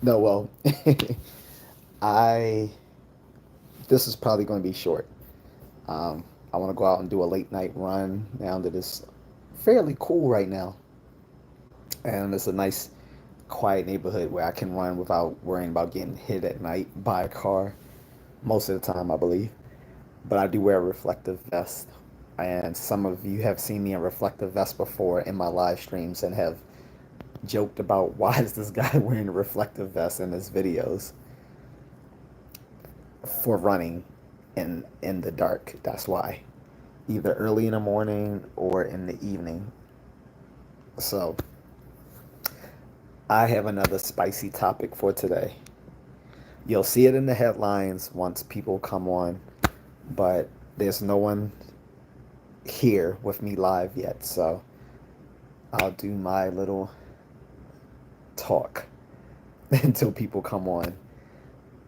No, well, I this is probably going to be short. I want to go out and do a late night run now that it's fairly cool right now, and it's a nice, quiet neighborhood where I can run without worrying about getting hit at night by a car. Most of the time, I believe. But I do wear a reflective vest, and some of you have seen me in reflective vest before in my live streams and have joked about why is this guy wearing a reflective vest in his videos for running in the dark. That's why. Either early in the morning or in the evening. So, I have another spicy topic for today. You'll see it in the headlines once people come on, but there's no one here with me live yet, so I'll do my little talk until people come on.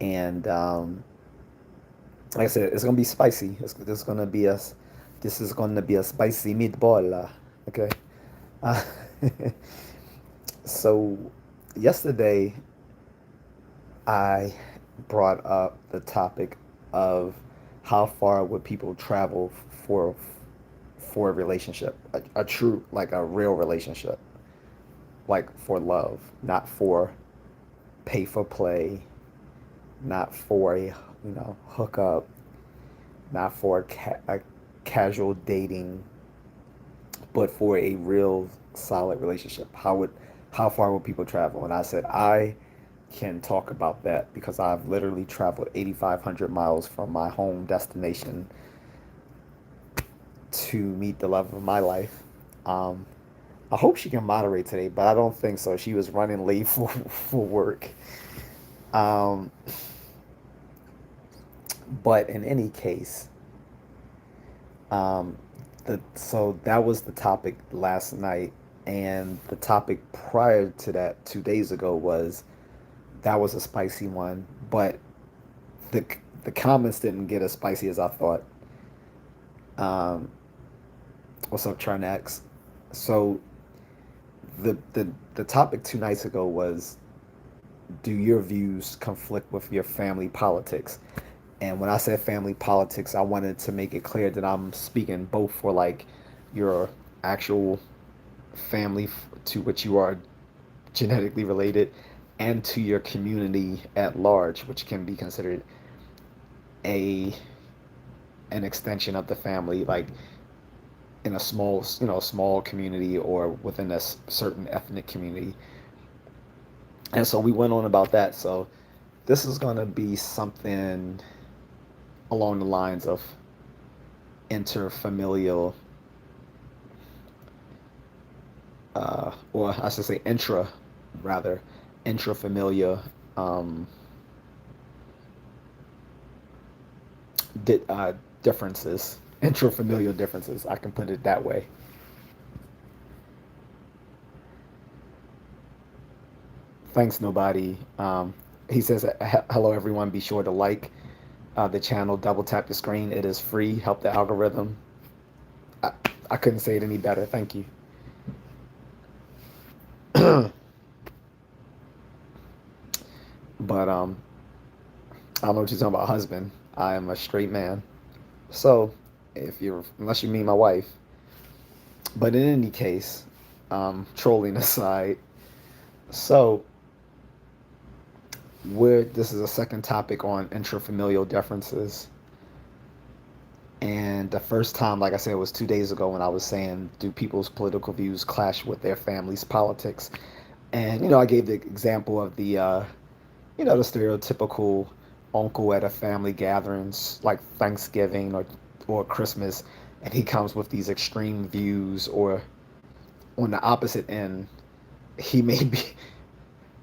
And like I said, it's gonna be spicy. This is gonna be a spicy meatball. Okay. Uh, so yesterday I brought up the topic of how far would people travel for for a relationship, a true, like a real relationship, like for love, not for pay for play, not for a hookup, not for a casual dating, but for a real solid relationship. How far would people travel? And I said I can talk about that because I've literally traveled 8,500 miles from my home destination to meet the love of my life. Um, I hope she can moderate today, but I don't think so. She was running late for work. Um, but in any case, um, so that was the topic last night, and the topic prior to that 2 days ago was that was a spicy one, but the the comments didn't get as spicy as I thought. Um, what's up, Charnex? So the topic 2 nights ago was, do your views conflict with your family politics? And when I said family politics, I wanted to make it clear that I'm speaking both for like your actual family to which you are genetically related and to your community at large, which can be considered a an extension of the family, like in a small community or within a certain ethnic community. And so we went on about that. So this is going to be something along the lines of interfamilial, or I should say rather, intrafamilial um, di- uh, differences, intrafamilial differences. I can put it that way. Thanks, nobody. He says, "Hello, everyone. Be sure to like the channel. Double tap the screen. It is free. Help the algorithm." I, I couldn't say it any better. Thank you. But I don't know what you're talking about, husband. I am a straight man. So, if you're, unless you mean my wife. But in any case, trolling aside, so this is a second topic on intrafamilial differences. And the first time, like I said, was 2 days ago when I was saying, do people's political views clash with their family's politics? And, I gave the example of the stereotypical uncle at a family gatherings like Thanksgiving or Christmas, and he comes with these extreme views, or on the opposite end, he may be,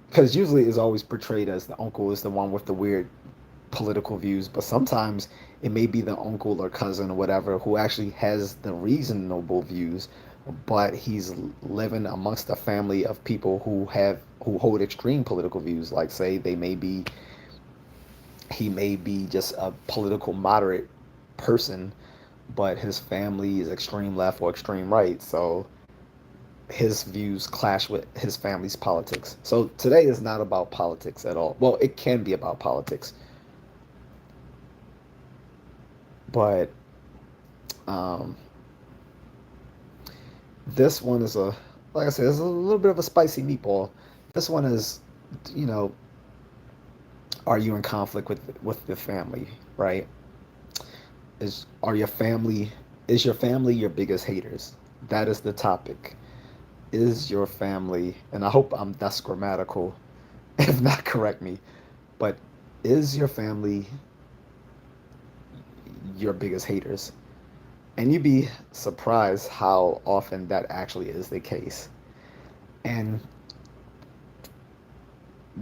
because usually it's always portrayed as the uncle is the one with the weird political views, but sometimes it may be the uncle or cousin or whatever who actually has the reasonable views, but he's living amongst a family of people who hold extreme political views. Like, say he may be just a political moderate person, but his family is extreme left or extreme right. So his views clash with his family's politics. So today is not about politics at all. Well, it can be about politics, but um, this one is like I said, it's a little bit of a spicy meatball. This one is, you know, are you in conflict with your family, right? Is your family your biggest haters? That is the topic. Is your family, and I hope that's grammatical. If not, correct me. But is your family your biggest haters? And you'd be surprised how often that actually is the case. And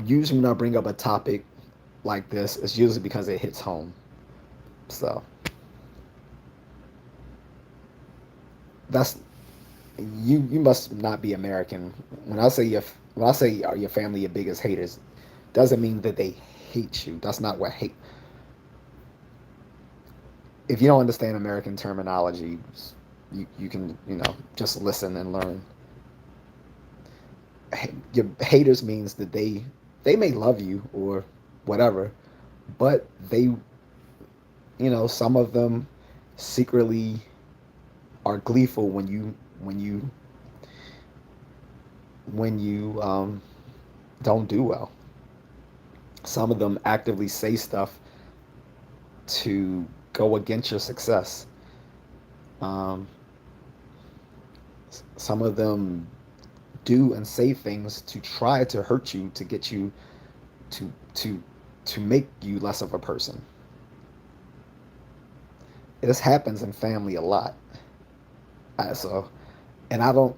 usually when I bring up a topic like this, it's usually because it hits home. So that's you must not be American. When I say are your family your biggest haters, doesn't mean that they hate you. That's not what hate. If you don't understand American terminology, you can just listen and learn. Your haters means that they may love you or whatever, but some of them secretly are gleeful when you don't do well. Some of them actively say stuff to go against your success. Um, some of them do and say things to try to hurt you, to get you to to to make you less of a person. This happens in family a lot. So, and I don't,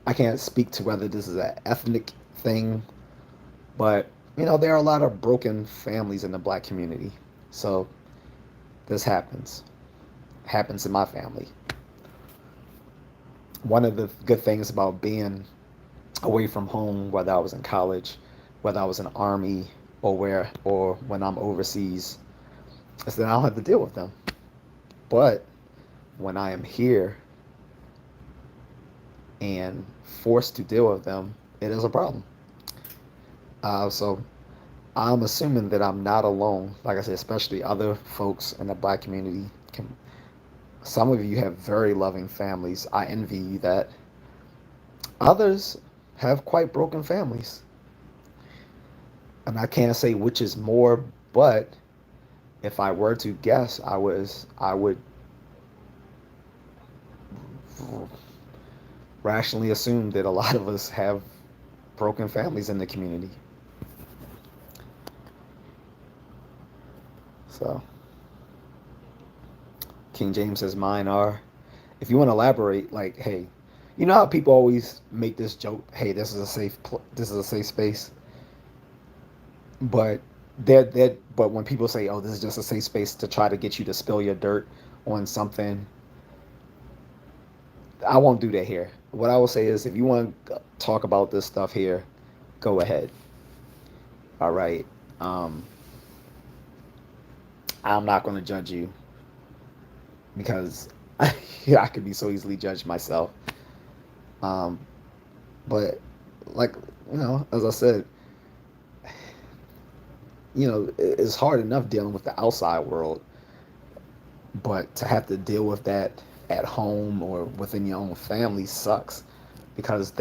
I can't speak to whether this is an ethnic thing, but there are a lot of broken families in the black community. So this happens in my family. One of the good things about being away from home, whether I was in college, whether I was in the army, or when I'm overseas, is that I don't have to deal with them. But when I am here and forced to deal with them, it is a problem. So I'm assuming that I'm not alone. Like I said, especially other folks in the black community. Some of you have very loving families. I envy you that. Others have quite broken families. And I can't say which is more, but if I were to guess, I would rationally assume that a lot of us have broken families in the community. So King James says mine are. If you want to elaborate, like, hey, you know how people always make this joke, hey, this is a safe space, but but when people say, oh, this is just a safe space to try to get you to spill your dirt on something, I won't do that here. What I will say is, if you want to talk about this stuff here, go ahead. All right. Um, I'm not going to judge you because I could be so easily judged myself. Um, but like as I said, it's hard enough dealing with the outside world, but to have to deal with that at home or within your own family sucks because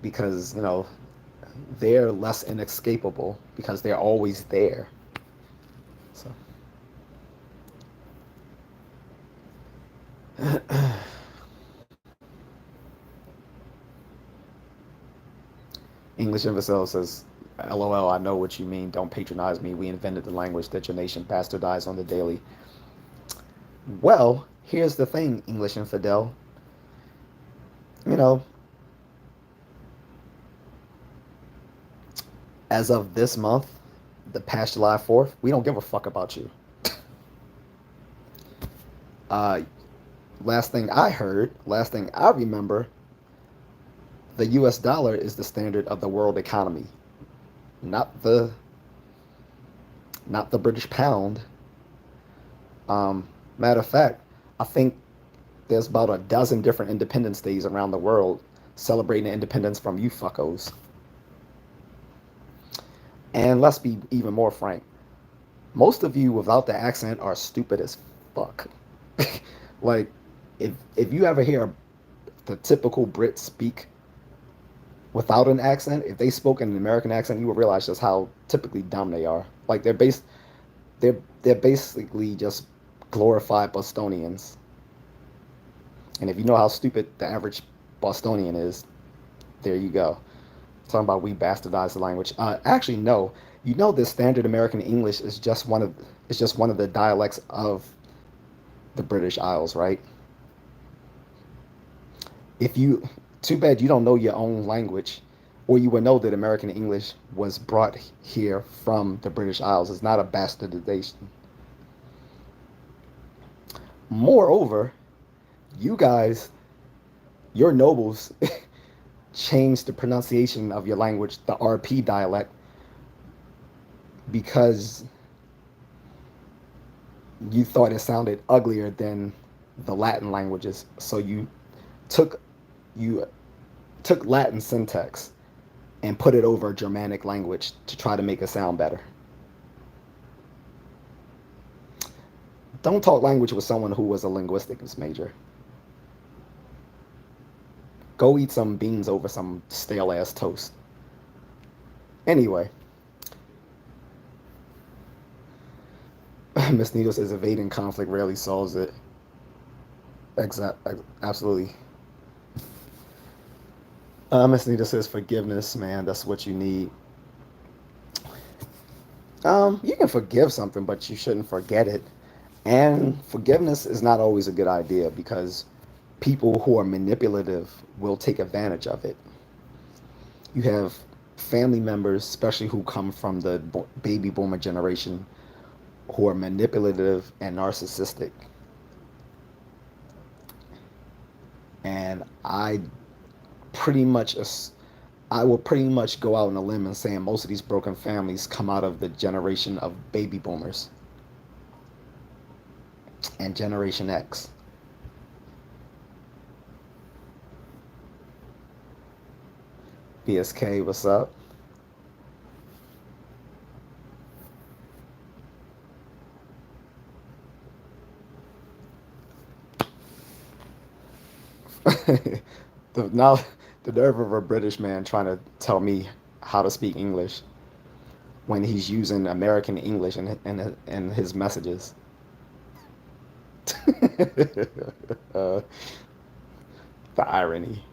because they're less inescapable because they're always there. So English Imbecile says, LOL, I know what you mean. Don't patronize me. We invented the language that your nation bastardized on the daily. Well, here's the thing, English Infidel. You know, as of this month, the past July 4th, we don't give a fuck about you. Uh, last thing I remember, the US dollar is the standard of the world economy, not the British pound. Matter of fact, I think There's about a dozen different Independence Days around the world celebrating independence from you fuckos. And let's be even more frank. Most of you without the accent are stupid as fuck. Like, if you ever hear the typical Brit speak without an accent, if they spoke in an American accent, you would realize just how typically dumb they are. Like they're basically just glorified Bostonians. And if you know how stupid the average Bostonian is, there you go. Talking about we bastardize the language. Actually, no. You know, this standard American English is just one of the dialects of the British Isles, right? If you, too bad you don't know your own language, or you would know that American English was brought here from the British Isles. It's not a bastardization. Moreover, you guys, your nobles, changed the pronunciation of your language, the RP dialect, because you thought it sounded uglier than the Latin languages. So took you took Latin syntax and put it over Germanic language to try to make it sound better. Don't talk language with someone who was a linguistics major. Go eat some beans over some stale ass toast. Anyway, Miss Needle says evading conflict rarely solves it. Absolutely. Miss Needle says forgiveness, man. That's what you need. You can forgive something, but you shouldn't forget it. And forgiveness is not always a good idea because people who are manipulative will take advantage of it. You have family members, especially who come from the baby boomer generation, who are manipulative and narcissistic. And pretty much, I will pretty much go out on a limb and saying most of these broken families come out of the generation of baby boomers and Generation X. BSK, what's up? Now, the nerve of a British man trying to tell me how to speak English when he's using American English in his messages. uh, the irony.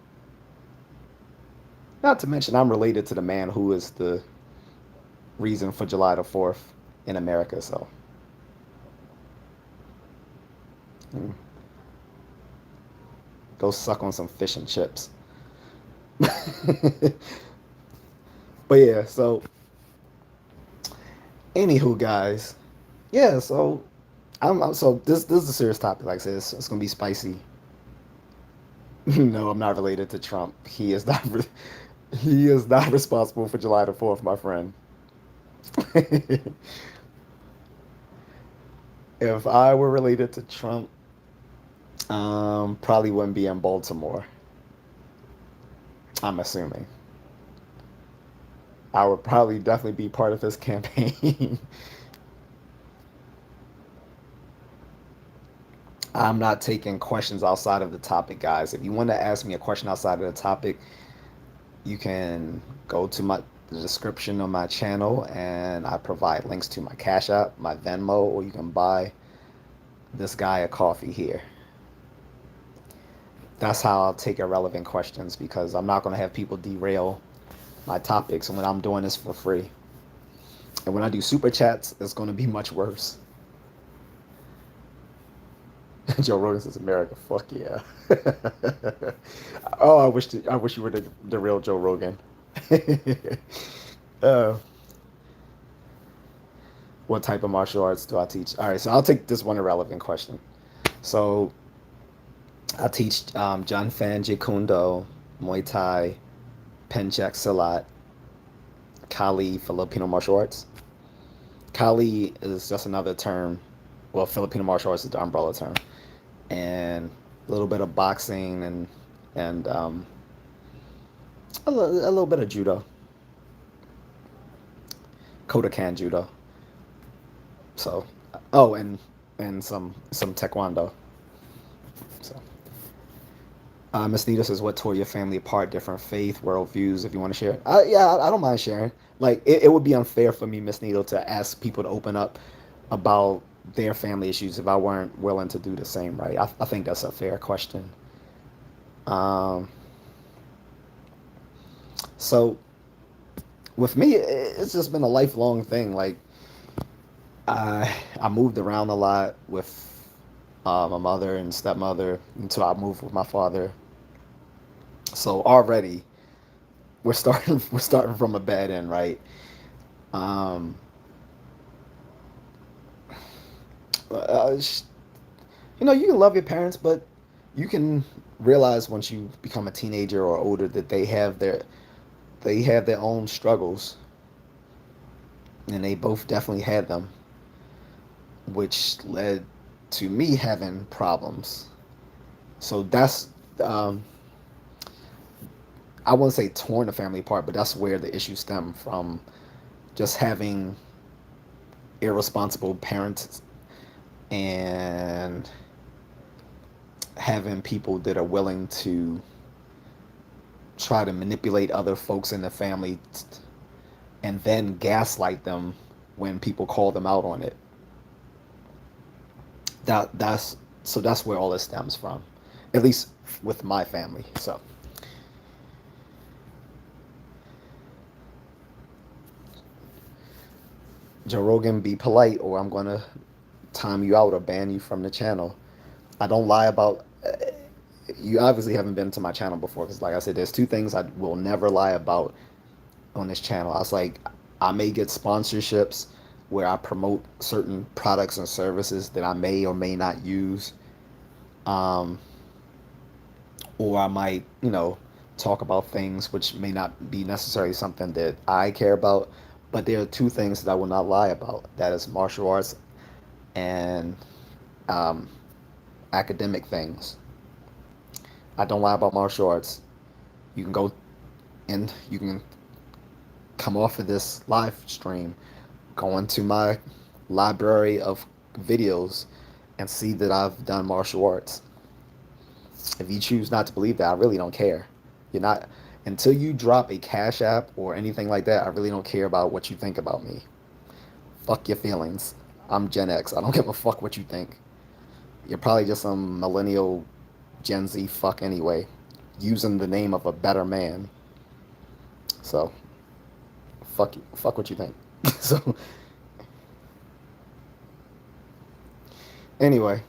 Not to mention, I'm related to the man who is the reason for July the 4th in America, so. mm, Go suck on some fish and chips. But yeah, so anywho, guys, yeah. So so this is a serious topic. Like I said, it's gonna be spicy. No, I'm not related to Trump. He is not responsible for July the 4th, my friend. If I were related to Trump, probably wouldn't be in Baltimore. I'm assuming. I would probably definitely be part of his campaign. I'm not taking questions outside of the topic, guys. If you want to ask me a question outside of the topic, you can go to the description of my channel and I provide links to my Cash App, my Venmo, or you can buy this guy a coffee here. That's how I'll take irrelevant questions because I'm not going to have people derail my topics when I'm doing this for free. And when I do super chats, it's going to be much worse. Joe Rogan says America, fuck yeah. Oh, I wish you were the real Joe Rogan. uh, what type of martial arts do I teach? All right, so I'll take this one irrelevant question. So I teach John Fan Jeet Kune Do, Muay Thai, Pencak Silat, Kali, Filipino martial arts. Kali is just another term. Well, Filipino martial arts is the umbrella term. And a little bit of boxing, and a little bit of judo, Kodokan judo. So, oh, and some taekwondo. So, Miss Nita says, "What tore your family apart? Different faith, worldviews. If you want to share, yeah, I don't mind sharing. Like, it would be unfair for me, Miss Nita, to ask people to open up about their family issues if I weren't willing to do the same, right? I think that's a fair question. Um, so with me, it's just been a lifelong thing. Like, I moved around a lot with my mother and stepmother until I moved with my father. So already we're starting from a bad end, right? Um, uh, you can love your parents, but you can realize once you become a teenager or older that they have their own struggles, and they both definitely had them, which led to me having problems. So that's um, I wouldn't say torn the family apart, but that's where the issue stemmed from. Just having irresponsible parents and having people that are willing to try to manipulate other folks in the family and then gaslight them when people call them out on it. That's so that's where all this stems from, at least with my family. So Joe Rogan, be polite, or I'm gonna time you out or ban you from the channel. I don't lie about. You obviously haven't been to my channel before, because, like I said, there's two things I will never lie about on this channel. I was like, I may get sponsorships where I promote certain products and services that I may or may not use, um, or I might, talk about things which may not be necessarily something that I care about. But there are two things that I will not lie about. That is martial arts and um, academic things. I don't lie about martial arts. You can go and you can come off of this live stream, go into my library of videos, and see that I've done martial arts. If you choose not to believe that, I really don't care. You're not until you drop a Cash App or anything like that. I really don't care about what you think about me. Fuck your feelings. I'm Gen X. I don't give a fuck what you think. You're probably just some millennial Gen Z fuck anyway, using the name of a better man. So fuck you. Fuck what you think. So anyway,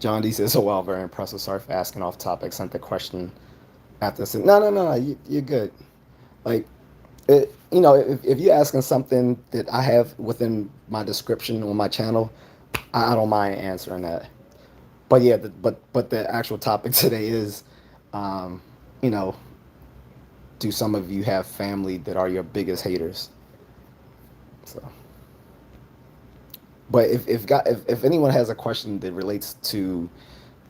John D says, "Oh wow, very impressive. Sorry for asking off topic. Sent the question after." Said, no, no, no, no. You're good. Like, if you're asking something that I have within my description on my channel, I don't mind answering that. But yeah, but the actual topic today is, um, you know, do some of you have family that are your biggest haters? So, but if anyone has a question that relates to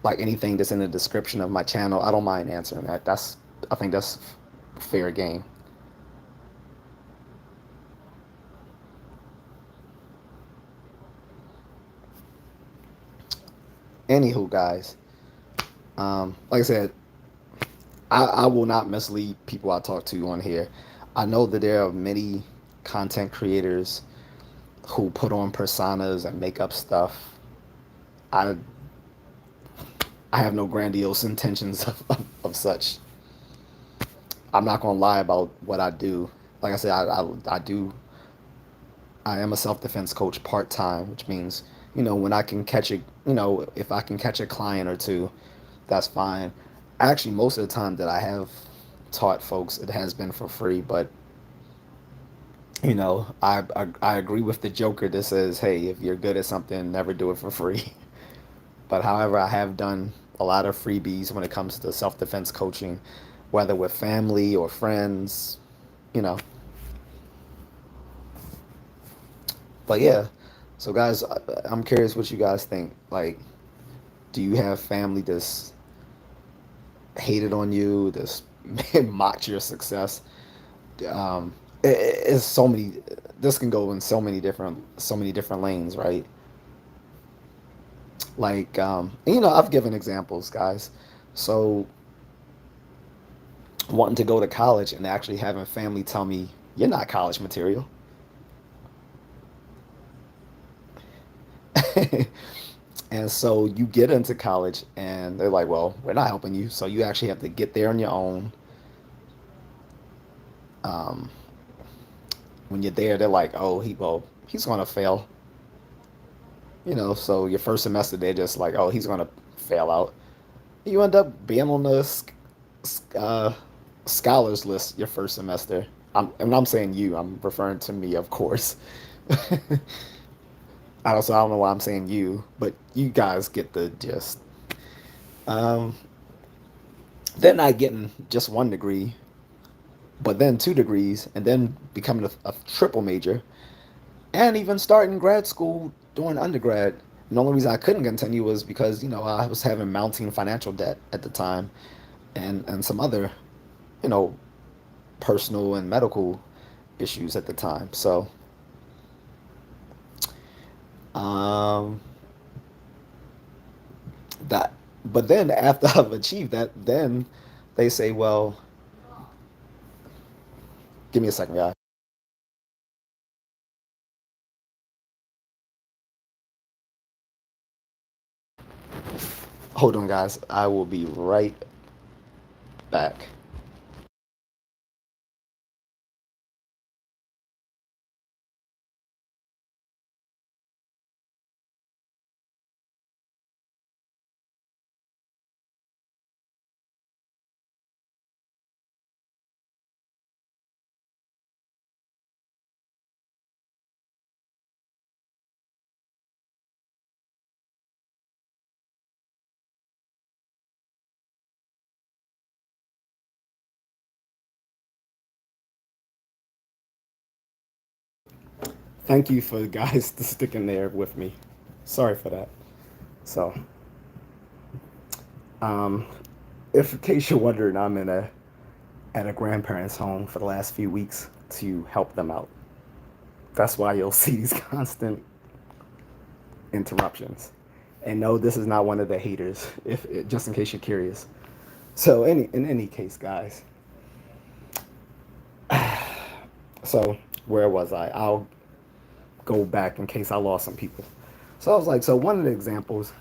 like anything that's in the description of my channel, I don't mind answering that. I think that's fair game. Anywho, guys, like I said, I will not mislead people I talk to on here. I know that there are many content creators who put on personas and make up stuff. I I have no grandiose intentions of such. I'm not gonna lie about what I do. Like I said, I do. I am a self defense coach part time, which means when I can catch if I can catch a client or two, that's fine. Actually, most of the time that I have taught folks, it has been for free. But I agree with the Joker that says, "Hey, if you're good at something, never do it for free." But however, I have done a lot of freebies when it comes to self defense coaching, whether with family or friends, you know. But yeah, so guys, I'm curious what you guys think. Like, Do you have family that's hated on you, that's mocked your success? It's so many. This can go in so many different lanes, right? Like, I've given examples, guys. So, wanting to go to college and actually having family tell me you're not college material. And so you get into college and they're like, well, we're not helping you. So you actually have to get there on your own. Um, when you're there, they're like, oh, he's going to fail. So your first semester, they're just like, oh, he's going to fail out. You end up being on the uh, scholars list your first semester. And I'm saying you, I'm referring to me, of course. I don't know why I'm saying you, but you guys get the gist. Um, they're not getting just one degree, but then 2 degrees, and then becoming a triple major, and even starting grad school doing undergrad. And the only reason I couldn't continue was because I was having mounting financial debt at the time, and some other you know personal and medical issues at the time. So um, that, but then after I've achieved that, then they say, well, give me a second, guys. Hold on, guys. I will be right back. Thank you for guys to sticking there with me. Sorry for that. So, um, if in case you're wondering, I'm in a at a grandparents' home for the last few weeks to help them out. That's why you'll see these constant interruptions. And no, this is not one of the haters. If just in case you're curious. So, in any case, guys. So, where was I? I'll go back in case I lost some people. So I was like, so one of the examples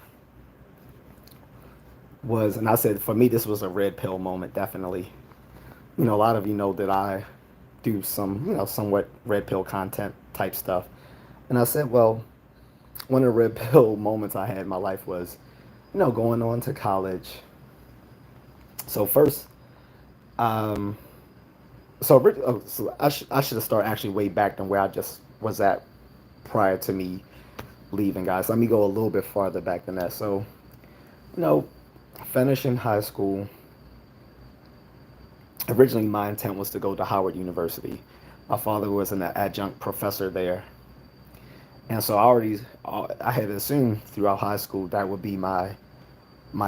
was, and I said for me this was a red pill moment, definitely. A lot of you know that I do some, somewhat red pill content type stuff. And I said, well, one of the red pill moments I had in my life was, going on to college. So first, um, so I should have started actually way back than where I just was at prior to me leaving, guys. Let me go a little bit farther back than that. So, you know, finishing high school, originally my intent was to go to Howard University. My father was an adjunct professor there, and so I had assumed throughout high school that would be my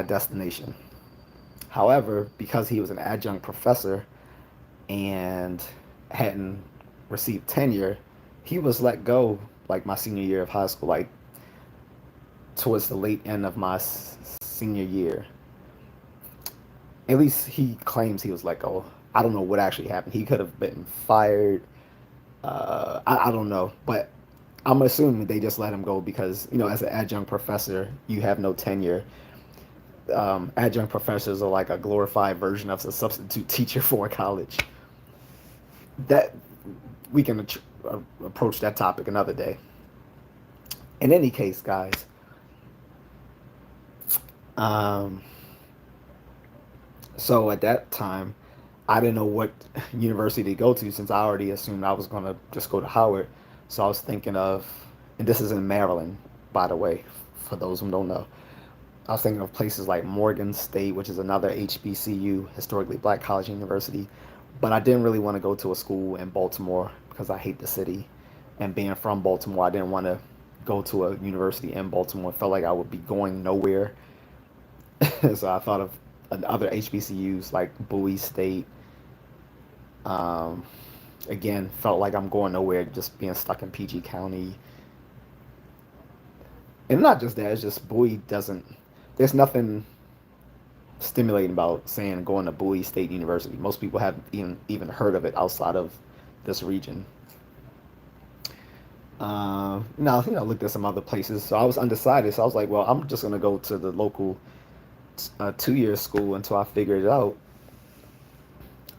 destination. However, because he was an adjunct professor and hadn't received tenure, he was let go like my senior year of high school, like towards the late end of my senior year. At least he claims he was let go. I don't know what actually happened. He could have been fired. I don't know, but I'm assuming they just let him go because as an adjunct professor, you have no tenure. Adjunct professors are like a glorified version of a substitute teacher for a college. That we can approach that topic another day. In any case, guys, um, so at that time, I didn't know what university to go to since I already assumed I was going to just go to Howard. So I was thinking of, and this is in Maryland, by the way, for those who don't know. I was thinking of places like Morgan State, which is another HBCU, historically black college university. But I didn't really want to go to a school in Baltimore because I hate the city. And being from Baltimore, I didn't want to go to a university in Baltimore. I felt like I would be going nowhere. So I thought of other HBCUs like Bowie State. Um, Again, felt like I'm going nowhere, just being stuck in PG County. And not just that, it's just Bowie doesn't. There's nothing stimulating about saying going to Bowie State University. Most people haven't even heard of it outside of this region. Now, looked at some other places. So I was undecided. So I was like, well, I'm just gonna go to the local 2 year school until I figure it out.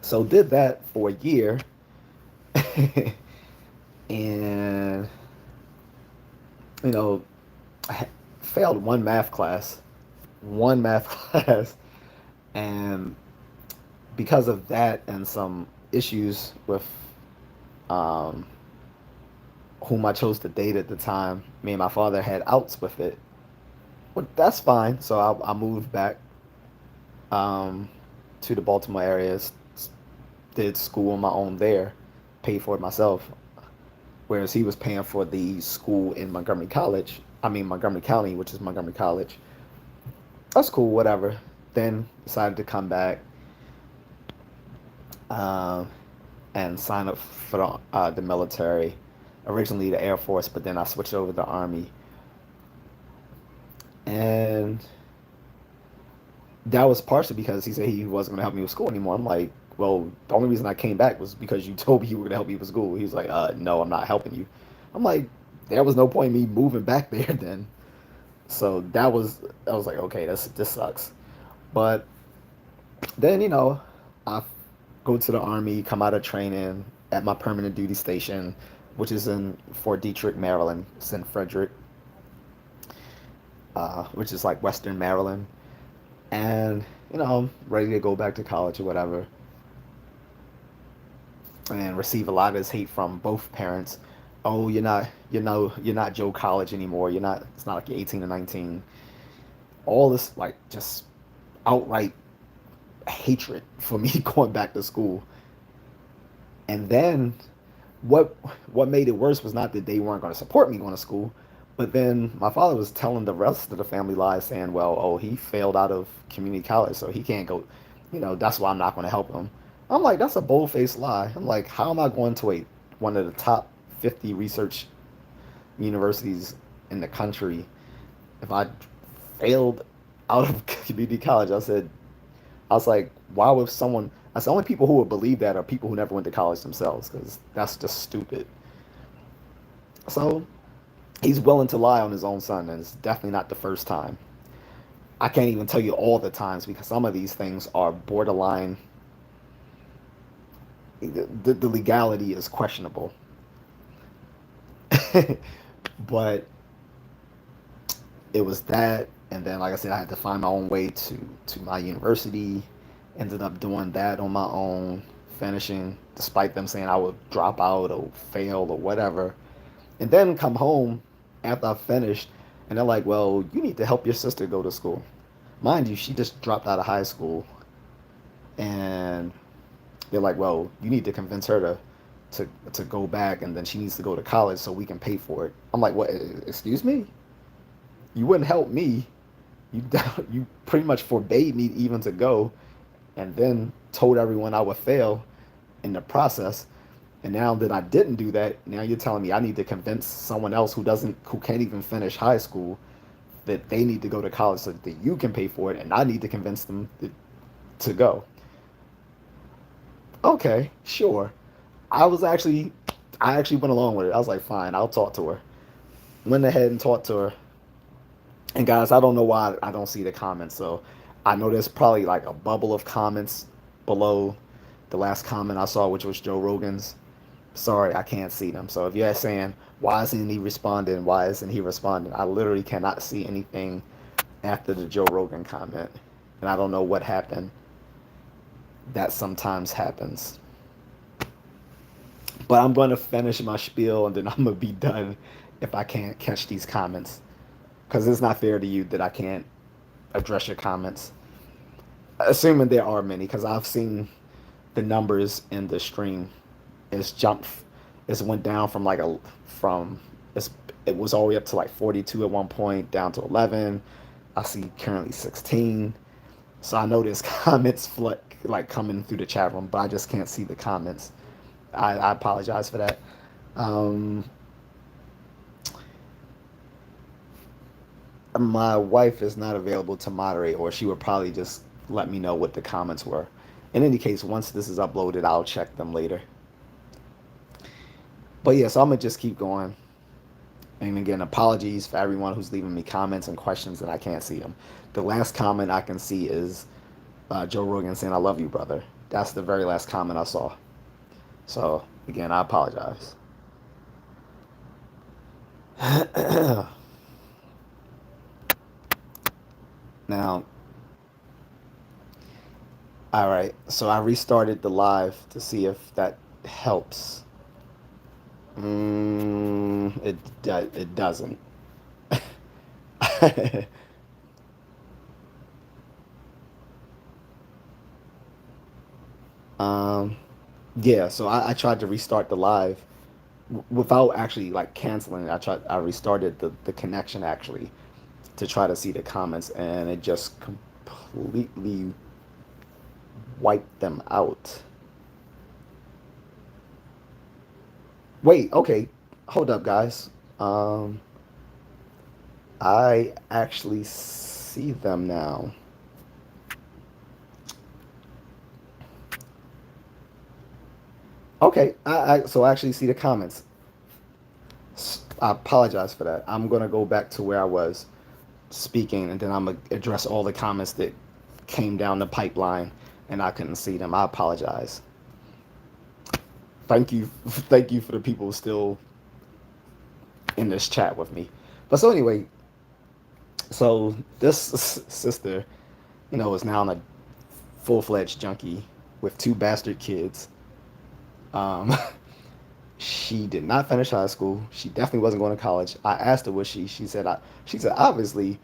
So did that for a year, and you know, I failed one math class, and because of that and some issues with um, whom I chose to date at the time, me and my father had outs with it. Well, that's fine. So I moved back um, to the Baltimore area, did school on my own there, paid for it myself. Whereas he was paying for the school in Montgomery College. I mean Montgomery County, which is Montgomery College. That's cool, whatever. Then decided to come back um, and sign up for the military. Originally the Air Force, but then I switched over to the Army. And that was partially because he said he wasn't going to help me with school anymore. I'm like, well, the only reason I came back was because you told me you were going to help me with school. He was like, no, I'm not helping you. I'm like, there was no point in me moving back there then. So I was like, okay, this sucks. But then, I go to the Army, come out of training at my permanent duty station, which is in Fort Detrick, Maryland. It's in Frederick, which is like Western Maryland. And, I'm ready to go back to college or whatever, and receive a lot of this hate from both parents. Oh, you're not Joe College anymore. You're not. It's not like you're 18 or 19. All this like just outright hatred for me going back to school. And then what what made it worse was not that they weren't going to support me going to school, but then my father was telling the rest of the family lies, saying, "Well, oh, he failed out of community college, so he can't go. That's why I'm not going to help him." I'm like, that's a bold-faced lie. I'm like, how am I going to one of the top 50 research universities in the country if I failed out of community college? I was like, why would someone? That's the only people who would believe that are people who never went to college themselves, because that's just stupid. So he's willing to lie on his own son, and it's definitely not the first time. I can't even tell you all the times because some of these things are borderline. The legality is questionable, but it was that, and then like I said, I had to find my own way to my university. Ended up doing that on my own, finishing, despite them saying I would drop out or fail or whatever. And then come home after I finished, and they're like, "Well, you need to help your sister go to school." Mind you, she just dropped out of high school, and they're like, "Well, you need to convince her to go back, and then she needs to go to college so we can pay for it." I'm like, "What? Excuse me? You wouldn't help me. You you pretty much forbade me even to go, and then told everyone I would fail in the process. And now that I didn't do that, now you're telling me I need to convince someone else who can't even finish high school that they need to go to college so that you can pay for it, and I need to convince them to go." Okay, sure. I was actually I actually went along with it. I was like, fine, I'll talk to her. Went ahead and talked to her. And guys, I don't know why I don't see the comments. So I know there's probably like a bubble of comments below the last comment I saw, which was Joe Rogan's. Sorry, I can't see them. So if you're saying, why isn't he responding? Why isn't he responding? I literally cannot see anything after the Joe Rogan comment. And I don't know what happened. That sometimes happens. But I'm going to finish my spiel, and then I'm going to be done if I can't catch these comments. Because it's not fair to you that I can't address your comments. Assuming there are many, because I've seen the numbers in the stream. It's jumped. It's went down from like it was all the way up to like 42 at one point, down to 11, I see currently 16. So I know there's comments like coming through the chat room, but I just can't see the comments. I apologize for that. Um, my wife is not available to moderate, or she would probably just let me know what the comments were. In any case, once this is uploaded, I'll check them later. But yeah, so I'm gonna just keep going. And again, apologies for everyone who's leaving me comments and questions and I can't see them. The last comment I can see is Joe Rogan saying, "I love you, brother." That's the very last comment I saw. So again, I apologize. Now, all right. So I restarted the live to see if that helps. It doesn't. um, yeah. So I tried to restart the live without actually like canceling it. I restarted the connection actually to try to see the comments, and it just completely wiped them out. Wait, okay, hold up, guys. Um, I actually see them now. Okay, so I actually see the comments. I apologize for that. I'm gonna go back to where I was speaking, and then I'm gonna address all the comments that came down the pipeline, and I couldn't see them. I apologize. Thank you, thank you for the people still in this chat with me. But so anyway, so this sister, is now a full-fledged junkie with two bastard kids. Um, she did not finish high school. She definitely wasn't going to college. I asked her was she. She said obviously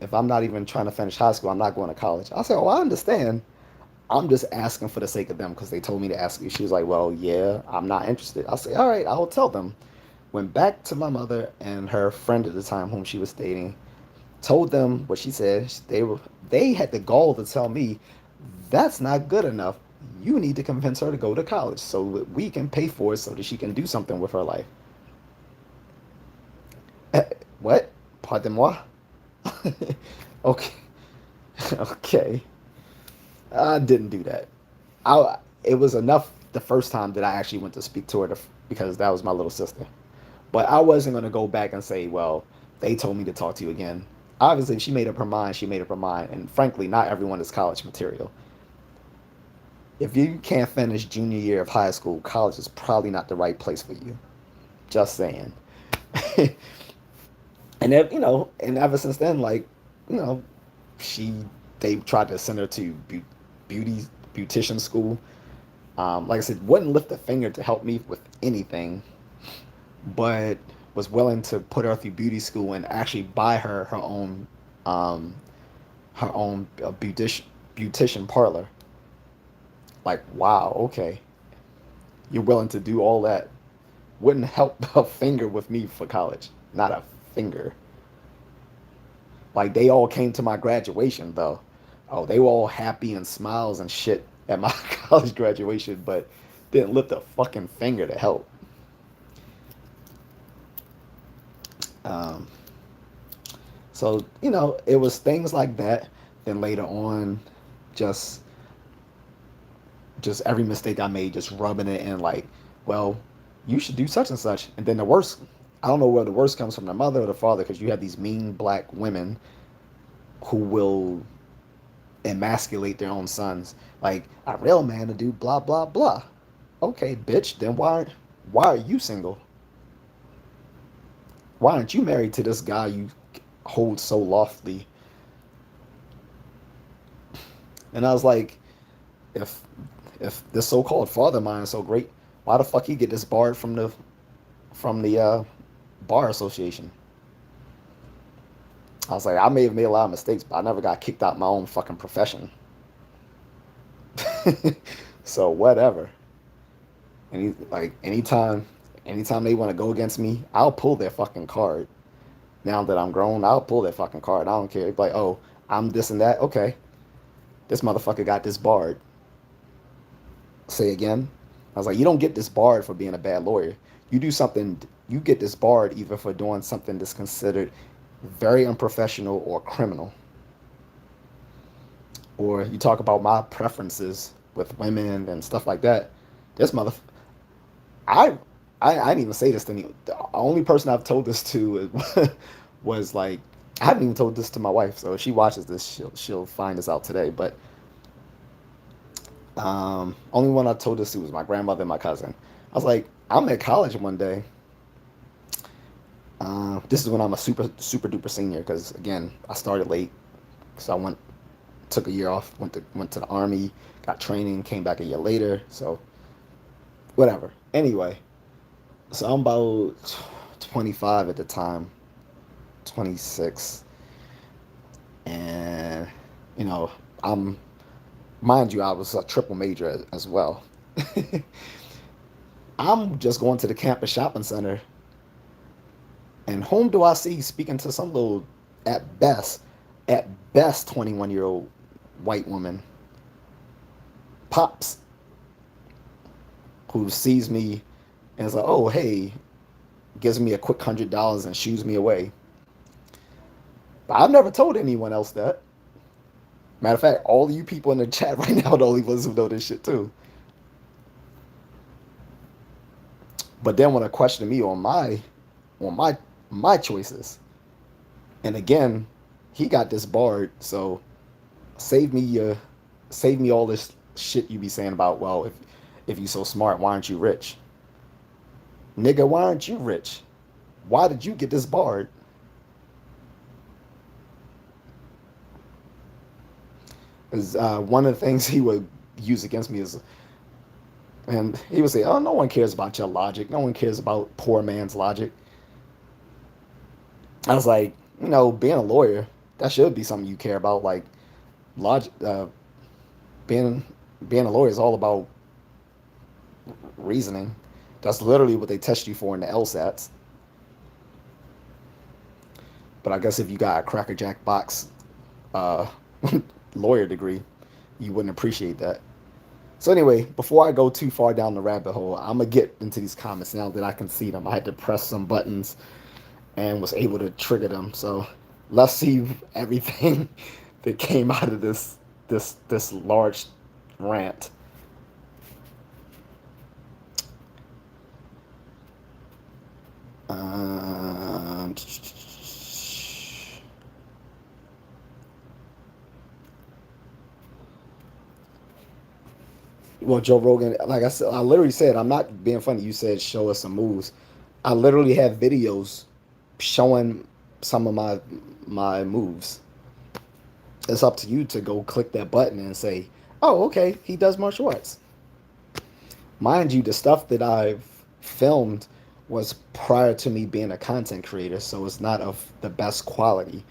if I'm not even trying to finish high school, I'm not going to college. I said, oh, I understand. I'm just asking for the sake of them because they told me to ask you. She was like, well, yeah, I'm not interested. I say, all right, I'll tell them. Went back to my mother and her friend at the time, whom she was dating, told them what she said. They had the gall to tell me that's not good enough. You need to convince her to go to college so that we can pay for it so that she can do something with her life. Eh, what? Pardon-moi? Okay. Okay. I didn't do that. It was enough the first time that I actually went to speak to her because that was my little sister. But I wasn't going to go back and say, well, they told me to talk to you again. Obviously, if she made up her mind, she made up her mind. And frankly, not everyone is college material. If you can't finish junior year of high school, college is probably not the right place for you. Just saying. And then, and ever since then, like, you know, she they tried to send her to beauty beautician school. Like I said, wouldn't lift a finger to help me with anything, but was willing to put her through beauty school and actually buy um, her own beautician parlor. Like, wow, okay, you're willing to do all that. Wouldn't help a finger with me for college. Not a finger. Like they all came to my graduation though. Oh, they were all happy and smiles and shit at my college graduation, but didn't lift a fucking finger to help. Um, so it was things like that. Then later on, just just every mistake I made, just rubbing it in like, well, you should do such and such. And then the worst, I don't know where the worst comes from, the mother or the father, because you have these mean black women who will emasculate their own sons. Like a real man to do blah blah blah. Okay, bitch. Then why are you single? Why aren't you married to this guy you hold so loftily? And I was like, if if this so-called father of mine is so great, why the fuck he get disbarred from the bar association? I was like, I may have made a lot of mistakes, but I never got kicked out my own fucking profession. So whatever. Anytime they want to go against me, I'll pull their fucking card. Now that I'm grown, I'll pull that fucking card. I don't care. Like, oh, I'm this and that. Okay, this motherfucker got disbarred. Say again. I was like, you don't get disbarred for being a bad lawyer. You do something, you get disbarred either for doing something that's considered very unprofessional or criminal. Or you talk about my preferences with women and stuff like that. This mother, I, I didn't even say this to anyone. The only person I've told this to was like, I haven't even told this to my wife. So if she watches this, she'll find this out today. But only one I told this to was my grandmother and my cousin. I was like, I'm at college one day. This is when I'm a super duper senior because again I started late, so I took a year off, went to the army, got training, came back a year later. So whatever. Anyway, so I'm about 25 at the time, 26, and you know I'm mind you I was a triple major as well. I'm just going to the campus shopping center, and whom do I see speaking to some little, at best, at best 21-year-old white woman, pops, who sees me and is like, oh, hey, gives me a quick $100 and shoos me away. But I've never told anyone else that. Matter of fact, all of you people in the chat right now are the only ones who know this shit too. But then when I question me on my choices, and again, he got disbarred, so save me save me all this shit you be saying about, well, if you so smart, why aren't you rich? Nigga, why aren't you rich? Why did you get disbarred? Is one of the things he would use against me is, and he would say, oh, no one cares about your logic. No one cares about poor man's logic. I was like, being a lawyer, that should be something you care about. Like, logic, being being a lawyer is all about reasoning. That's literally what they test you for in the LSATs. But I guess if you got a crackerjack box uh, lawyer degree, you wouldn't appreciate that. So anyway, before I go too far down the rabbit hole, I'm gonna get into these comments now that I can see them. I had to press some buttons and was able to trigger them. So let's see everything that came out of this large rant. Um, well, Joe Rogan, like I said, I literally said, I'm not being funny. You said show us some moves. I literally have videos showing some of my moves. It's up to you to go click that button and say, oh, okay, he does martial arts. Mind you, the stuff that I've filmed was prior to me being a content creator, so it's not of the best quality.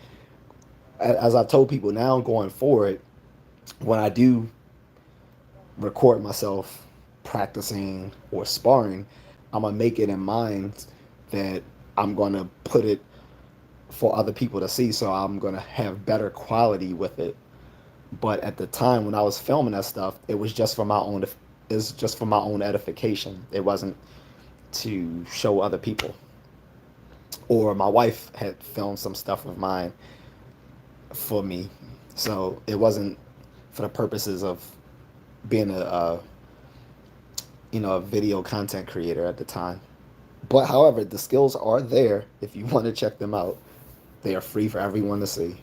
As I've told people now going forward, when I do record myself practicing or sparring, I'm gonna make it in mind that I'm gonna put it for other people to see, so I'm gonna have better quality with it. But at the time when I was filming that stuff, it was just for my own. It's just for my own edification. It wasn't to show other people. Or my wife had filmed some stuff of mine for me, so it wasn't for the purposes of being a video content creator at the time. But however, the skills are there if you want to check them out. They are free for everyone to see.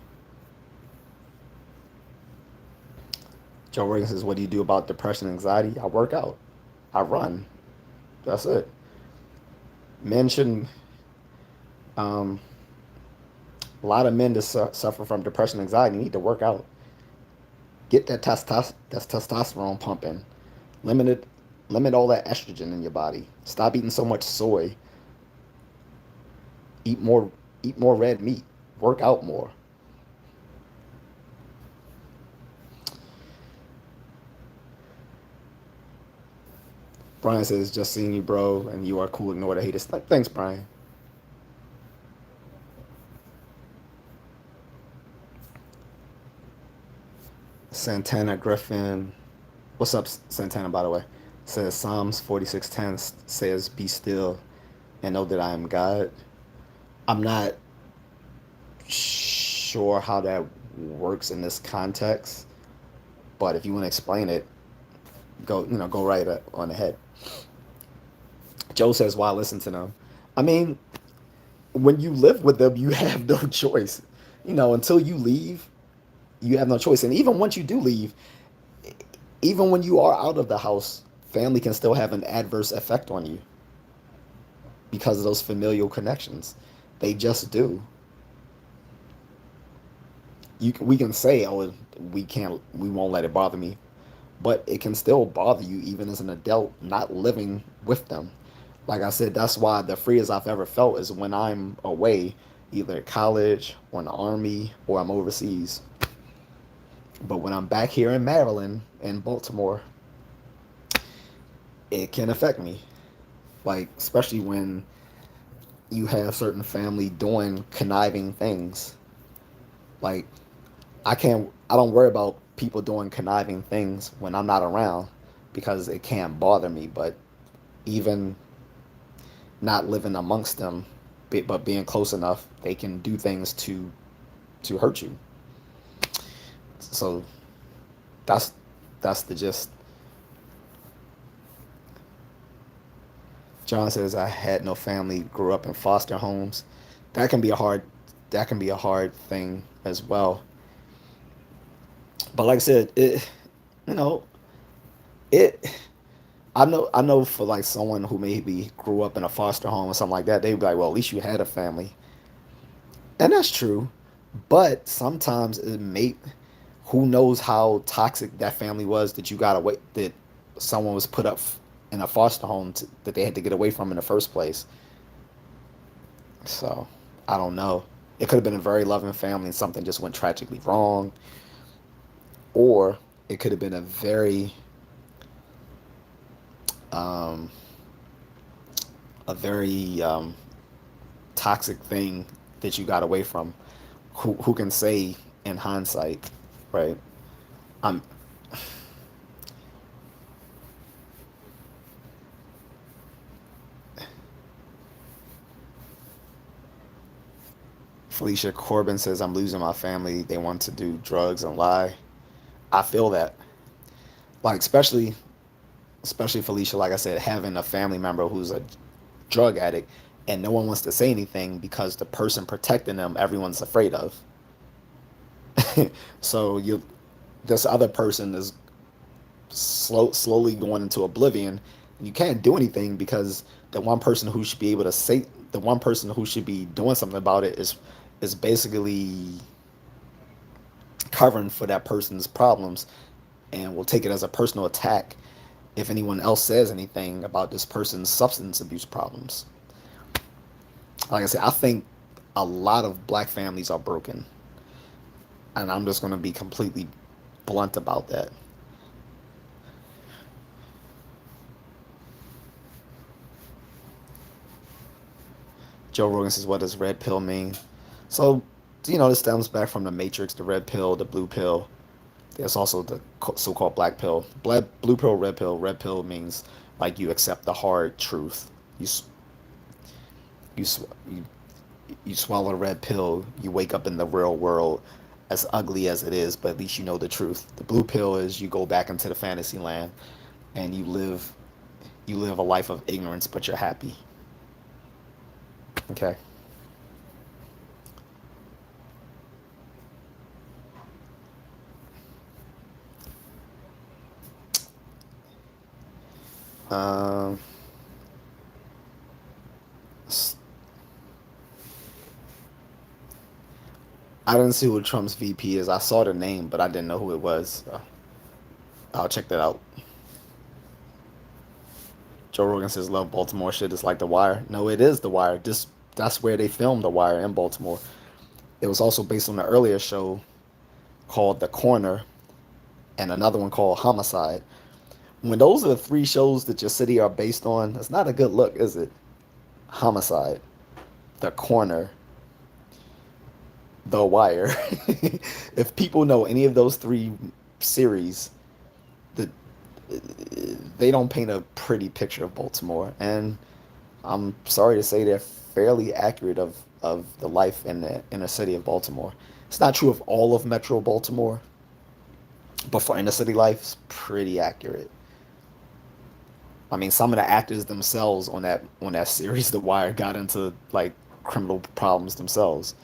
Joe Rogan says, what do you do about depression and anxiety? I work out. I run. That's it. Men shouldn't. Um, a lot of men that suffer from depression and anxiety need to work out. Get that testosterone pumping. Limit it. Limit all that estrogen in your body. Stop eating so much soy. Eat more. Eat more red meat. Work out more. Brian says, just seeing you, bro, and you are cool. Ignore the haters. Thanks, Brian. Santana Griffin. What's up, Santana, by the way? Says Psalms 46:10 says, "Be still and know that I am God." I'm not sure how that works in this context, but if you want to explain it, go right on ahead. Joe says, "Why listen to them?" I mean, when you live with them, you have no choice. Until you leave, you have no choice. And even once you do leave, even when you are out of the house, family can still have an adverse effect on you because of those familial connections. They just do. We can say, "Oh, we won't let it bother me," but it can still bother you even as an adult not living with them. Like I said, that's why the freest I've ever felt is when I'm away, either at college or in the army or I'm overseas. But when I'm back here in Maryland and Baltimore, it can affect me. Like, especially when you have certain family doing conniving things. Like, I don't worry about people doing conniving things when I'm not around because it can't bother me. But even not living amongst them, but being close enough, they can do things to hurt you. So that's that's the gist. John says I had no family, grew up in foster homes. That can be a hard that can be a hard thing as well. But like I said, you know, it I know for like someone who maybe grew up in a foster home or something like that, they'd be like, well, at least you had a family. And that's true. But sometimes who knows how toxic that family was that you got away that someone was put up in a foster home that they had to get away from in the first place. So I don't know. It could have been a very loving family and something just went tragically wrong, or it could have been um, a very toxic thing that you got away from. Who can say in hindsight, right? I'm Felicia Corbin says I'm losing my family. They want to do drugs and lie. I feel that, like especially Felicia, like I said, having a family member who's a drug addict and no one wants to say anything because the person protecting them, everyone's afraid of. So this other person is slowly going into oblivion. You can't do anything because the one person who should be doing something about it is basically covering for that person's problems and will take it as a personal attack if anyone else says anything about this person's substance abuse problems. Like I said, I think a lot of black families are broken, and I'm just going to be completely blunt about that. Joe Rogan says, "What does red pill mean?" So, this stems back from the Matrix, the red pill, the blue pill. There's also the so-called black pill. Blue pill, red pill. Red pill means like you accept the hard truth. You you you swallow a red pill. You wake up in the real world, as ugly as it is, but at least you know the truth. The blue pill is you go back into the fantasy land, and you live a life of ignorance, but you're happy. Okay. Um, I didn't see who Trump's VP is. I saw the name, but I didn't know who it was. So I'll check that out. Joe Rogan says, "Love Baltimore shit is like The Wire." No, it is The Wire. That's where they filmed The Wire in Baltimore. It was also based on an earlier show called The Corner and another one called Homicide. When those are the three shows that your city are based on, that's not a good look, is it? Homicide, The Corner, The Wire. If people know any of those three series, the they don't paint a pretty picture of Baltimore, and I'm sorry to say they're fairly accurate of the life in the inner city of Baltimore. It's not true of all of Metro Baltimore, but for inner city life, it's pretty accurate. I mean, some of the actors themselves on that series, The Wire, got into like criminal problems themselves.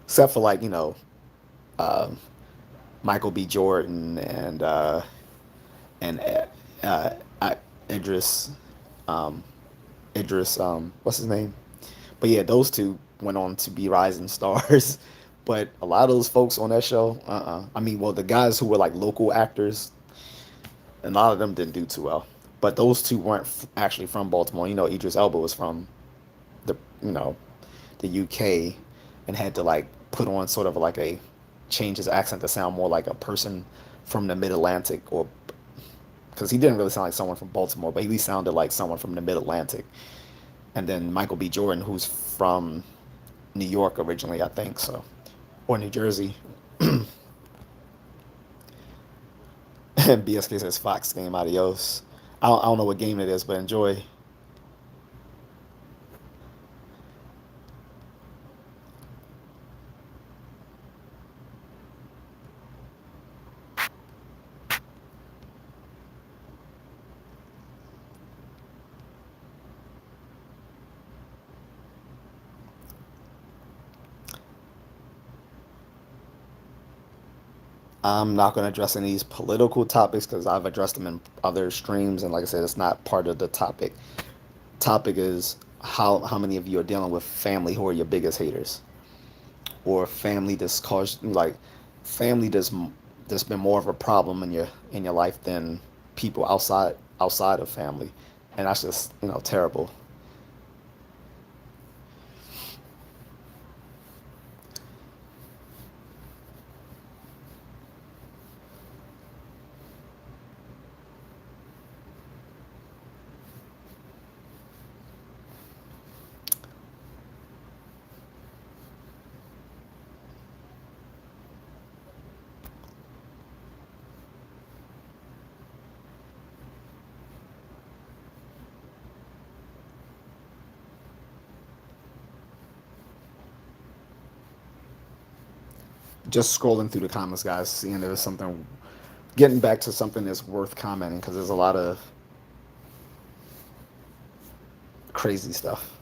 Except for like uh, Michael B. Jordan and uh, uh, Idris um, Idris what's his name? But yeah, those two went on to be rising stars. But a lot of those folks on that show, I mean, well, the guys who were like local actors, a lot of them didn't do too well. But those two weren't actually from Baltimore. Idris Elba was from the you know the UK and had to like put on sort of like a change his accent to sound more like a person from the Mid Atlantic, or because he didn't really sound like someone from Baltimore, but he sounded like someone from the Mid Atlantic. And then Michael B. Jordan, who's from New York originally, I think so, or New Jersey. And BSK says Fox game, adios. I don't know what game it is, but enjoy. I'm not going to address any of these political topics because I've addressed them in other streams, and like I said, it's not part of the topic. Topic is how many of you are dealing with family who are your biggest haters, or family that's caused like family that's been more of a problem in your life than people outside of family, and that's just terrible. Just scrolling through the comments, guys, seeing there's something, getting back to something that's worth commenting because there's a lot of crazy stuff.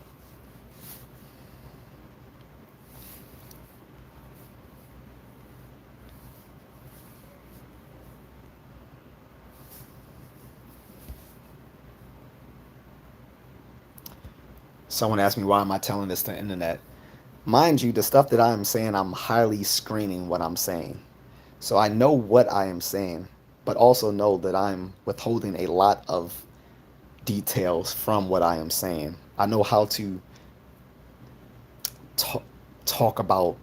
Someone asked me why am I telling this to the internet. Mind you, the stuff that I'm saying, I'm highly screening what I'm saying. So I know what I am saying, but also know that I'm withholding a lot of details from what I am saying. I know how to talk, talk about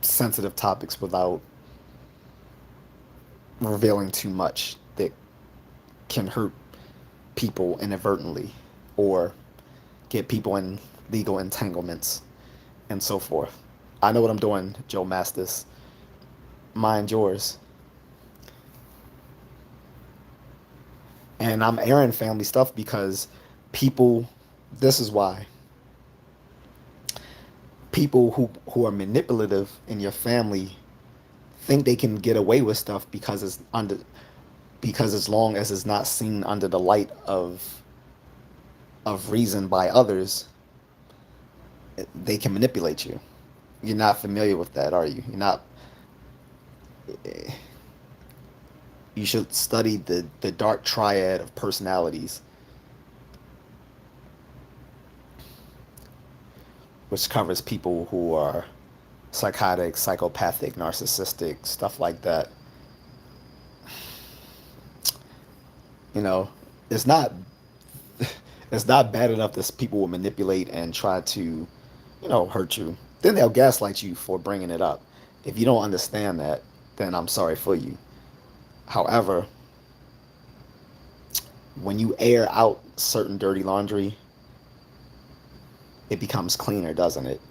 sensitive topics without revealing too much that can hurt people inadvertently or get people in legal entanglements and so forth. I know what I'm doing, Joe Mastis. Mind yours. And I'm airing family stuff because people, this is why. People who are manipulative in your family think they can get away with stuff because as long as it's not seen under the light of reason by others, they can manipulate you. You're not familiar with that, are you? You're not. You should study the dark triad of personalities, which covers people who are psychotic, psychopathic, narcissistic, stuff like that. You know, it's not it's not bad enough that people will manipulate and try to, hurt you. Then they'll gaslight you for bringing it up. If you don't understand that, then I'm sorry for you. However, when you air out certain dirty laundry, it becomes cleaner, doesn't it?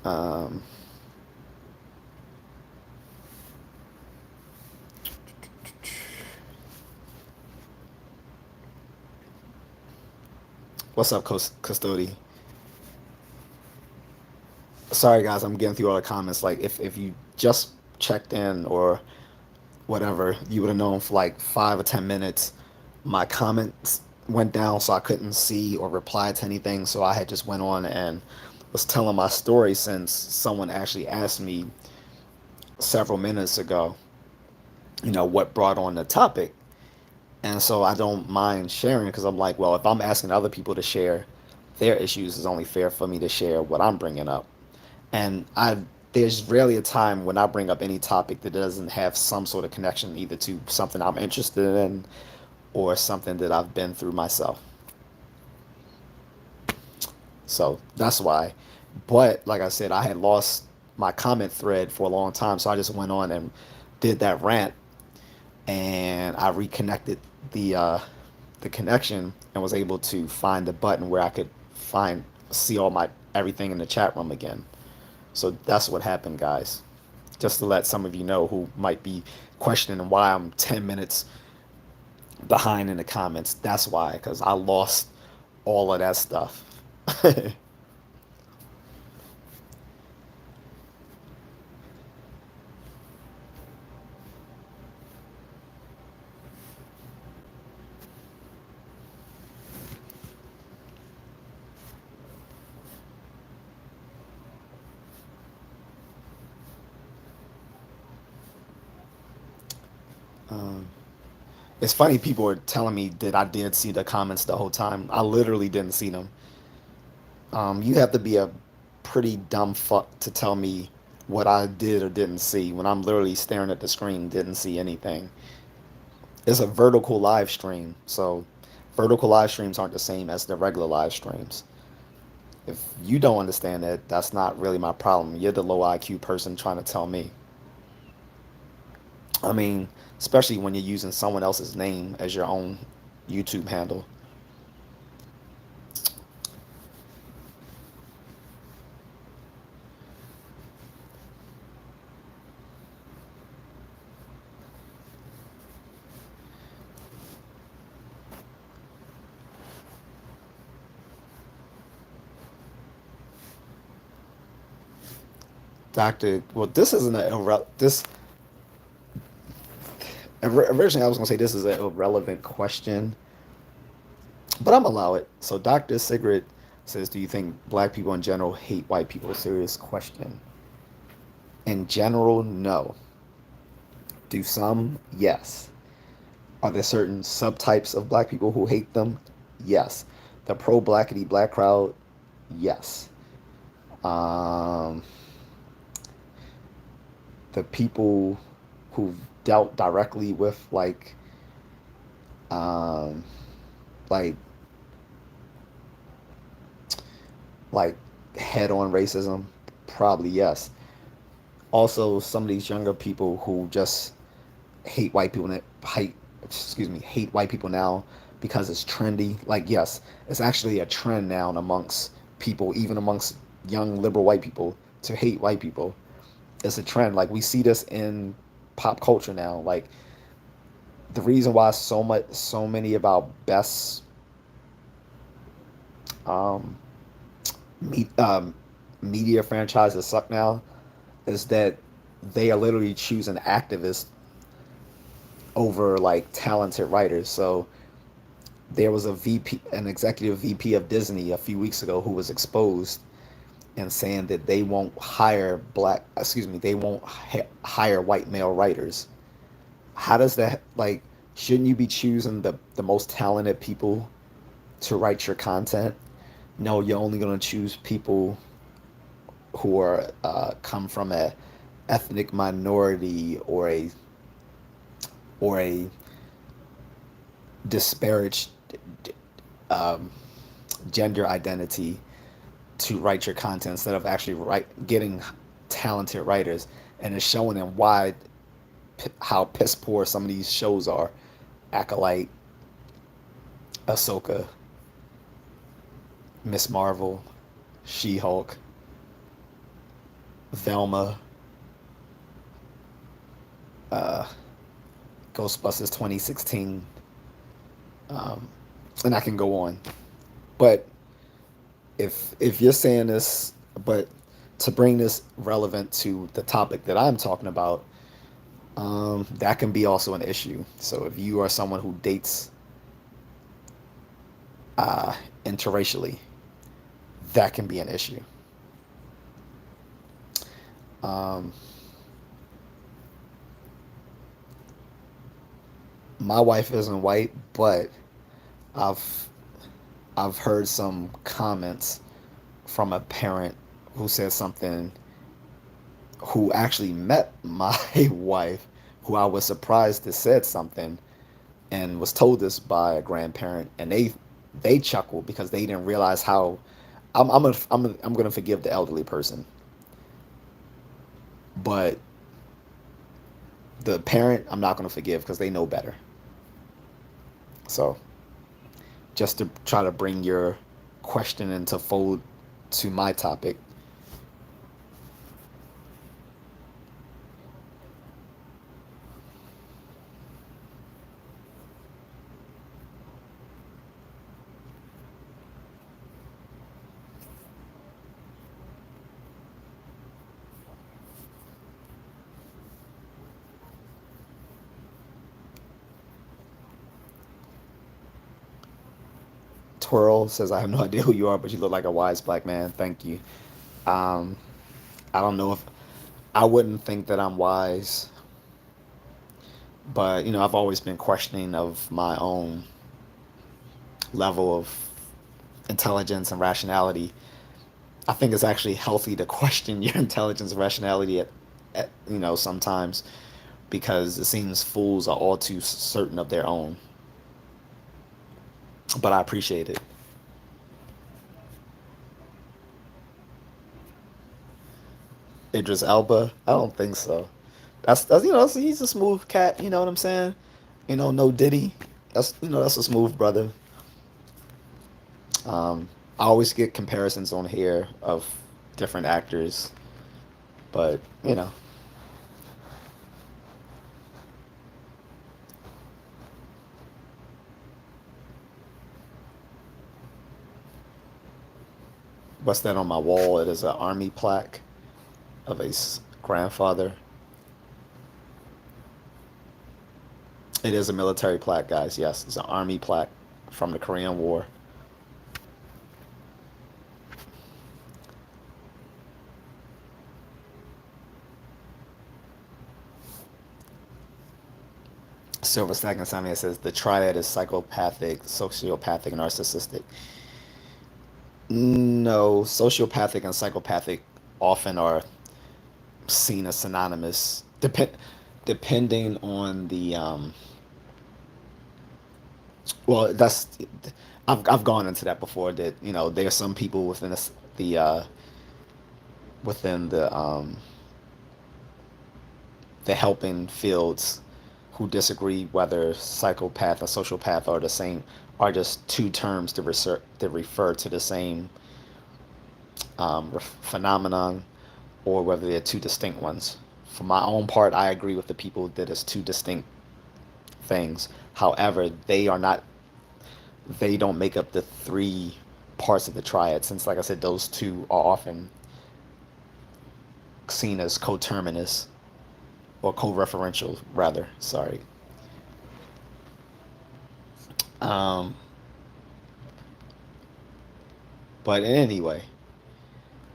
Um, what's up, Custody? Sorry, guys, I'm getting through all the comments. Like, if you just checked in or whatever, you would have known for like 5 or 10 minutes, my comments went down, so I couldn't see or reply to anything. So I had just went on and was telling my story since someone actually asked me several minutes ago, what brought on the topic. And so I don't mind sharing because I'm like, well, if I'm asking other people to share their issues, it's only fair for me to share what I'm bringing up. And there's rarely a time when I bring up any topic that doesn't have some sort of connection either to something I'm interested in or something that I've been through myself. So that's why. But like I said, I had lost my comment thread for a long time, so I just went on and did that rant, and I reconnected the connection and was able to find the button where I could see all my everything in the chat room again. So that's what happened, guys. Just to let some of you know who might be questioning why I'm 10 minutes behind in the comments. That's why, because I lost all of that stuff. um, it's funny, people are telling me that I did see the comments the whole time. I literally didn't see them. You have to be a pretty dumb fuck to tell me what I did or didn't see when I'm literally staring at the screen, didn't see anything. It's a vertical live stream, so vertical live streams aren't the same as the regular live streams. If you don't understand that, that's not really my problem. You're the low IQ person trying to tell me. I mean, especially when you're using someone else's name as your own YouTube handle. Doctor, well, this isn't this. Originally, I was gonna say this is an irrelevant question, but I'm allow it. So, Doctor Sigrid says, "Do you think black people in general hate white people?" Serious question. In general, no. Do some? Yes. Are there certain subtypes of black people who hate them? Yes. The pro blackity black crowd? Yes. Um, the people who've dealt directly with um, like like head on racism? Probably yes. Also, some of these younger people who just hate white people hate white people now because it's trendy. Like, yes, it's actually a trend now amongst people, even amongst young liberal white people, to hate white people. It's a trend. Like, we see this in pop culture now. Like, the reason why so many of our best um, me, um, media franchises suck now is that they are literally choosing activists over like talented writers. So there was an executive VP of Disney a few weeks ago who was exposed and saying that they won't hire white male writers. How does that, like, shouldn't you be choosing the most talented people to write your content? No, you're only going to choose people who are come from a ethnic minority or a disparaged um, gender identity to write your content instead of actually getting talented writers, and it's showing them how piss poor some of these shows are. Acolyte, Ahsoka, Miss Marvel, She-Hulk. Velma, uh, Ghostbusters 2016, um, and I can go on. But if you're saying this, but to bring this relevant to the topic that I'm talking about, that can be also an issue. So if you are someone who dates uh, interracially, that can be an issue. Um, my wife isn't white, but I've I've heard some comments from a parent who said something, who actually met my wife, who I was surprised that said something, and was told this by a grandparent, and they chuckled because they didn't realize how I'm gonna forgive the elderly person, but the parent I'm not gonna forgive because they know better. So just to try to bring your question into fold to my topic. Twirl says, I have no idea who you are, but you look like a wise black man. Thank you. Um, I don't know if I wouldn't think that I'm wise, but I've always been questioning of my own level of intelligence and rationality. I think it's actually healthy to question your intelligence and rationality sometimes, because it seems fools are all too certain of their own. But I appreciate it. Idris Elba? I don't think so. That's he's a smooth cat. You know what I'm saying? No Diddy. That's a smooth brother. I always get comparisons on here of different actors, but what's that on my wall? It is an army plaque of a grandfather. It is a military plaque, guys. Yes, it's an army plaque from the Korean War. Silver Stack Insomnia says the triad is psychopathic, sociopathic, and narcissistic. No, sociopathic and psychopathic often are seen as synonymous, depending on the well, I've gone into that before. That there are some people within the helping fields who disagree whether psychopath or sociopath are the same, are just two terms to refer to the same phenomenon, or whether they're two distinct ones. For my own part, I agree with the people that it's two distinct things. However, they don't make up the three parts of the triad, since, like I said, those two are often seen as coterminous, or co-referential rather. Sorry. Um, but anyway,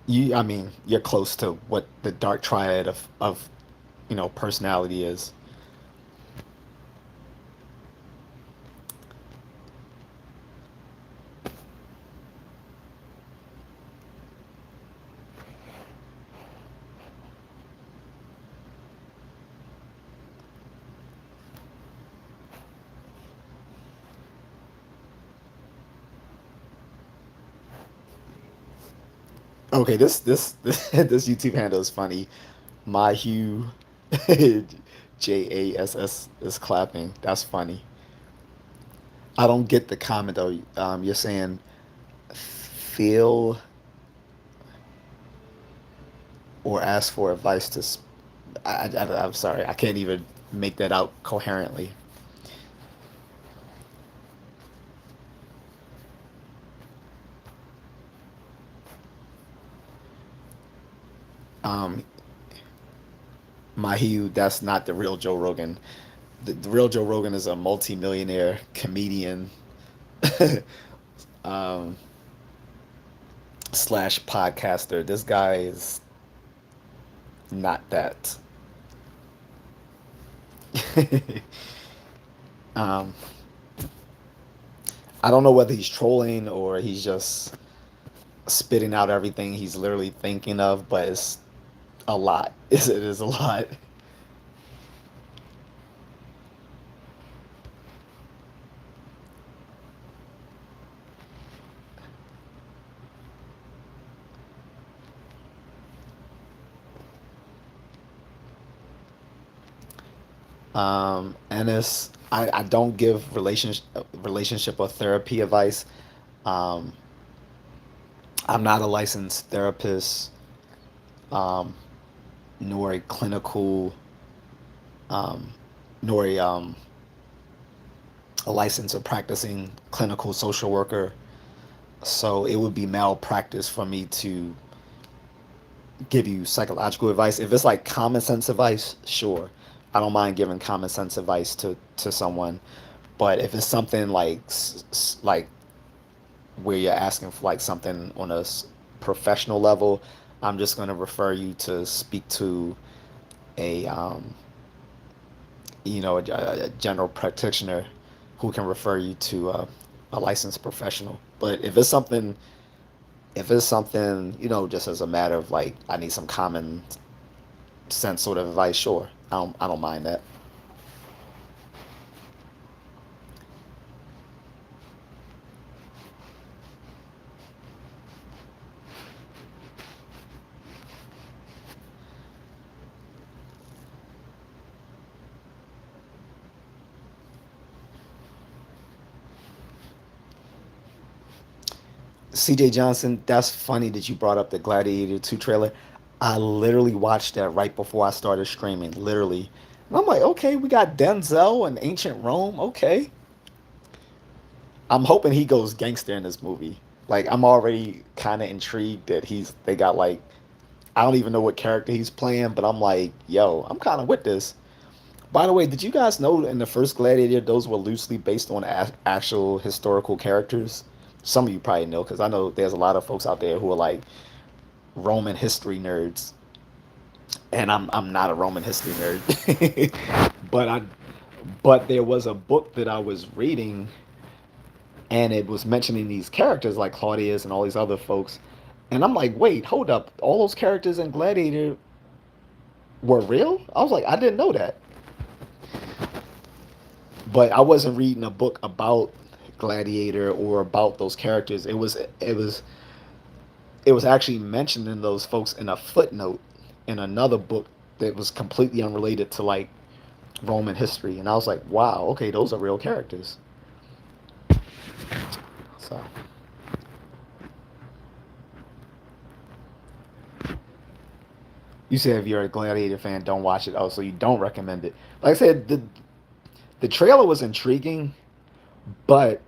I mean, you're close to what the dark triad of personality is. Okay, this YouTube handle is funny. My Hugh JASS is clapping. That's funny. I don't get the comment though. You're saying feel or ask for advice to. I'm sorry, I can't even make that out coherently. Um, Mahiu, that's not the real Joe Rogan. The real Joe Rogan is a multimillionaire comedian um, slash podcaster. This guy is not that. um, I don't know whether he's trolling or he's just spitting out everything he's literally thinking of, but it's a lot. It is a lot. And it's I don't give relationship or therapy advice. Um, I'm not a licensed therapist, um, nor a clinical, um, nor a licensed or practicing clinical social worker. So it would be malpractice for me to give you psychological advice. If it's like common sense advice, sure. I don't mind giving common sense advice to someone. But if it's something like like where you're asking for like something on a professional level, I'm just going to refer you to speak to a a general practitioner who can refer you to a licensed professional. But if it's something, just as a matter of like I need some common sense sort of advice, sure. I don't mind that. CJ Johnson, that's funny that you brought up the Gladiator 2 trailer. I literally watched that right before I started streaming, literally. And I'm like, okay, we got Denzel and ancient Rome. Okay. I'm hoping he goes gangster in this movie. Like I'm already kind of intrigued that they got like I don't even know what character he's playing, but I'm like, yo, I'm kind of with this. By the way, did you guys know in the first Gladiator those were loosely based on actual historical characters? Some of you probably know because I know there's a lot of folks out there who are like Roman history nerds, and I'm not a Roman history nerd, but there was a book that I was reading, and it was mentioning these characters like Claudius and all these other folks, and I'm like, wait, hold up, all those characters in Gladiator were real? I was like, I didn't know that, but I wasn't reading a book about Gladiator or about those characters. It was actually mentioning those folks in a footnote in another book that was completely unrelated to like Roman history, and I was like, wow, okay, those are real characters. So you said if you're a Gladiator fan, don't watch it. Oh, so you don't recommend it. Like I said, the trailer was intriguing, but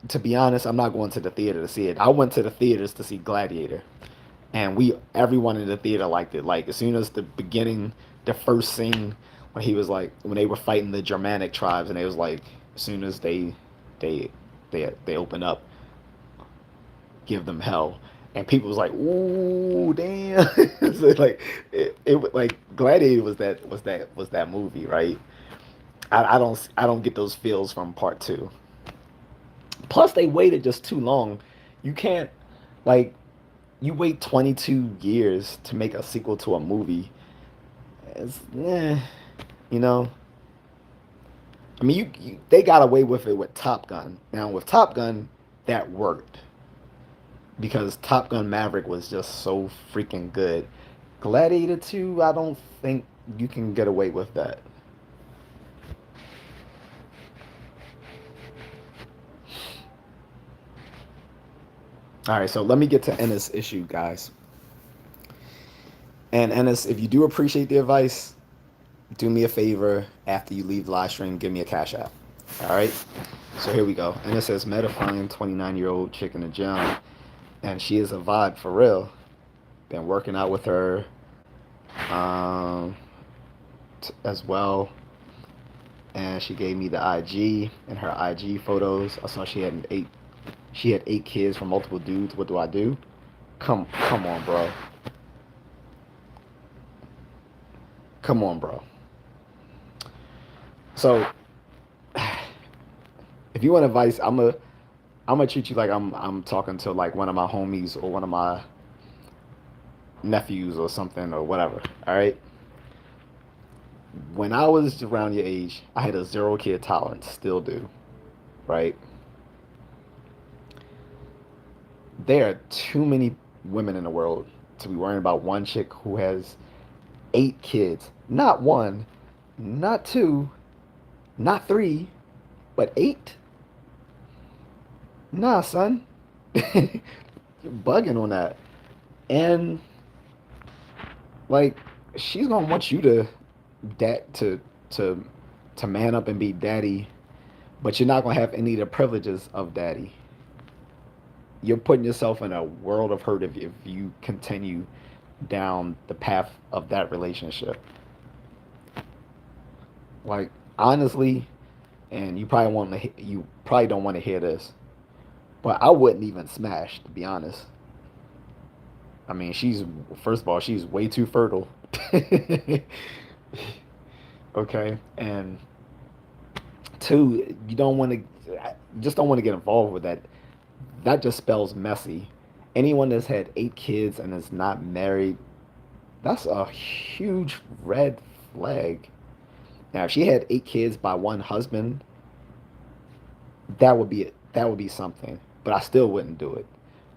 to be honest, I'm not going to the theater to see it. I went to the theaters to see Gladiator, and everyone in the theater liked it. Like as soon as the beginning, the first scene when they were fighting the Germanic tribes, and it was like as soon as they they open up, give them hell. And people was like, "Ooh, damn!" So like, like Gladiator was that movie, right? I don't get those feels from part two. Plus, they waited just too long. You can't like you wait 22 years to make a sequel to a movie. It's, you know. I mean, they got away with it with Top Gun. Now with Top Gun, that worked because Top Gun Maverick was just so freaking good. Gladiator 2, I don't think you can get away with that. All right, so let me get to Ennis issue, guys. And Ennis, if you do appreciate the advice, do me a favor after you leave the live stream, give me a cash app. All right. So here we go. And it says, met a fine 29-year-old chick in the gym, and she is a vibe for real. Been working out with her um, as well. And she gave me the IG and her IG photos. I saw she had 8 kids from multiple dudes. What do I do? Come on, bro. Come on, bro. So if you want advice, I'm gonna treat you like I'm talking to like one of my homies or one of my nephews or something or whatever. All right. When I was around your age, I had a 0 kid tolerance. Still do. Right. There are too many women in the world to be worrying about one chick who has 8 kids. Not one, not two, not three, but 8. Nah, son. You're bugging on that. And like she's gonna want you to that to to man up and be daddy, but you're not gonna have any of the privileges of daddy. You're putting yourself in a world of hurt if you continue down the path of that relationship. Like honestly, and you probably don't want to hear this, but I wouldn't even smash to be honest. I mean, she's first of all, she's way too fertile. Okay, and two, you don't want to, just don't want to get involved with that. That just spells messy. Anyone that's had 8 kids and is not married, that's a huge red flag. Now, if she had 8 kids by one husband, that would be something. But I still wouldn't do it.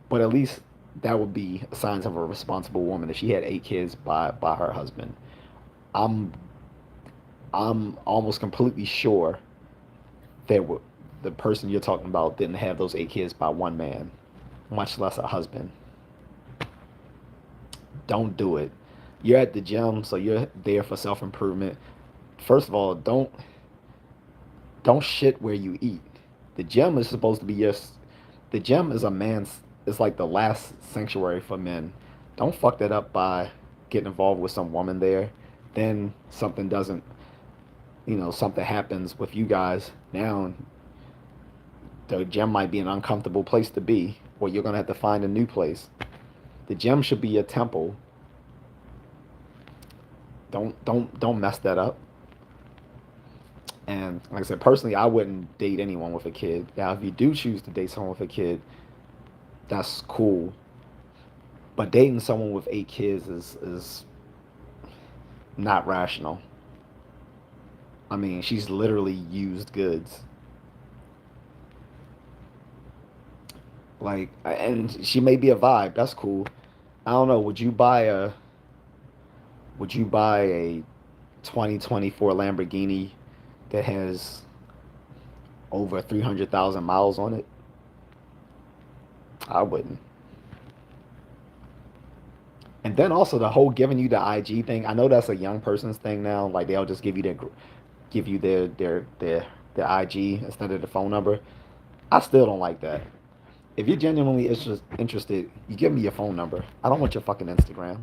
But at least that would be signs of a responsible woman if she had 8 kids by her husband. I'm I'm almost completely sure that the person you're talking about didn't have those 8 kids by one man, much less a husband. Don't do it. You're at the gym, so you're there for self improvement. First of all, don't shit where you eat. The gym is supposed to be your. The gym is a man's. It's like the last sanctuary for men. Don't fuck that up by getting involved with some woman there. Then something doesn't. Something happens with you guys. Now the gym might be an uncomfortable place to be, or you're gonna have to find a new place. The gym should be a temple. Don't mess that up. And like I said, personally, I wouldn't date anyone with a kid. Now, if you do choose to date someone with a kid, that's cool. But dating someone with 8 kids is not rational. I mean, she's literally used goods. Like, and she may be a vibe. That's cool. I don't know. Would you buy a 2024 Lamborghini that has over 300,000 miles on it? I wouldn't. And then also the whole giving you the IG thing. I know that's a young person's thing now. Like they'll just give you their IG instead of the phone number. I still don't like that. If you're genuinely interested, you give me your phone number. I don't want your fucking Instagram.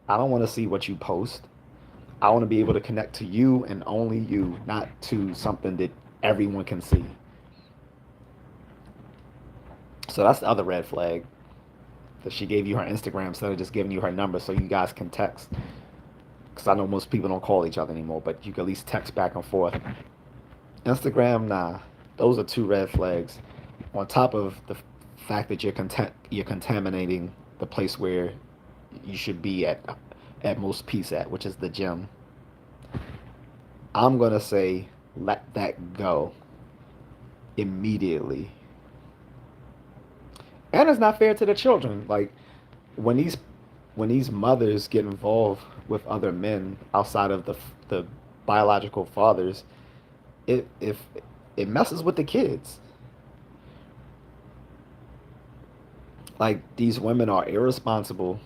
I don't want to see what you post. I want to be able to connect to you and only you, not to something that everyone can see. So that's the other red flag, that she gave you her Instagram instead of just giving you her number so you guys can text. Because I know most people don't call each other anymore, but you can at least text back and forth. Instagram, nah. Those are 2 red flags. On top of the fact that you're contaminating the place where you should be at most peace at, which is the gym. I'm gonna say let that go immediately. And it's not fair to the children. Like when these mothers get involved with other men outside of the biological fathers, if it messes with the kids. Like these women are irresponsible.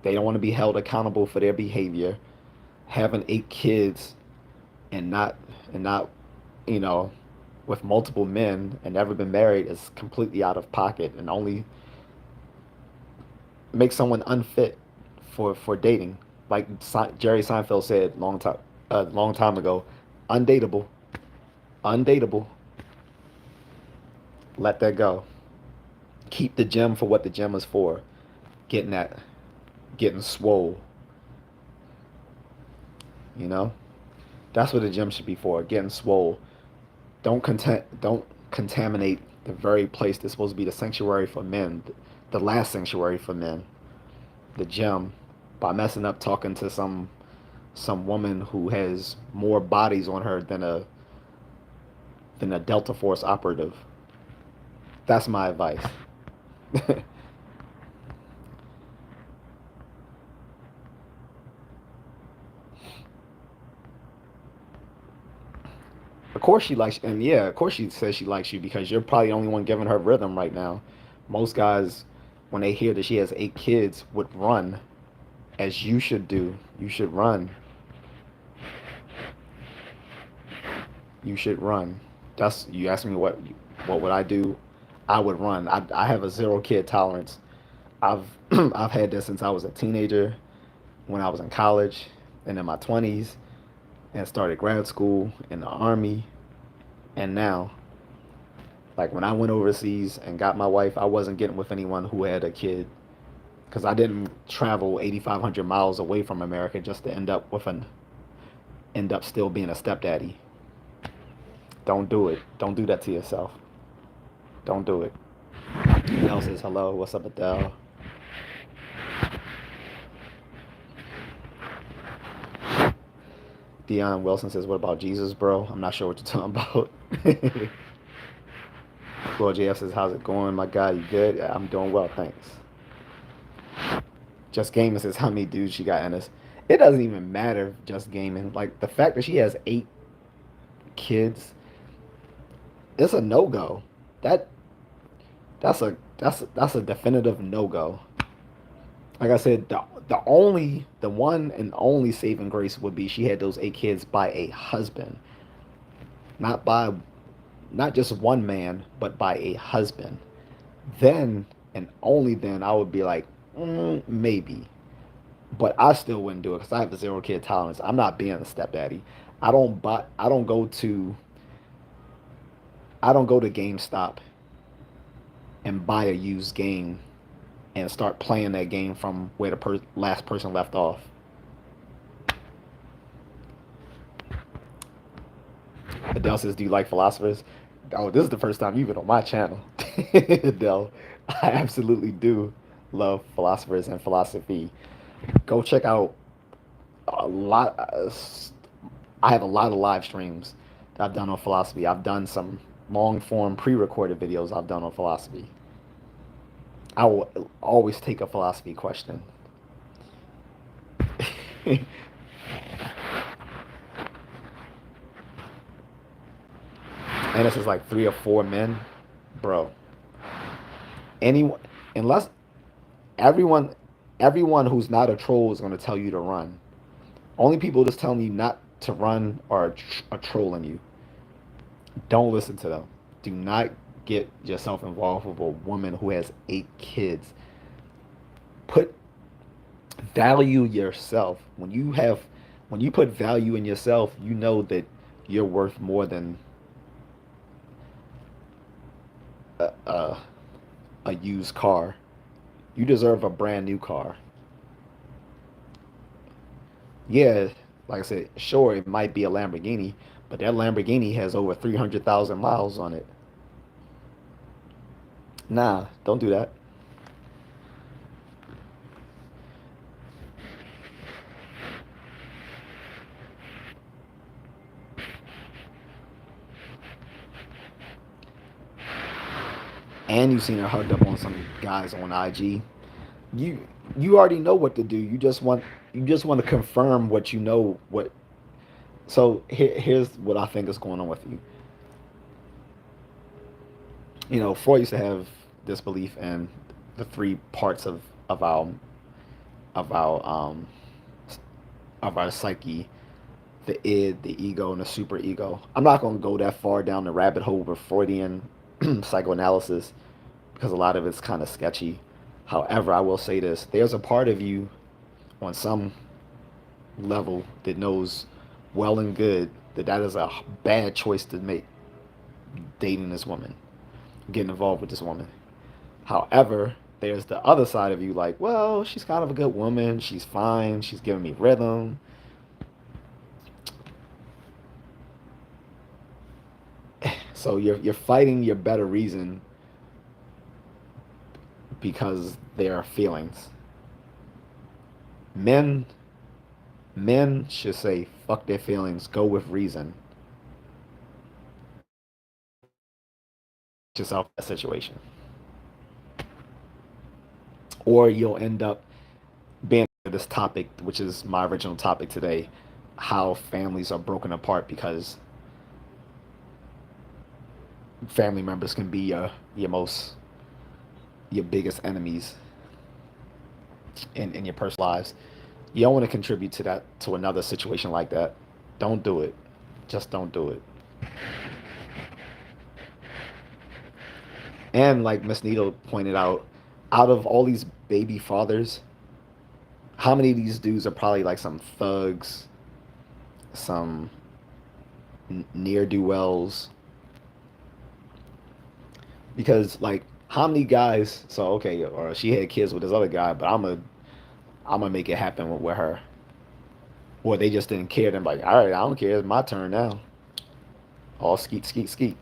They don't want to be held accountable for their behavior. Having 8 kids and not you know with multiple men and never been married is completely out of pocket and only makes someone unfit for dating. Like Jerry Seinfeld said long time ago, undateable, undateable. Let that go. Keep the gym for what the gym is for. Getting that, getting swole. You know, that's what the gym should be for. Getting swole. Don't contaminate the very place that's supposed to be the sanctuary for men, the last sanctuary for men, the gym, by messing up talking to some woman who has more bodies on her than a Delta Force operative. That's my advice. Of course she likes, and yeah, of course she says she likes you because you're probably the only one giving her rhythm right now. Most guys, when they hear that she has 8 kids, would run, as you should do. You should run. You should run. That's you asked me what would I do? I would run. I have a 0 kid tolerance. I've I've had this since I was a teenager, when I was in college, and in my 20s, and started grad school in the army, and now. Like when I went overseas and got my wife, I wasn't getting with anyone who had a kid because I didn't travel 8,500 miles away from America just to end up still being a stepdaddy. Don't do it. Don't do that to yourself. Don't do it. Adele says hello. What's up, Adele? Dion Wilson says, "What about Jesus, bro?" I'm not sure what you're talking about. Floyd JF says, "How's it going, my guy? You good?" Yeah, I'm doing well, thanks. Just Gaming says, "How many dudes she got in us?" It doesn't even matter. Just Gaming, like the fact that she has 8 kids, it's a no go. That that's a definitive no go. Like I said, the one and only saving grace would be she had those 8 kids by a husband, not by not just one man, but by a husband. Then and only then I would be like, maybe, but I still wouldn't do it because I have a 0 kid tolerance. I'm not being a stepdaddy. I don't buy. I don't go to GameStop and buy a used game and start playing that game from where the last person left off. Adele says, "Do you like philosophers?" Oh, this is the first time you've been on my channel, Adele. I absolutely do love philosophers and philosophy. Go check out a lot. I have a lot of live streams that I've done on philosophy. I've done some long form pre-recorded videos I've done on philosophy. I will always take a philosophy question. And this is like 3 or 4 men, bro. Anyone, unless everyone, everyone who's not a troll is going to tell you to run. Only people that's telling you not to run are trolling you. Don't listen to them. Do not get yourself involved with a woman who has 8 kids. Put value yourself. When you put value in yourself, you know that you're worth more than a, a, a used car. You deserve a brand new car. Yeah, like I said, sure, it might be a Lamborghini, but that Lamborghini has over 300,000 miles on it. Nah, don't do that. And you've seen her hugged up on some guys on IG. You you already know what to do. You just want to confirm what you know. So here's what I think is going on with you. You know, Freud used to have this belief in the 3 parts of our of our psyche, the id, the ego, and the super ego. I'm not going to go that far down the rabbit hole with Freudian psychoanalysis because a lot of it's kind of sketchy. However, I will say this: there's a part of you on some level that knows well and good that that is a bad choice to make, dating this woman, getting involved with this woman. However, there's the other side of you like, well, she's kind of a good woman. She's fine. She's giving me rhythm. So you're fighting your better reason because there are feelings. Men men should say fuck their feelings, go with reason. Just out that situation. Or you'll end up being this topic, which is my original topic today, how families are broken apart because family members can be your biggest enemies in your personal lives. You don't want to contribute to that, to another situation like that. Don't do it. Just don't do it. And like Miss Needle pointed out of all these baby fathers, how many of these dudes are probably like some thugs, some near do wells? Because like how many guys? So okay, or she had kids with this other guy, but I'm gonna make it happen with her. Or they just didn't care. They're like, all right, I don't care. It's my turn now. All skeet, skeet, skeet.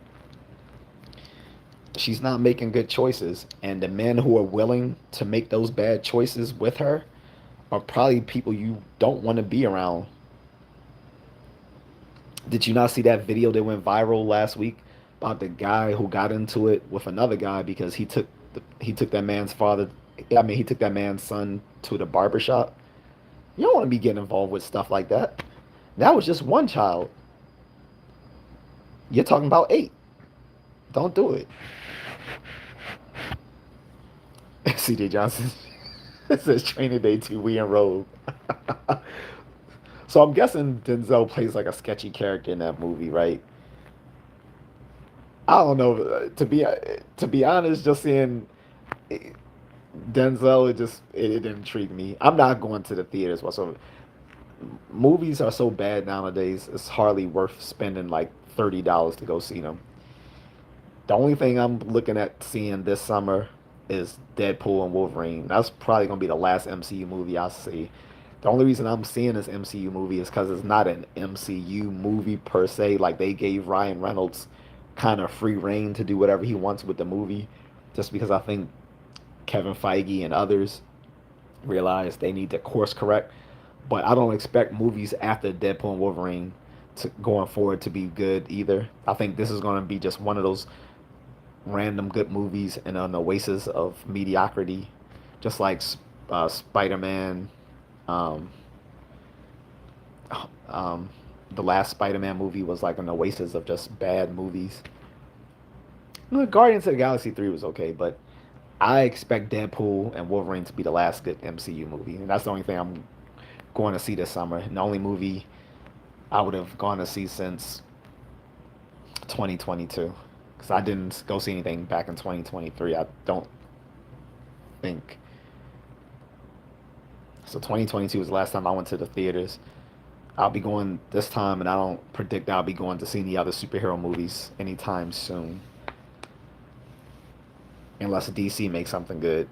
She's not making good choices. And the men who are willing to make those bad choices with her are probably people you don't want to be around. Did you not see that video that went viral last week about the guy who got into it with another guy because he took that man's father, I mean he took that man's son to the barber shop? You don't want to be getting involved with stuff like that. That was just one child. You're talking about eight. Don't do it. CJ Johnson it says training day 2, we enrolled. So I'm guessing Denzel plays like a sketchy character in that movie, right? I don't know. To be honest, just seeing Denzel, it intrigued me. I'm not going to the theaters whatsoever. Movies are so bad nowadays. It's hardly worth spending like $30 to go see them. The only thing I'm looking at seeing this summer is Deadpool and Wolverine. That's probably gonna be the last MCU movie I see. The only reason I'm seeing this MCU movie is because it's not an MCU movie per se. Like they gave Ryan Reynolds kind of free reign to do whatever he wants with the movie, just because I think Kevin Feige and others realize they need to course correct. But I don't expect movies after Deadpool and Wolverine to going forward to be good either. I think this is going to be just one of those random good movies in an oasis of mediocrity, just like Spider-Man, um, um, the last Spider-Man movie was like an oasis of just bad movies. Guardians of the Galaxy 3 was okay, but I expect Deadpool and Wolverine to be the last good MCU movie, and that's the only thing I'm going to see this summer. And the only movie I would have gone to see since 2022, because I didn't go see anything back in 2023. I don't think so. 2022 was the last time I went to the theaters. I'll be going this time, and I don't predict I'll be going to see any other superhero movies anytime soon, unless DC makes something good.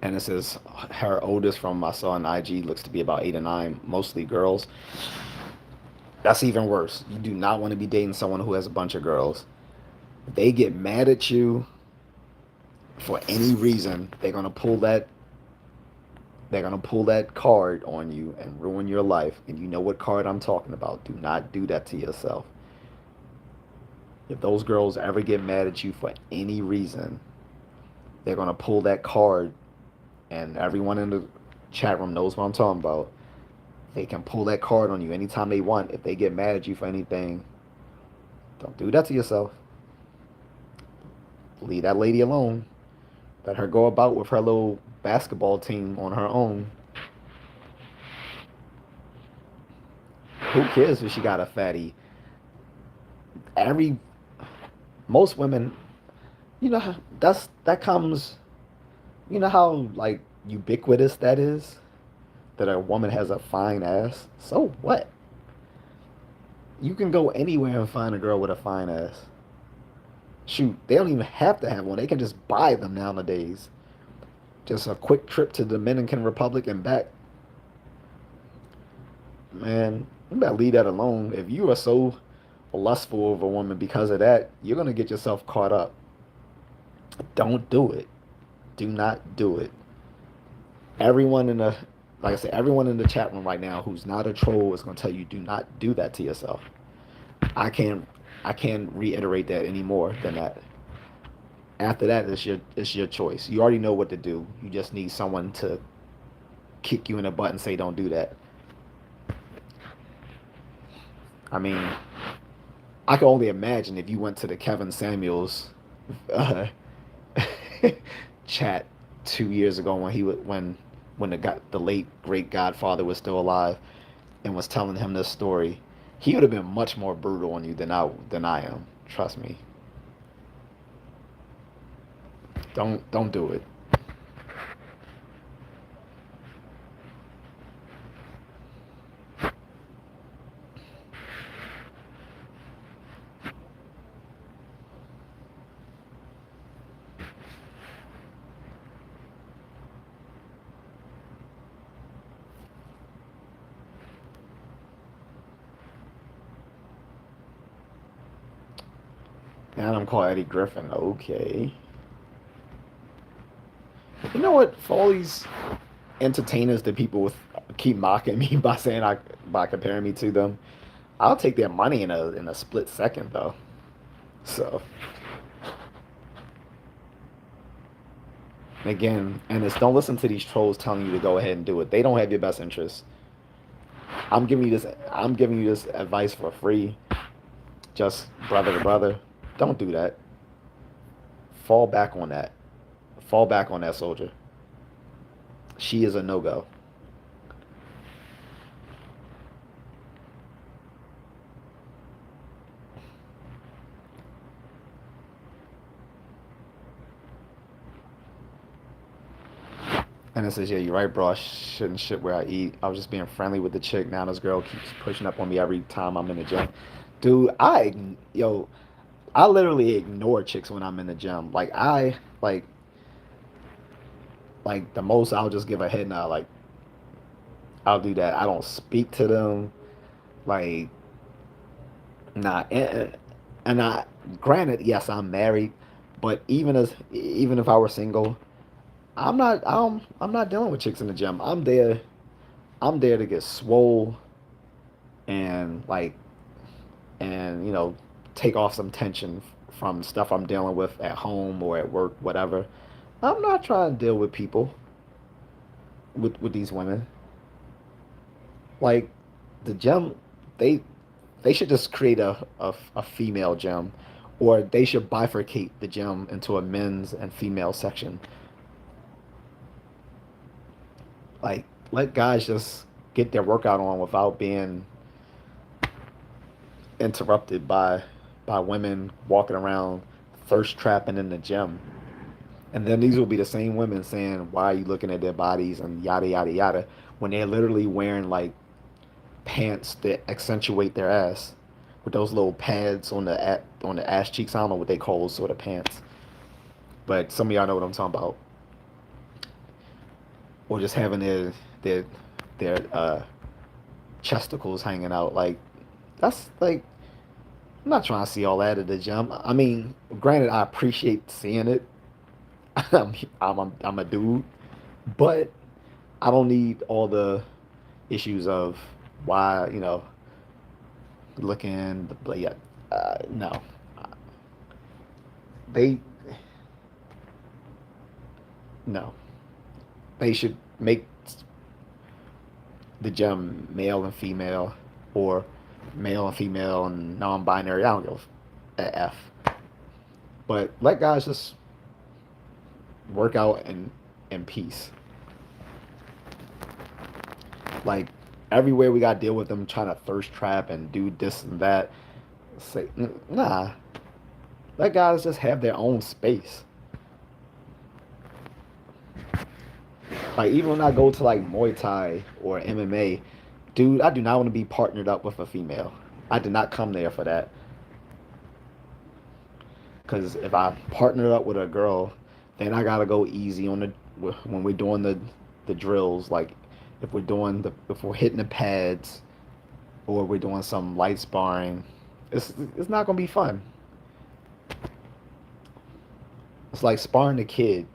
And it says her oldest from I saw on IG looks to be about 8 or 9, mostly girls. That's even worse. You do not want to be dating someone who has a bunch of girls. If they get mad at you for any reason, they're gonna pull that card on you and ruin your life. And you know what card I'm talking about. Do not do that to yourself. If those girls ever get mad at you for any reason, they're gonna pull that card, and everyone in the chat room knows what I'm talking about. They can pull that card on you anytime they want. If they get mad at you for anything, Don't do that to yourself. Leave that lady alone. Let her go about with her little basketball team on her own. Who cares if she got a fatty? Every Most women, that comes. You know how like ubiquitous that is. That a woman has a fine ass. So what? You can go anywhere and find a girl with a fine ass. Shoot, they don't even have to have one. They can just buy them nowadays. Just a quick trip to the Dominican Republic and back. Man, you better leave that alone. If you are so lustful of a woman because of that, you're gonna get yourself caught up. Don't do it. Do not do it. Everyone in the Like I said, everyone in the chat room right now who's not a troll is gonna tell you do not do that to yourself. I can't I can't reiterate that any more than that. After that, it's your choice. You already know what to do. You just need someone to kick you in the butt and say don't do that. I mean, I can only imagine if you went to the Kevin Samuels uh, chat 2 years ago when the late great Godfather was still alive and was telling him this story. He would have been much more brutal on you than I am. Trust me. Don't do it. And I'm called Eddie Griffin. Okay. You know what? For all these entertainers that people keep mocking me by comparing me to them, I'll take their money in a split second though. So again, and it's don't listen to these trolls telling you to go ahead and do it. They don't have your best interest. I'm giving you this advice for free. Just brother to brother. Don't do that. Fall back on that. Fall back on that soldier. She is a no go. And it says, yeah, you're right, bro. I shouldn't shit where I eat. I was just being friendly with the chick. Now this girl keeps pushing up on me every time I'm in the gym. Dude, I literally ignore chicks when I'm in the gym. Like the most I'll just give a head nod. Like I'll do that. I don't speak to them. Like nah. And I granted, yes, I'm married, but even if I were single, I'm not dealing with chicks in the gym. I'm there to get swole and take off some tension from stuff I'm dealing with at home or at work, whatever. I'm not trying to deal with people with these women. Like the gym, they they should just create a female gym, or they should bifurcate the gym into a men's and female section. Like let guys just get their workout on without being interrupted by women walking around thirst trapping in the gym. And then these will be the same women saying, "Why are you looking at their bodies?" and yada yada yada, when they're literally wearing like pants that accentuate their ass with those little pads on the ass cheeks. I don't know what they call those sort of pants, but some of y'all know what I'm talking about. Or just having their their chesticles hanging out. Like that's like I'm not trying to see all that at the gym. I mean, granted, I appreciate seeing it. I'm a dude, but I don't need all the issues of why looking. But yeah, no, they no, they should make the gym male and female, or male and female and non-binary. I don't know. a F. But let guys just work out in peace. Like everywhere we got to deal with them trying to thirst trap and do this and that. Say nah. Let guys just have their own space. Like even when I go to like Muay Thai or MMA, dude, I do not want to be partnered up with a female. I did not come there for that. Because if I partner up with a girl, then I gotta go easy on the when we're doing the drills. Like if we're hitting the pads or we're doing some light sparring, it's not gonna be fun. It's like sparring a kid,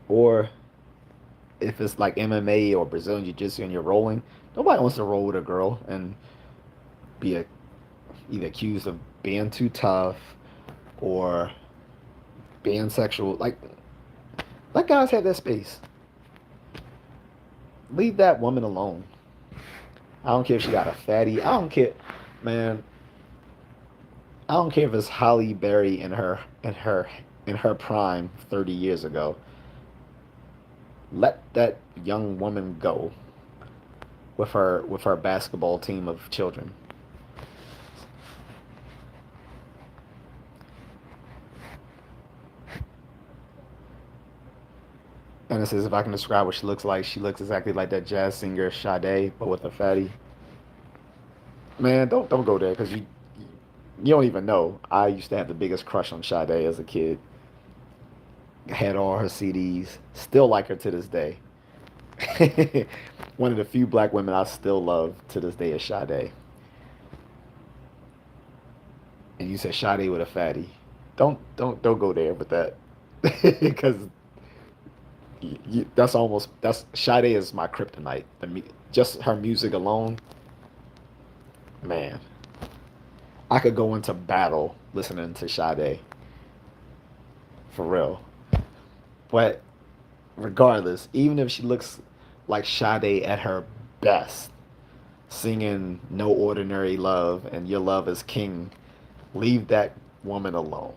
or if it's like MMA or Brazilian Jiu Jitsu and you're rolling, nobody wants to roll with a girl and be either accused of being too tough or being sexual. Like, let guys have their space. Leave that woman alone. I don't care if she got a fatty. I don't care, man. I don't care if it's Holly Berry in her prime 30 years ago. Let that young woman go with her basketball team of children. And it says if I can describe what she looks exactly like that jazz singer Sade, but with a fatty. Man, don't go there because you don't even know. I used to have the biggest crush on Sade as a kid. Had all her CDs. Still like her to this day. One of the few black women I still love to this day is Sade. And you said Sade with a fatty. Don't go there with that because that's Sade is my kryptonite. Just her music alone, man. I could go into battle listening to Sade for real. But regardless, even if she looks like Sade at her best, singing "No Ordinary Love" and "Your Love Is King," leave that woman alone.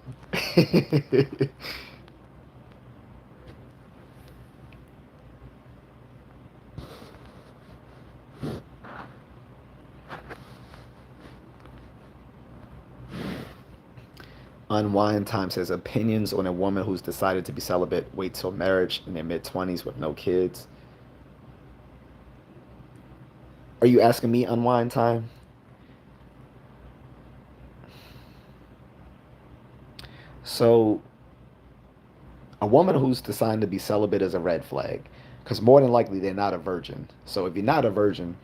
Unwind Time says opinions on a woman who's decided to be celibate, wait till marriage in their mid 20s with no kids. Are you asking me, Unwind Time? So, a woman who's decided to be celibate is a red flag because more than likely they're not a virgin. So, if you're not a virgin,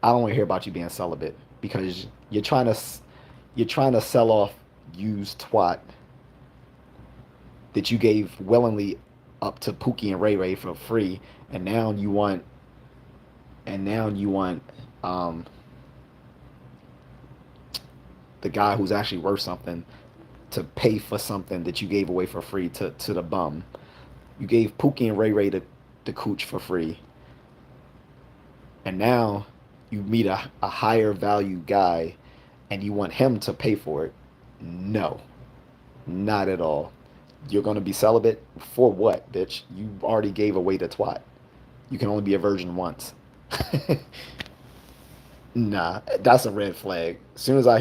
I don't want to hear about you being celibate because you're trying to sell off used twat that you gave willingly up to Pookie and Ray Ray for free, and now you want and now you want um, the guy who's actually worth something to pay for something that you gave away for free to the bum. You gave Pookie and Ray Ray the cooch for free, and now you meet a higher value guy and you want him to pay for it. No, not at all. You're gonna be celibate for what, bitch? You already gave away the twat. You can only be a virgin once. Nah, that's a red flag. As soon as I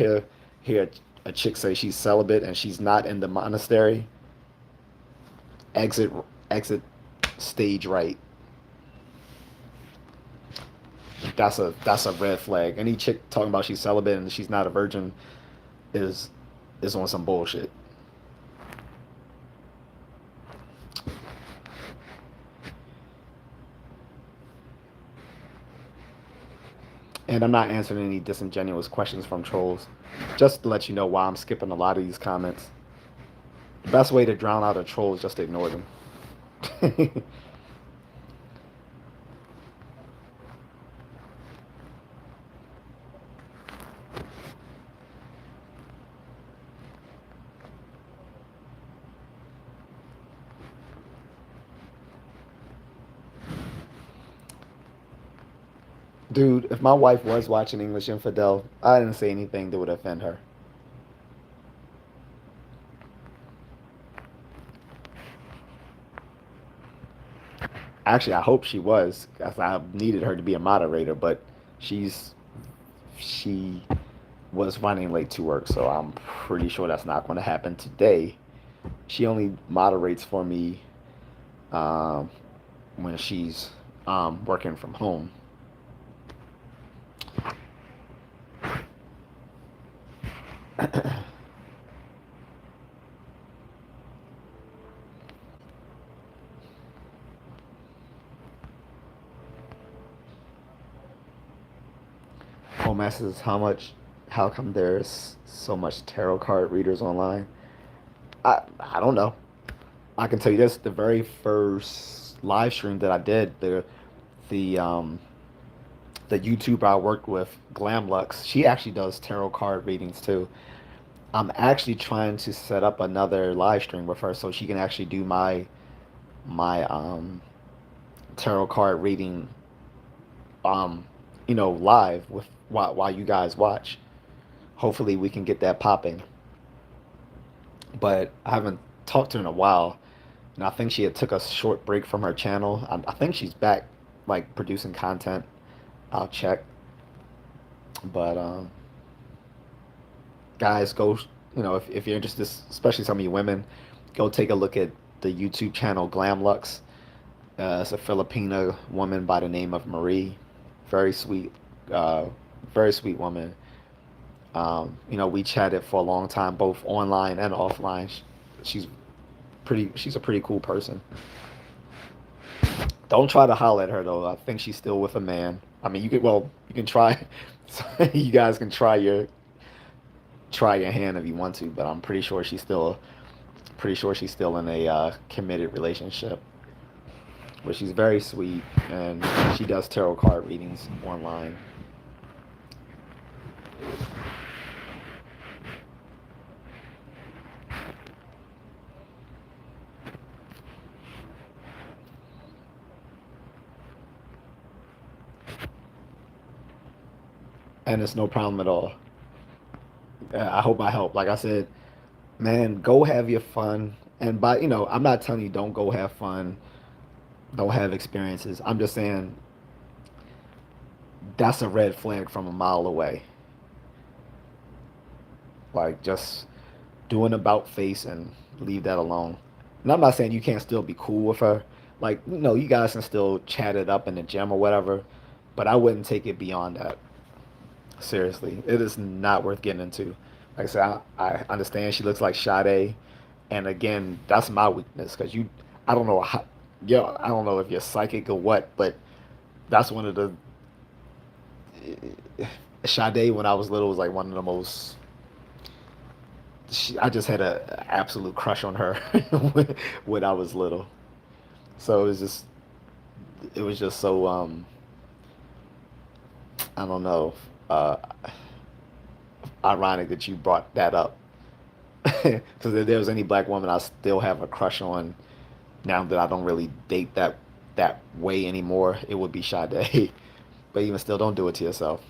hear a chick say she's celibate and she's not in the monastery, exit exit stage right. That's a red flag. Any chick talking about she's celibate and she's not a virgin is is on some bullshit. And I'm not answering any disingenuous questions from trolls. Just to let you know why I'm skipping a lot of these comments. The best way to drown out a troll is just to ignore them. Dude, if my wife was watching English Infidel, I didn't say anything that would offend her. Actually, I hope she was, 'cause I needed her to be a moderator, but she's she was running late to work, so I'm pretty sure that's not going to happen today. She only moderates for me um, when she's working from home. Home asks how come there's so much tarot card readers online? I don't know. I can tell you this: the very first live stream that I did, the the YouTuber I worked with, Glamlux, she actually does tarot card readings too. I'm actually trying to set up another live stream with her so she can actually do my tarot card reading live with while you guys watch. Hopefully we can get that popping. But I haven't talked to her in a while, and I think she had took a short break from her channel. I think she's back, like producing content. I'll check. But guys, go. If you're interested, especially some of you women, go take a look at the YouTube channel Glamlux. It's a Filipina woman by the name of Marie. Very sweet, uh, very sweet woman. We chatted for a long time, both online and offline. She's she's a pretty cool person. Don't try to holler at her though. I think she's still with a man. I mean, you can try. You guys can try your hand if you want to, but I'm pretty sure she's still in a committed relationship. But she's very sweet, and she does tarot card readings online. And it's no problem at all. I hope I help. Like I said, man, go have your fun. And I'm not telling you don't go have fun, don't have experiences. I'm just saying that's a red flag from a mile away. Like just do an about face and leave that alone. And I'm not saying you can't still be cool with her. Like, you guys can still chat it up in the gym or whatever, but I wouldn't take it beyond that. Seriously, it is not worth getting into. Like I said, I understand she looks like Sade, and again, that's my weakness because I don't know how, yeah, I don't know if you're psychic or what, but that's one of the Sade when I was little was like one of the most. I just had a absolute crush on her when I was little. So it was just so I don't know, uh, ironic that you brought that up. Because if there was any black woman I still have a crush on now that I don't really date that way anymore, it would be Sade. But even still, don't do it to yourself.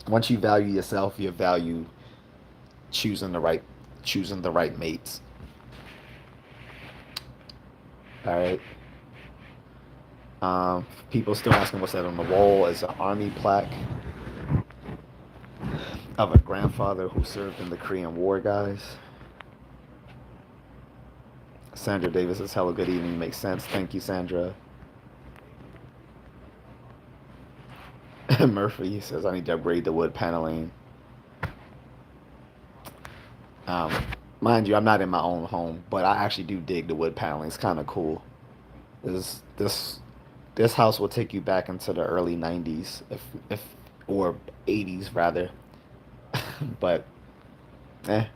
Once you value yourself, you value choosing the right choosing the right mates. All right. People still asking what's that on the wall is an army plaque of a grandfather who served in the Korean War, guys. Sandra Davis says, hello, good evening. Makes sense. Thank you, Sandra. Murphy says, I need to upgrade the wood paneling. Um, Mind you, I'm not in my own home, but I actually do dig the wood paneling. It's kind of cool. This this this house will take you back into the early '90s, if or '80s rather. But eh,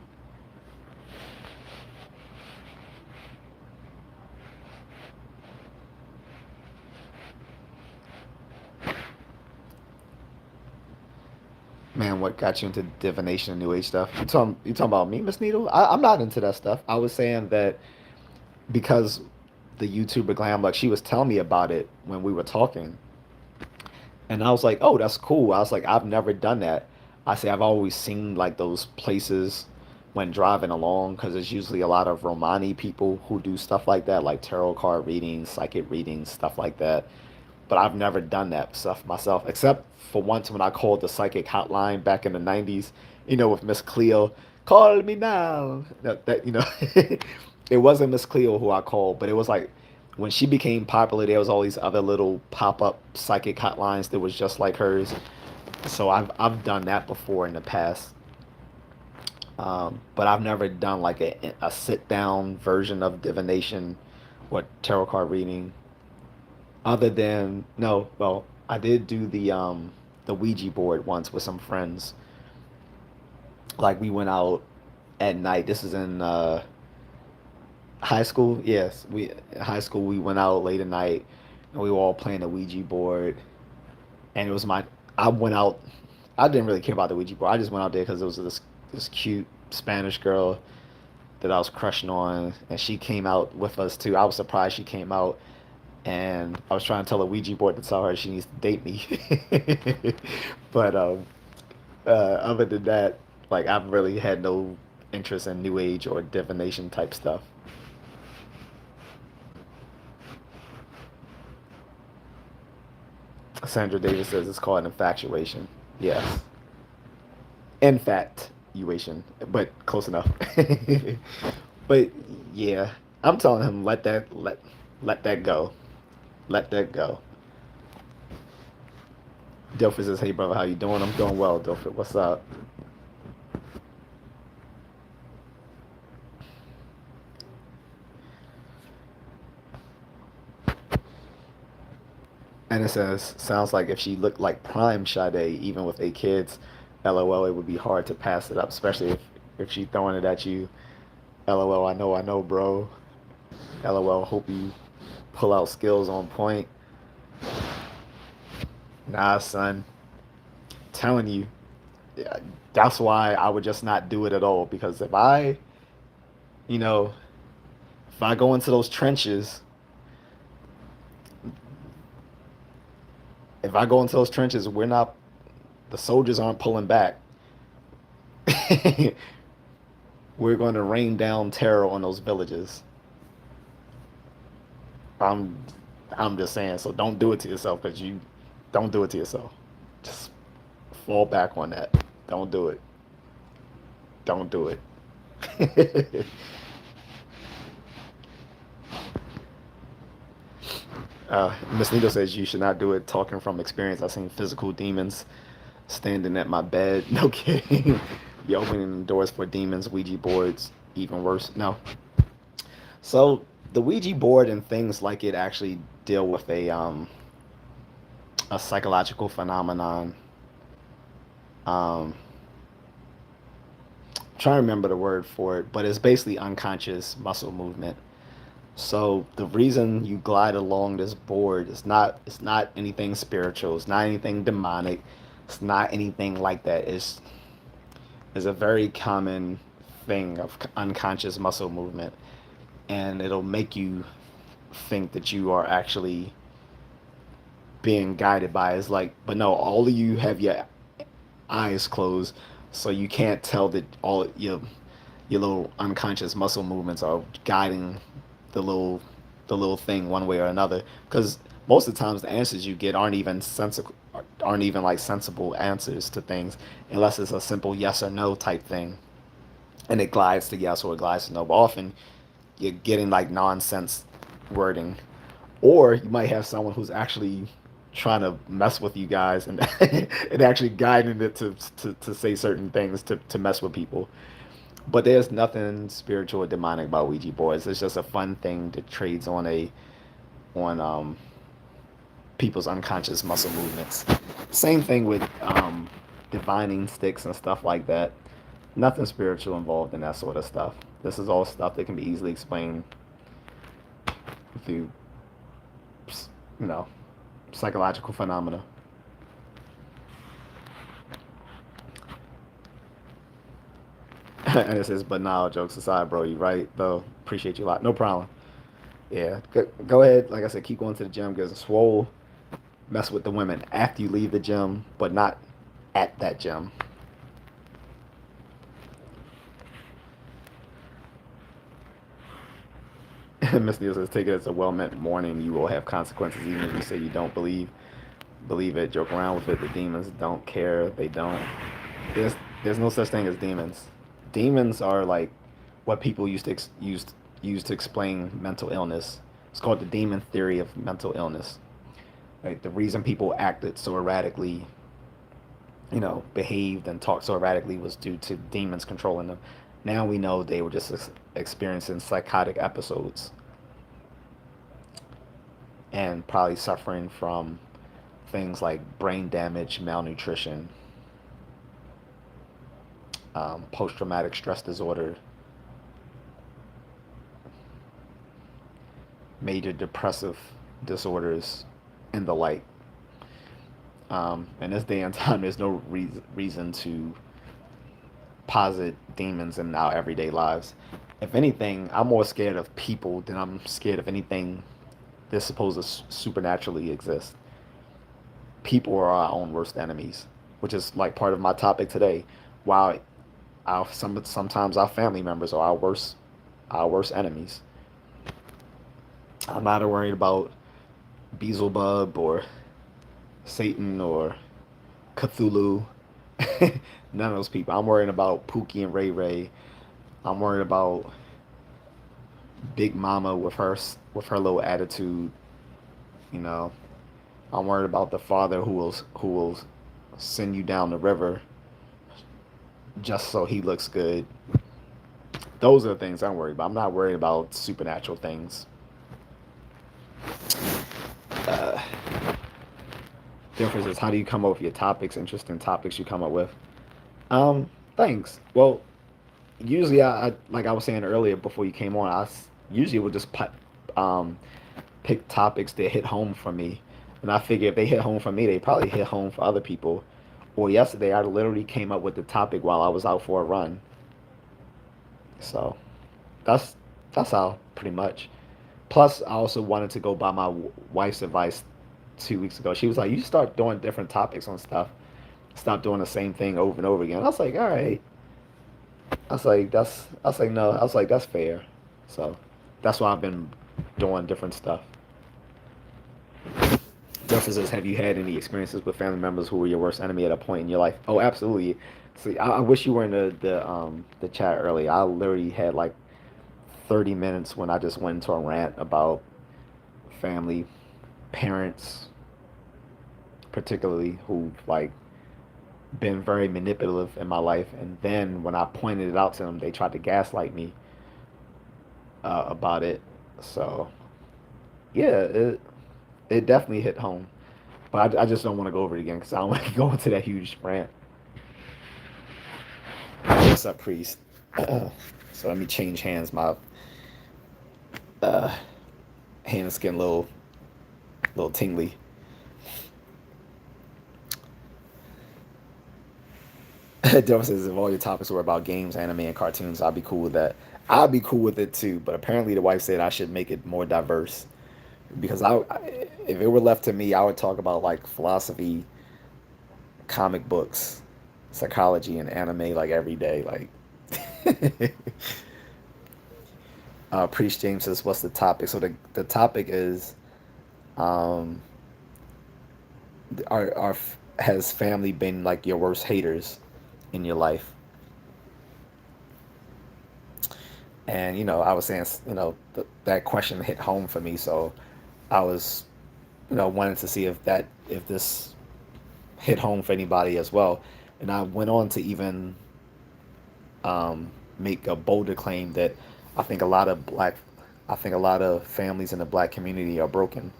man, what got you into divination and new age stuff? You talking about me, Miss Needle? I'm not into that stuff. I was saying that because the YouTuber Glam, like she was telling me about it when we were talking, And I was like, oh, that's cool. I was like, I've never done that. I say I've always seen like those places when driving along because there's usually a lot of Romani people who do stuff like that, like tarot card readings, psychic readings, stuff like that. But I've never done that stuff myself, except for once when I called the psychic hotline back in the 90s, with Miss Cleo. Call me now. It wasn't Miss Cleo who I called, but it was like when she became popular, there was all these other little pop-up psychic hotlines that was just like hers. So I've done that before in the past. But I've never done like a sit down version of divination or tarot card reading. Other than no, well, I did do the Ouija board once with some friends. Like we went out at night. This is in high school. Yes, we in high school we went out late at night and we were all playing the Ouija board. And it was my I went out. I didn't really care about the Ouija board. I just went out there because it was this cute Spanish girl that I was crushing on, and she came out with us too. I was surprised she came out, and I was trying to tell the Ouija board to tell her she needs to date me. But other than that, like I've really had no interest in New Age or divination type stuff. Sandra Davis says it's called infatuation. Yes, infatuation, but close enough. But yeah, I'm telling him let that go, let that go. Dilford says, "Hey brother, how you doing? I'm doing well, Dilford. What's up?" And it says, "Sounds like if she looked like prime Sade, even with 8 kids, LOL, it would be hard to pass it up, especially if she throwing it at you. LOL, I know, bro. LOL, hope you pull out skills on point. Nah, son, telling you, yeah, that's why I would just not do it at all. Because you know, if I go into those trenches, if I go into those trenches, the soldiers aren't pulling back. We're going to rain down terror on those villages. I'm, I'm just saying. So don't do it to yourself because you don't do it to yourself. Just fall back on that. Don't do it. Don't do it. Miss Nito says you should not do it. Talking from experience, I've seen physical demons standing at my bed. No kidding. You're opening the doors for demons, Ouija boards, even worse. No. So the Ouija board and things like it actually deal with a psychological phenomenon. Um, I'm trying to remember the word for it, but it's basically unconscious muscle movement. So the reason you glide along this board is not anything spiritual. It's not anything demonic. It's not anything like that. It's a very common thing of unconscious muscle movement, and it'll make you think that you are actually being guided by. It's like, but no, all of you have your eyes closed, so you can't tell that all your little unconscious muscle movements are guiding the little thing one way or another. Because most of the times the answers you get aren't even like sensible answers to things unless it's a simple yes or no type thing, and it glides to yes or it glides to no. But often you're getting like nonsense wording, or you might have someone who's actually trying to mess with you guys and and actually guiding it to say certain things to mess with people. But there's nothing spiritual or demonic about Ouija boards. It's just a fun thing that trades on people's unconscious muscle movements. Same thing with divining sticks and stuff like that. Nothing spiritual involved in that sort of stuff. This is all stuff that can be easily explained through, you know, psychological phenomena. And it says, but now jokes aside, bro, you right though. Appreciate you a lot. No problem. Yeah, go ahead. Like I said, keep going to the gym, get swole, mess with the women after you leave the gym, but not at that gym. Miss Neal says, take it as a well-meant warning. You will have consequences, even if you say you don't believe it. Joke around with it. The demons don't care. They don't. There's there's no such thing as demons. Demons are like what people used to explain mental illness. It's called the demon theory of mental illness. Right? The reason people acted so erratically, behaved and talked so erratically was due to demons controlling them. Now we know they were just experiencing psychotic episodes and probably suffering from things like brain damage, malnutrition, post traumatic stress disorder, major depressive disorders, and the like. In this day and time, there's no reason to posit demons in our everyday lives. If anything, I'm more scared of people than I'm scared of anything that's supposed to supernaturally exist. People are our own worst enemies, which is like part of my topic today. While sometimes our family members are our worst enemies. I'm not worried about Beelzebub or Satan or Cthulhu. None of those people. I'm worried about Pookie and Ray Ray. I'm worried about Big Mama with her little attitude. You know, I'm worried about the father who will send you down the river just so he looks good. Those are the things I'm worried about. I'm not worried about supernatural things. Uh, difference is how do you come up with your topics, interesting topics you come up with. Thanks. Well, usually I like I was saying earlier before you came on, usually would just pick topics that hit home for me, and I figure if they hit home for me, they probably hit home for other people. Or yesterday, I literally came up with the topic while I was out for a run. So that's that's how pretty much. Plus, I also wanted to go by my wife's advice 2 weeks ago. She was like, "You should start doing different topics on stuff. Stop doing the same thing over and over again." I was like, "All right." I was like, no. I was like, that's fair. So that's why I've been doing different stuff. Justice says, have you had any experiences with family members who were your worst enemy at a point in your life? Oh, absolutely. See, I wish you were in the chat earlier. I literally had like 30 minutes when I just went into a rant about family, parents, particularly who like been very manipulative in my life, and then when I pointed it out to them, they tried to gaslight me about it. So yeah, it definitely hit home. But I just don't want to go over it again because I don't want to go into that huge rant. What's up, priest? So let me change hands. My uh, hands getting a little tingly. Dylan says if all your topics were about games, anime, and cartoons, I'd be cool with that. I'd be cool with it too. But apparently, the wife said I should make it more diverse because if it were left to me, I would talk about like philosophy, comic books, psychology, and anime like every day. Like, Priest James says, "What's the topic?" So the topic is, um, are has family been like your worst haters in your life? And I was saying, that question hit home for me, so I was, wanting to see if this hit home for anybody as well. And I went on to even make a bolder claim that I think a lot of black, I think a lot of families in the black community are broken.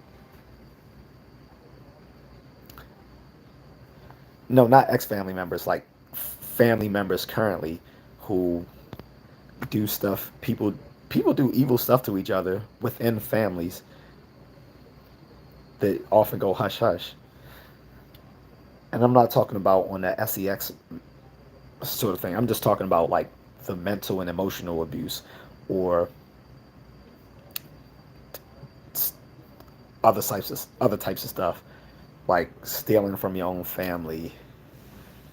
No, not ex-family members, like family members currently who do stuff. People do evil stuff to each other within families that often go hush hush. And I'm not talking about on that sex sort of thing. I'm just talking about like the mental and emotional abuse or other types of stuff. like stealing from your own family,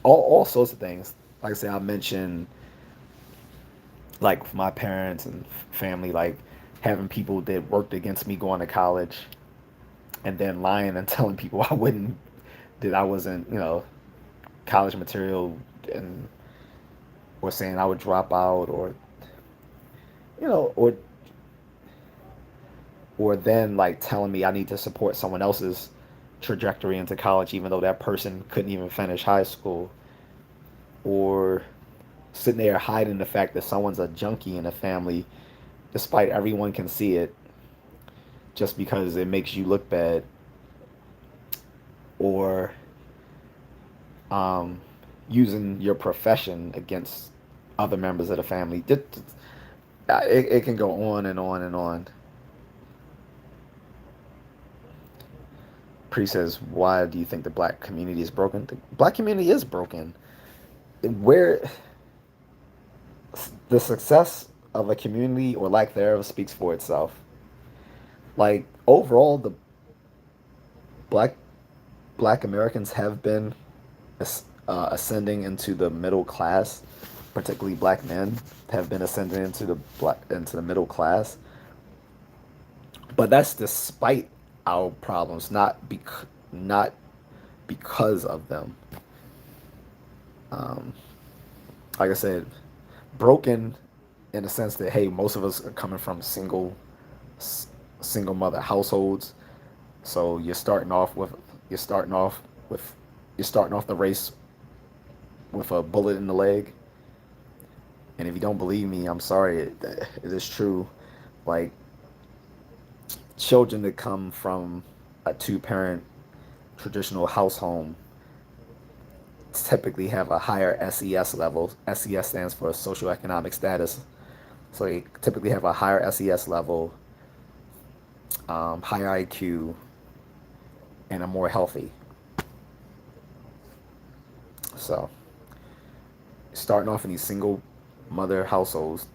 all sorts of things. Like I said, I mentioned like my parents and family, like having people that worked against me going to college, and then lying and telling people I wouldn't, that I wasn't, college material, and or saying I would drop out, or you know, or then like telling me I need to support someone else's trajectory into college, even though that person couldn't even finish high school, or sitting there hiding the fact that someone's a junkie in the family, despite everyone can see it, just because it makes you look bad, or um, using your profession against other members of the family. It can go on and on and on. Pre says, "Why do you think the black community is broken?" The black community is broken. Where the success of a community or lack thereof speaks for itself. Like overall, the black black Americans have been ascending into the middle class, particularly black men have been ascending into the middle class. But that's despite our problems, not because of them. Um, like I said, broken in the sense that hey, most of us are coming from single mother households. So you're starting off with you're starting off the race with a bullet in the leg. And if you don't believe me, I'm sorry. It is true. Like children that come from a two-parent traditional house home typically have a higher SES level. SES stands for socioeconomic status. So they typically have a higher SES level, higher IQ, and are more healthy. So starting off in these single mother households,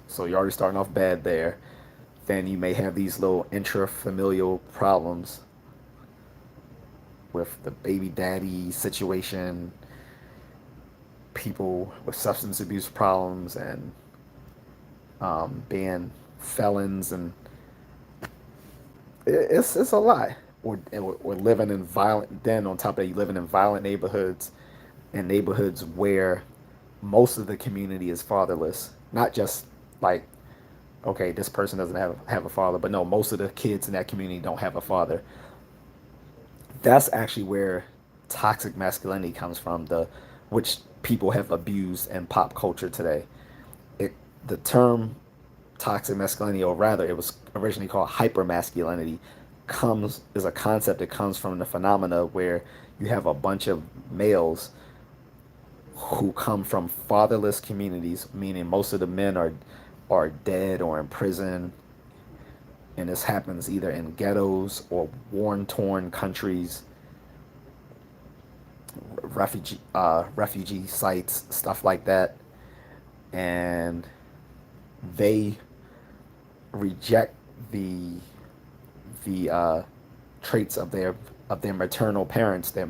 so you're already starting off bad there. Then you may have these little intrafamilial problems with the baby daddy situation, people with substance abuse problems, and being felons, and it's a lot. Or living in violent. Then on top of that, you living in violent neighborhoods, and neighborhoods where most of the community is fatherless. Not just like okay, this person doesn't have a father, but no, most of the kids in that community don't have a father. That's actually where toxic masculinity comes from, the which people have abused in pop culture today. It the term toxic masculinity, or rather, it was originally called hypermasculinity, comes is a concept that comes from the phenomena where you have a bunch of males who come from fatherless communities, meaning most of the men are dead or in prison, and this happens either in ghettos or war torn countries, refugee sites, stuff like that, and they reject the traits of their maternal parents, their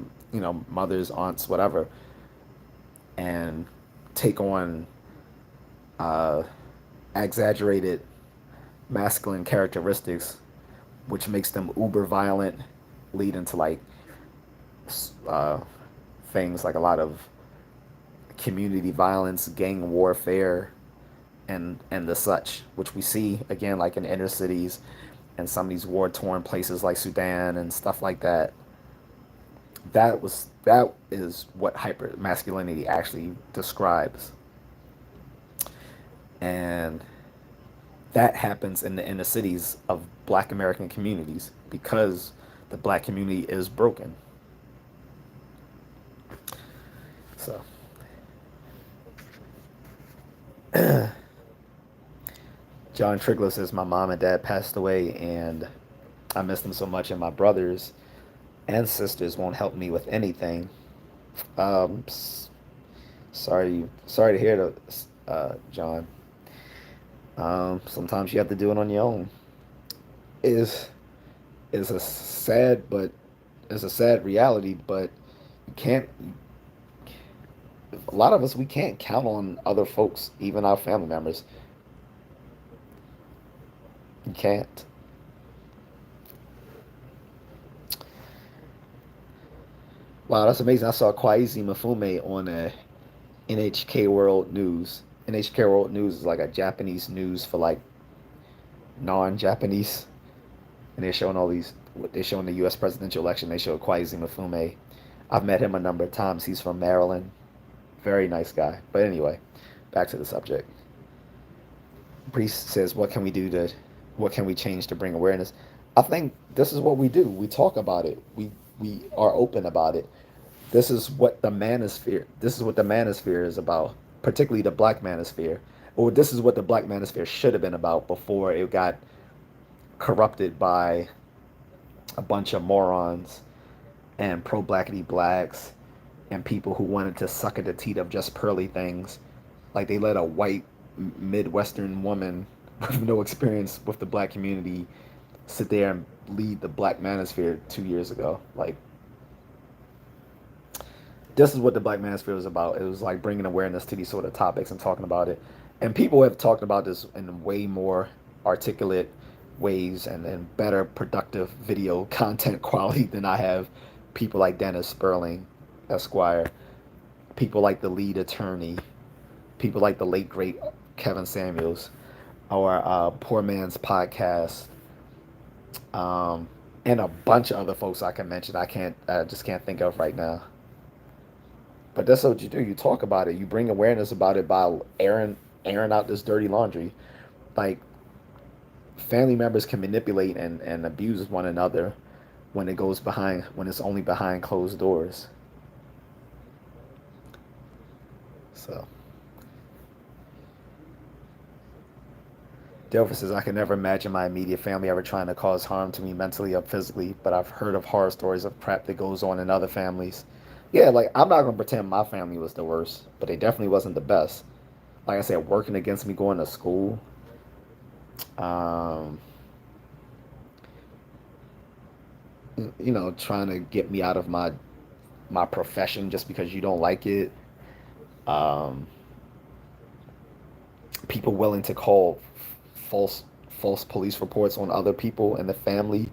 mothers, aunts, whatever, and take on uh, exaggerated masculine characteristics, which makes them uber violent, leading to like uh, things like a lot of community violence, gang warfare, and the such, which we see again like in inner cities and some of these war torn places like Sudan and stuff like that. That is what hyper masculinity actually describes, and that happens in the inner cities of Black American communities because the Black community is broken. So John Trigler says my mom and dad passed away, and I miss them so much, and my brothers and sisters won't help me with anything. Um, sorry to hear that, John. Sometimes you have to do it on your own. Is is a sad but It's a sad reality, but you can't. A lot of us we can't count on other folks, even our family members. You can't. Wow, that's amazing. I saw Kwaizi Mafume on NHK World News. NHK World News is like a Japanese news for like non-Japanese, and they're showing all these. They're showing the U.S. presidential election. They show Kwaizi Mafume. I've met him a number of times. He's from Maryland. Very nice guy. But anyway, back to the subject. Priest says, "What can we do to, what can we change to bring awareness?" I think this is what we do. We talk about it. We are open about it. This is what the manosphere. This is what the manosphere is about, particularly the black manosphere. Or this is what the black manosphere should have been about before it got corrupted by a bunch of morons and pro-blackity blacks and people who wanted to suck at the teat of just pearly things. Like they let a white Midwestern woman with no experience with the black community sit there and lead the black manosphere 2 years ago. Like this is what the Black Manosphere was about. It was like bringing awareness to these sort of topics and talking about it. And people have talked about this in way more articulate ways and better productive video content quality than I have. People like Dennis Sperling, Esquire, people like the lead attorney, people like the late great Kevin Samuels, our Poor Man's Podcast, and a bunch of other folks I can mention. I just can't think of right now. But that's what you do. You talk about it. You bring awareness about it by airing out this dirty laundry. Like family members can manipulate and abuse one another when it's only behind closed doors. So Delver says, I can never imagine my immediate family ever trying to cause harm to me mentally or physically, but I've heard of horror stories of crap that goes on in other families. Yeah, like I'm not gonna pretend my family was the worst, but they definitely wasn't the best. Like I said, working against me going to school. Um, trying to get me out of my profession just because you don't like it. Um, People willing to call false police reports on other people in the family.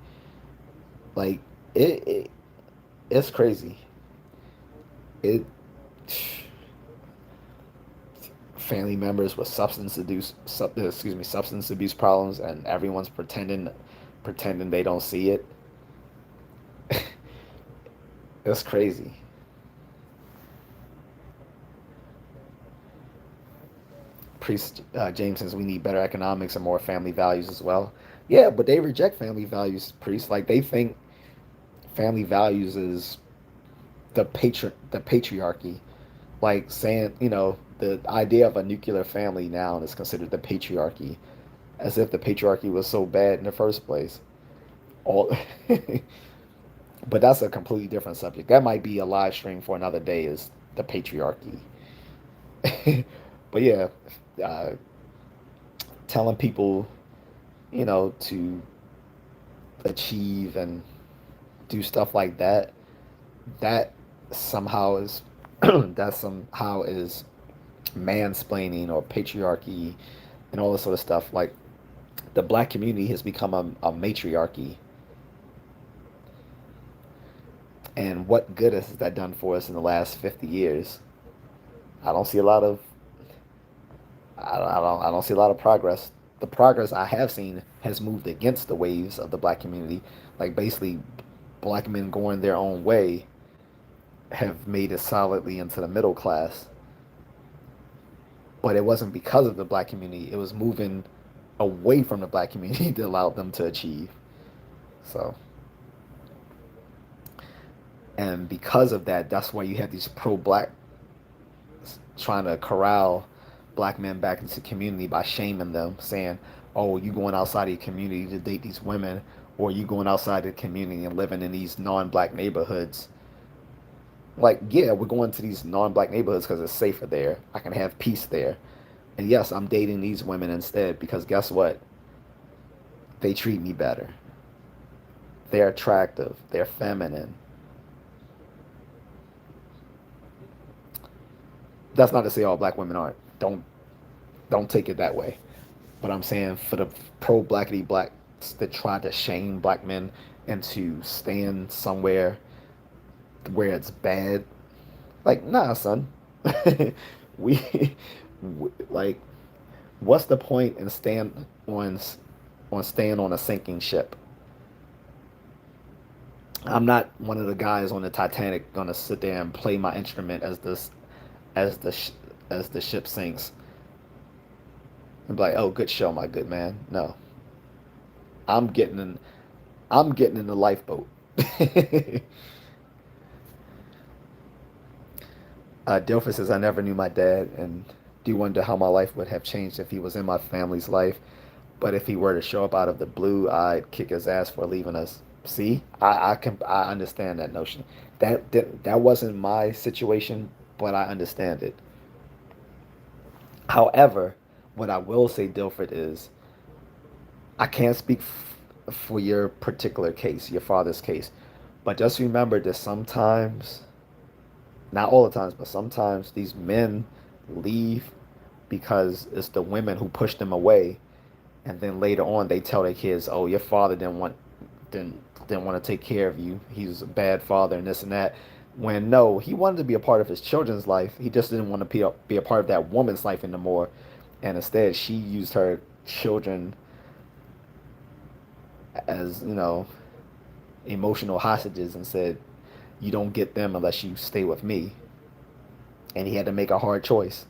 Like it it's crazy. It Family members with substance abuse problems, and everyone's pretending they don't see it. It's crazy. Priest James says we need better economics and more family values as well. Yeah, but they reject family values, priest. Like they think family values is the patriarchy. Like saying, the idea of a nuclear family now is considered the patriarchy, as if the patriarchy was so bad in the first place. All, but that's a completely different subject. That might be a live stream for another day. Is the patriarchy? But yeah, uh, telling people, to achieve and do stuff like that, that somehow is that somehow is mansplaining or patriarchy and all this sort of stuff. Like the black community has become a matriarchy. And what good has that done for us in the last 50 years? I don't see a lot of I don't see a lot of progress. The progress I have seen has moved against the waves of the black community. Like basically, black men going their own way have made it solidly into the middle class. But it wasn't because of the black community. It was moving away from the black community that allowed them to achieve. So, and because of that, that's why you have these pro-black trying to corral black men back into the community by shaming them, saying, "Oh, you going outside of your community to date these women, or you going outside the community and living in these non-black neighborhoods." Like, yeah, we're going to these non-black neighborhoods because it's safer there. I can have peace there, and yes, I'm dating these women instead because guess what? They treat me better. they're attractive, they're feminine. That's not to say all black women aren't. Don't take it that way. But I'm saying for the pro blackity blacks that try to shame black men into staying somewhere where it's bad, like nah, son. we, like, what's the point in staying on a sinking ship? I'm not one of the guys on the Titanic gonna sit there and play my instrument as the sh- as the ship sinks and be like, "Oh, good show, my good man." No, I'm getting in. I'm getting in the lifeboat. Dilfer says, "I never knew my dad, and do wonder how my life would have changed if he was in my family's life. But if he were to show up out of the blue, I'd kick his ass for leaving us." See, I understand that notion. That wasn't my situation, but I understand it. However, what I will say, Dilford, is I can't speak for your particular case, your father's case, but just remember that sometimes, not all the times, but sometimes these men leave because it's the women who push them away, and then later on they tell their kids, "Oh, your father didn't didn't want to take care of you. He was a bad father and this and that." When no, he wanted to be a part of his children's life. He just didn't want to be a part of that woman's life anymore. And instead, she used her children as, emotional hostages and said, "You don't get them unless you stay with me." And he had to make a hard choice.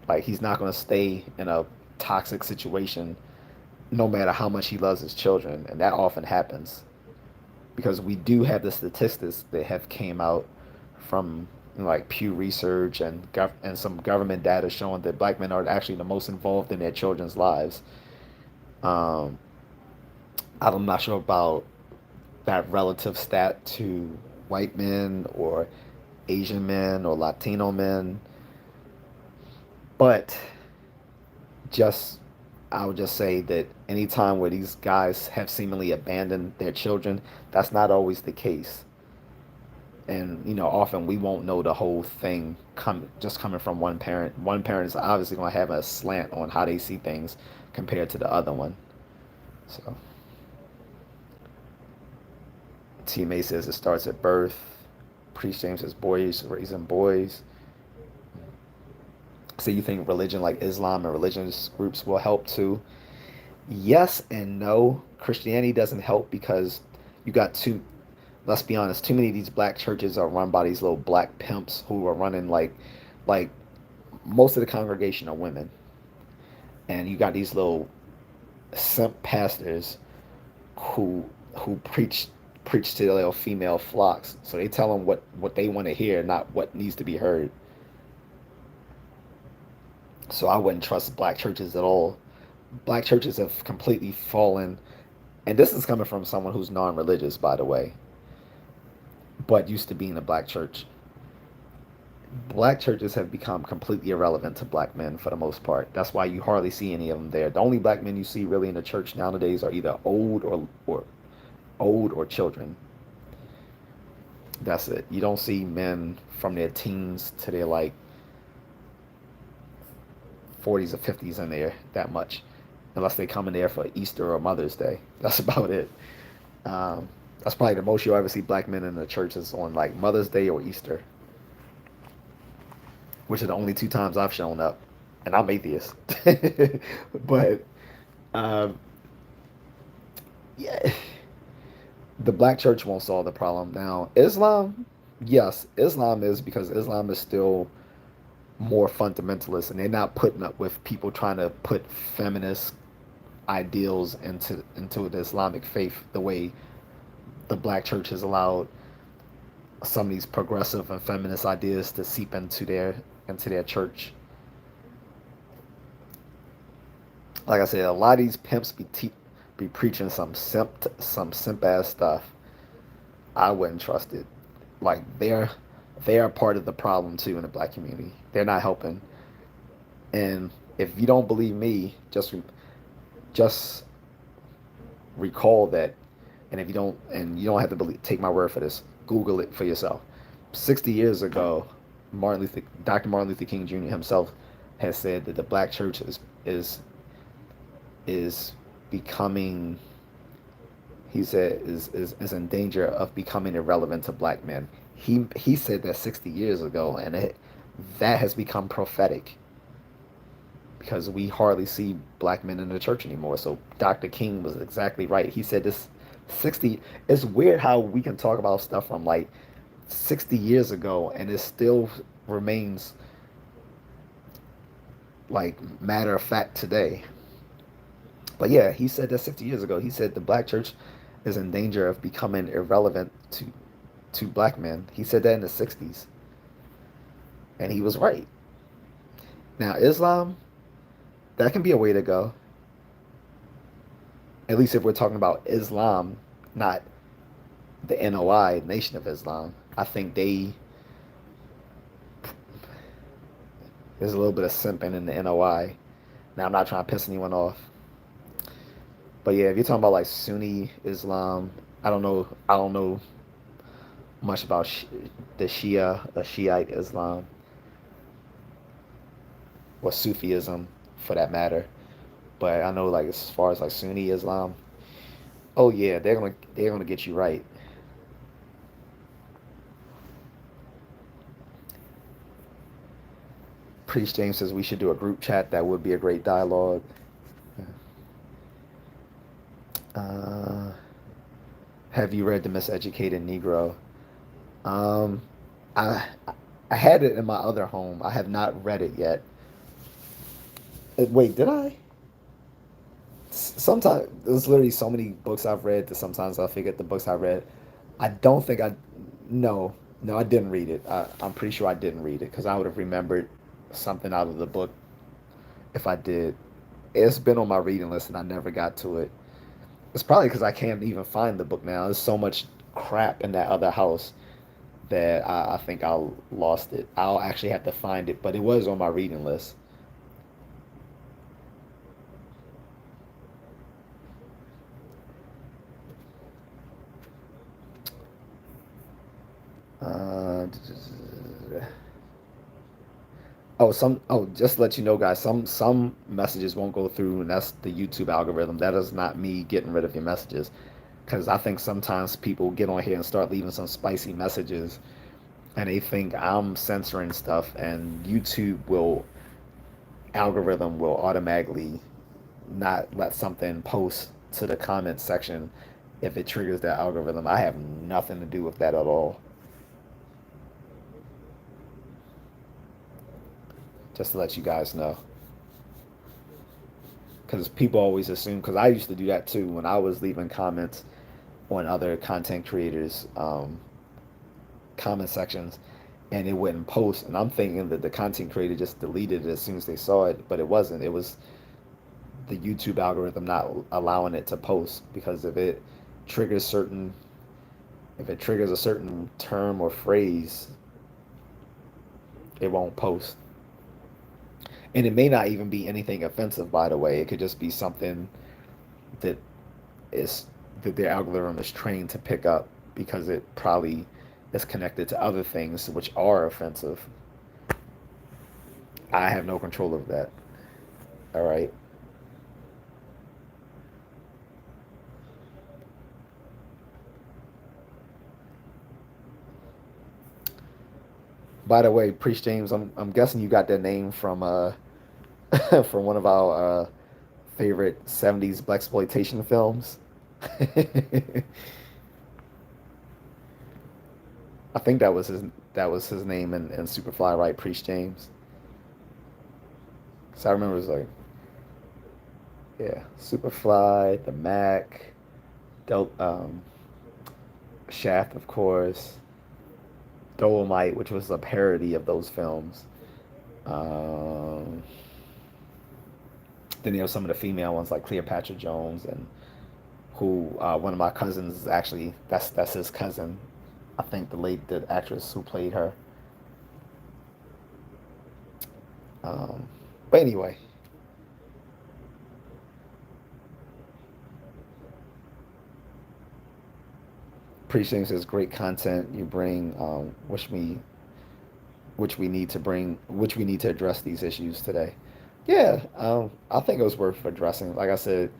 Like, he's not going to stay in a toxic situation no matter how much he loves his children. And that often happens because we do have the statistics that have came out from, like, Pew Research and some government data showing that black men are actually the most involved in their children's lives. Um, I'm not sure about that relative stat to white men or Asian men or Latino men, but just I would just say that anytime where these guys have seemingly abandoned their children, that's not always the case. And often we won't know the whole thing just coming from one parent. One parent is obviously going to have a slant on how they see things compared to the other one. So T May says it starts at birth. Priest James says boys raising boys. So you think religion like Islam and religious groups will help too? Yes and no. Christianity doesn't help because you got two. Let's be honest. Too many of these black churches are run by these little black pimps who are running like most of the congregation are women, and you got these little simp pastors who who preach to their little female flocks. So they tell them what they want to hear, not what needs to be heard. So I wouldn't trust black churches at all. Black churches have completely fallen, and this is coming from someone who's non-religious, by the way, but used to be in a black church. Black churches have become completely irrelevant to black men for the most part. That's why you hardly see any of them there. The only black men you see really in the church nowadays are either old or children. That's it. You don't see men from their teens to their, like, 40s or 50s in there that much, unless they come in there for Easter or Mother's Day. That's about it. Um, that's probably the most you'll ever see black men in the churches on, like, Mother's Day or Easter, which are the only two times I've shown up, and I'm atheist. But um, yeah, the black church won't solve the problem. Now, Islam, yes, Islam is, because Islam is still more fundamentalist, and they're not putting up with people trying to put feminist ideals into the Islamic faith the way the black church has allowed some of these progressive and feminist ideas to seep into their church. Like I said, a lot of these pimps be preaching some simp ass stuff. I wouldn't trust it. Like, they're part of the problem too in the black community. They're not helping. And if you don't believe me, just recall that And if you don't, and you don't have to take my word for this, Google it for yourself. 60 years ago, Dr. Martin Luther King Jr. himself has said that the black church is becoming, he said, is in danger of becoming irrelevant to black men. He said that 60 years ago, and that has become prophetic because we hardly see black men in the church anymore. So Dr. King was exactly right. He said this 60, it's weird how we can talk about stuff from like 60 years ago and it still remains like matter of fact today. But yeah, he said that 60 years ago. He said the black church is in danger of becoming irrelevant to black men. He said that in the 60s, and he was right. Now, Islam, that can be a way to go. At least if we're talking about Islam, not the NOI, Nation of Islam. I think there's a little bit of simping in the NOI. Now, I'm not trying to piss anyone off. But yeah, if you're talking about like Sunni Islam, I don't know much about the Shiite Islam, or Sufism for that matter. But I know like as far as like Sunni Islam, oh yeah, they're gonna get you right. Priest James says we should do a group chat. That would be a great dialogue. Uh, have you read The Miseducated Negro? Um, I I had it in my other home. I have not read it yet. Wait, did I? Sometimes there's literally so many books I've read that sometimes I forget the books I read. I don't think I. No, no, I didn't read it. I'm pretty sure I didn't read it because I would have remembered something out of the book if I did. It's been on my reading list and I never got to it. It's probably because I can't even find the book now. There's so much crap in that other house that I think I lost it. I'll actually have to find it, but it was on my reading list. Uh, just to let you know, guys, some messages won't go through, and that's the YouTube algorithm. That is not me getting rid of your messages, because I think sometimes people get on here and start leaving some spicy messages, and they think I'm censoring stuff, and YouTube will algorithm will automatically not let something post to the comment section if it triggers that algorithm. I have nothing to do with that at all. Just to let you guys know. Because people always assume, because I used to do that too when I was leaving comments on other content creators' comment sections, and it wouldn't post. And I'm thinking that the content creator just deleted it as soon as they saw it, but it wasn't. It was the YouTube algorithm not allowing it to post because triggers certain, if it triggers a certain term or phrase, it won't post. And it may not even be anything offensive, by the way. It could just be something that is that their algorithm is trained to pick up because it probably is connected to other things which are offensive. I have no control of that. All right. By the way, Priest James, I'm guessing you got that name from from one of our favorite '70s black exploitation films. I think that was his name in Superfly, right? Priest James. So I remember it was like, yeah, Superfly, The Mac, Del Shaft, of course, Dolomite, which was a parody of those films. Um, then you have some of the female ones like Cleopatra Jones, and who one of my cousins is actually that's his cousin. I think the actress who played her. Um, but anyway, Appreciating says great content you bring, which we need to address these issues today. Yeah, I think it was worth addressing. Like I said,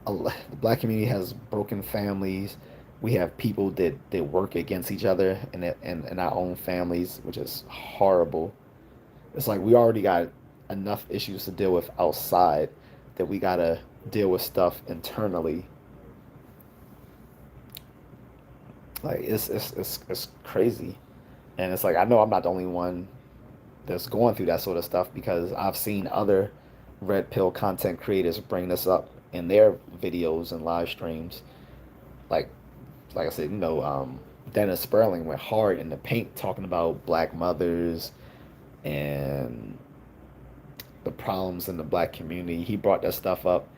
the black community has broken families. We have people that work against each other in our own families, which is horrible. It's like we already got enough issues to deal with outside that we gotta deal with stuff internally. Like it's crazy, and it's like I know I'm not the only one that's going through that sort of stuff because I've seen other red pill content creators bring this up in their videos and live streams. Like like I said, Dennis Sperling went hard in the paint talking about black mothers and the problems in the black community. He brought that stuff up.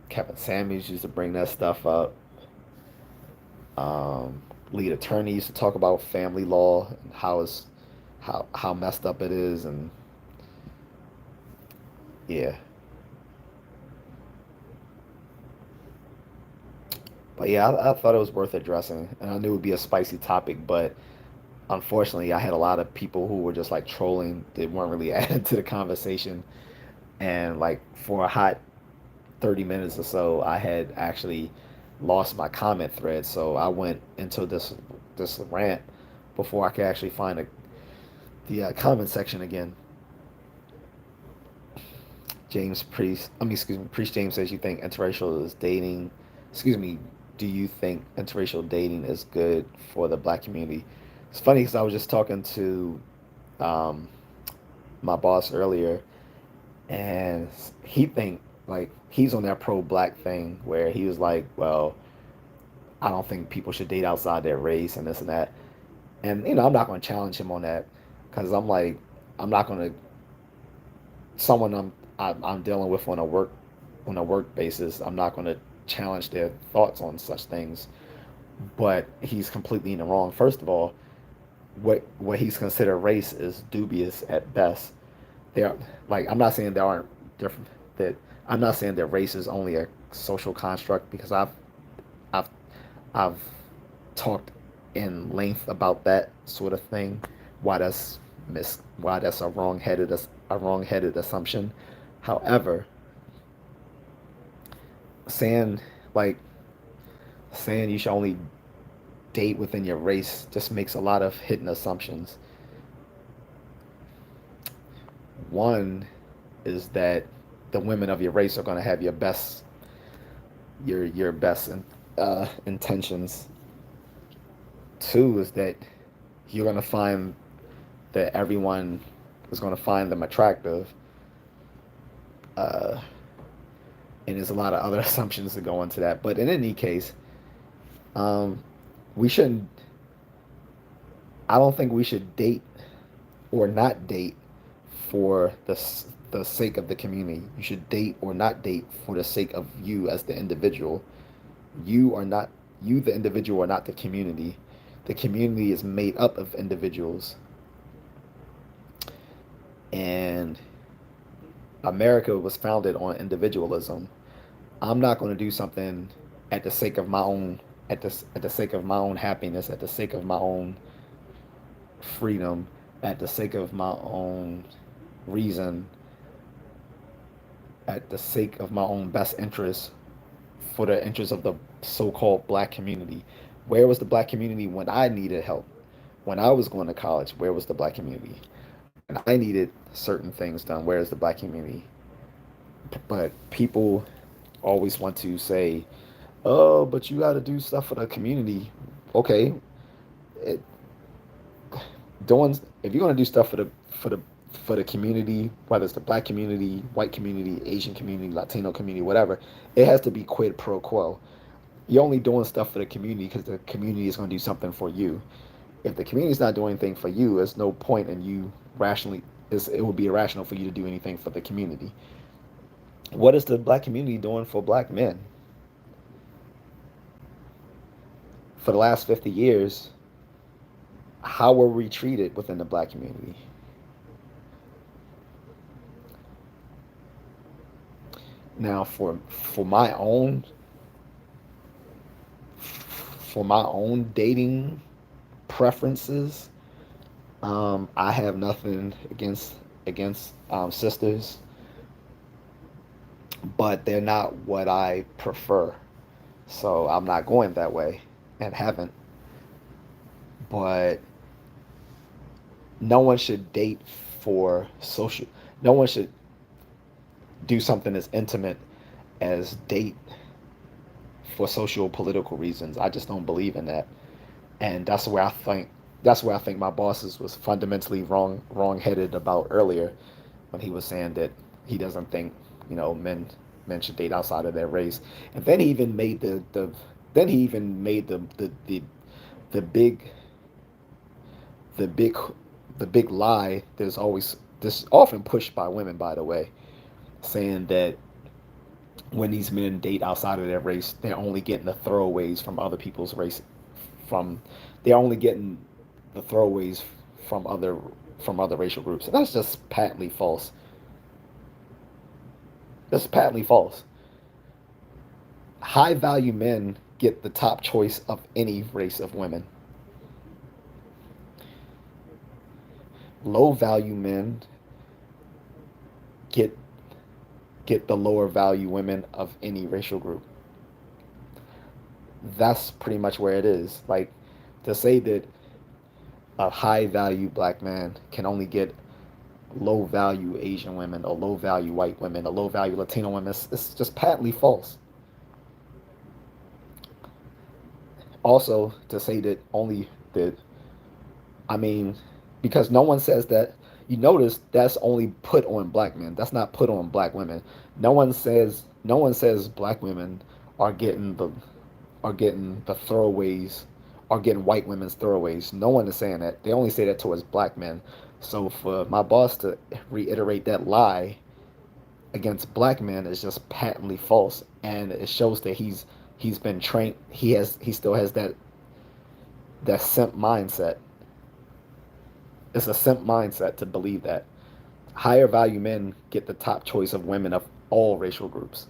Kevin Samuels used to bring that stuff up. Lead attorney used to talk about family law and how messed up it is, and yeah. But yeah, I thought it was worth addressing, and I knew it would be a spicy topic, but unfortunately, I had a lot of people who were just like trolling. They weren't really adding to the conversation, and like for a hot 30 minutes or so, I had actually lost my comment thread. So I went into this rant before I could actually find the comment section again. James Priest, I mean, excuse me, Priest James says you think interracial is dating. Excuse me, do you think interracial dating is good for the black community? It's funny because I was just talking to um, my boss earlier, and he think like he's on that pro-black thing where he was like, well, I don't think people should date outside their race and this and that. And I'm not going to challenge him on that because I'm like, I'm not going to someone I'm dealing with on a work basis. I'm not going to challenge their thoughts on such things. But he's completely in the wrong. First of all, what he's considered race is dubious at best. There, like I'm not saying there aren't different that I'm not saying that race is only a social construct because I've I've talked in length about that sort of thing. Why that's why that's a wrong-headed assumption. However, saying like saying you should only date within your race just makes a lot of hidden assumptions. One is that the women of your race are going to have your best intentions. Two is that you're going to find that everyone is going to find them attractive. Uh, and there's a lot of other assumptions that go into that. But in any case, um, we shouldn't. I don't think we should date or not date for the sake of the community. You should date or not date for the sake of you as the individual. You are not you, the individual, are not the community. The community is made up of individuals, and America was founded on individualism. I'm not going to do something at the sake of my own at the sake of my own happiness, at the sake of my own freedom, at the sake of my own reason, at the sake of my own best interests, for the interests of the so-called black community. Where was the black community when I needed help? When I was going to college, where was the black community? When I needed certain things done, where is the black community? But people always want to say, "Oh, but you got to do stuff for the community." Okay, it, doing if you're going to do stuff for the community, whether it's the black community, white community, Asian community, Latino community, whatever, it has to be quid pro quo. You're only doing stuff for the community because the community is going to do something for you. If the community is not doing anything for you, there's no point in you rationally. It would be irrational for you to do anything for the community. What is the black community doing for black men? For the last 50 years, how were we treated within the black community? Now, for my own for my own dating preferences, I have nothing against sisters, but they're not what I prefer. So I'm not going that way and haven't. But no one should date for social. No one should do something as intimate as date for social political reasons. I just don't believe in that, and that's where I think my bosses was fundamentally wrong-headed about earlier when he was saying that he doesn't think men should date outside of their race, and then he even made the big the big the big lie. There's always this often pushed by women, by the way, saying that when these men date outside of their race, they're only getting the throwaways from other people's race. From they're only getting the throwaways from other racial groups, and that's just patently false. That's patently false. High value men get the top choice of any race of women. Low value men get get the lower value women of any racial group. That's pretty much where it is. Like, to say that a high value black man can only get low value Asian women or low value white women or low value Latino women, it's just patently false. Also, to say that only that, I mean, because no one says that. You notice that's only put on black men. That's not put on black women. No one says black women are getting the throwaways, are getting white women's throwaways. No one is saying that. They only say that towards black men. So for my boss to reiterate that lie against black men is just patently false, and it shows that he's been trained. He still has that simp mindset. It's a simp mindset to believe that higher value men get the top choice of women of all racial groups.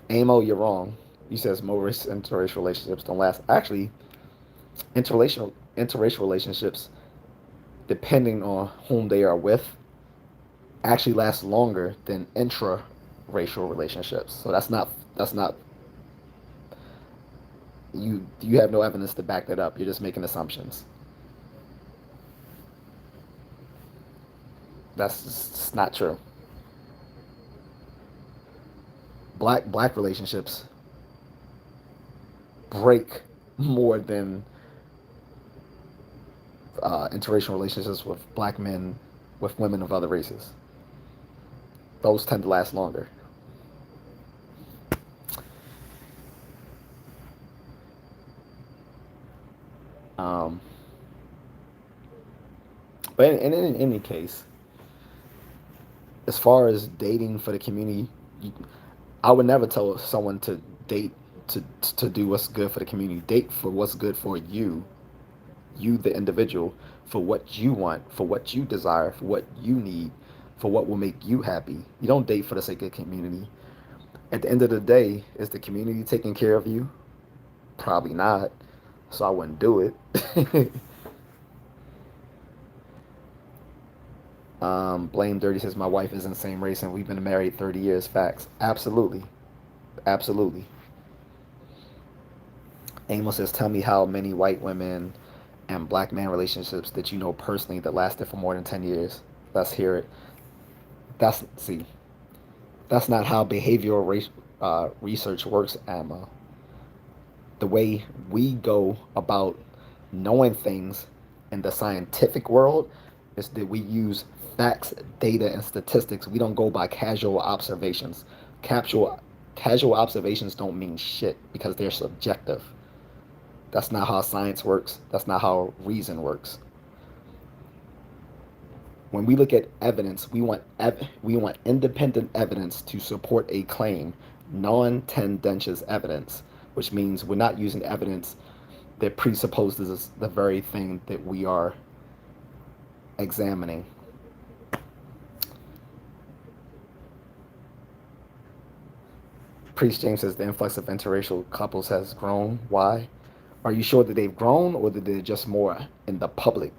Amo, you're wrong. You says most interracial relationships don't last. Actually, interracial relationships, depending on whom they are with, actually last longer than intra-racial relationships. So that's not you have no evidence to back that up. You're just making assumptions. That's just not true. Black relationships break more than interracial relationships with black men with women of other races. Those tend to last longer. Um, but in any case, as far as dating for the community, I would never tell someone to date to do what's good for the community. Date for what's good for you the individual, for what you want, for what you desire, for what you need, for what will make you happy. You don't date for the sake of community. At the end of the day, is the community taking care of you? Probably not. So I wouldn't do it. Blame Dirty says my wife is in the same race and we've been married 30 years. Facts. Absolutely. Absolutely. Amos says, tell me how many white women and black man relationships that you know personally that lasted for more than 10 years. Let's hear it. See, that's not how behavioral research works, Emma. The way we go about knowing things in the scientific world is that we use facts, data, and statistics. We don't go by casual observations. Casual, casual observations don't mean shit because they're subjective. That's not how science works. That's not how reason works. When we look at evidence, we want independent evidence to support a claim, non-tendentious evidence, which means we're not using evidence that presupposes the very thing that we are examining. Priest James says the influx of interracial couples has grown. Why? Are you sure that they've grown or that they're just more in the public?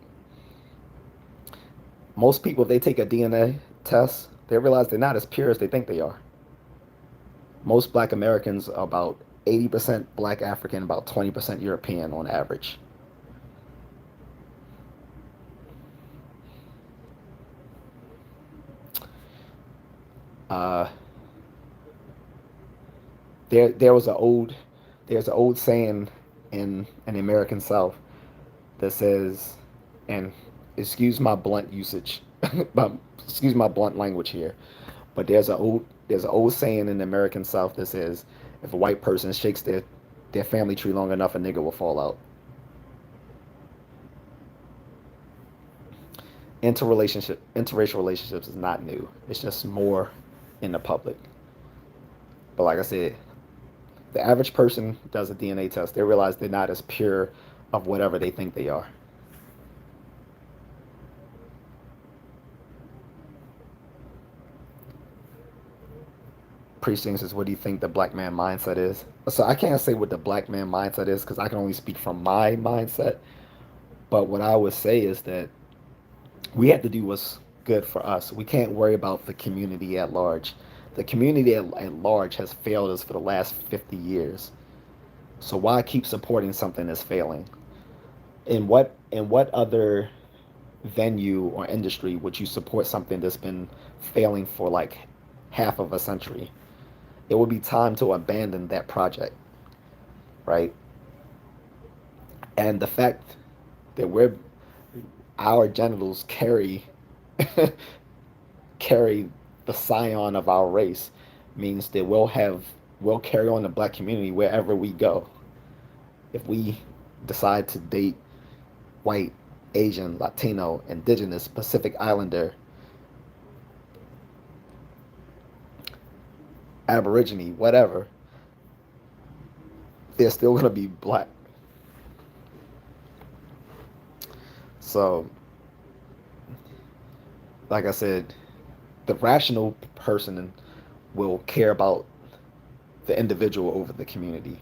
Most people, if they take a DNA test, they realize they're not as pure as they think they are. Most black Americans are about 80% black African, about 20% European on average. Uh, there was an old saying in the American South that says, and excuse my blunt usage, but excuse my blunt language here, but there's an old saying in the American South that says, if a white person shakes their family tree long enough, a nigga will fall out. Interracial relationships is not new. It's just more in the public. But like I said, the average person does a DNA test. They realize they're not as pure of whatever they think they are. Priest says, what do you think the black man mindset is? So I can't say what the black man mindset is because I can only speak from my mindset. But what I would say is that we have to do what's good for us. We can't worry about the community at large. The community at large has failed us for the last 50 years. So why keep supporting something that's failing? In what other venue or industry would you support something that's been failing for like half of a century? It would be time to abandon that project, right? And the fact that our genitals carry the scion of our race means that we'll carry on the black community wherever we go. If we decide to date white, Asian, Latino, Indigenous, Pacific Islander, Aborigine, whatever, they're still gonna be black. So, like I said, the rational person will care about the individual over the community.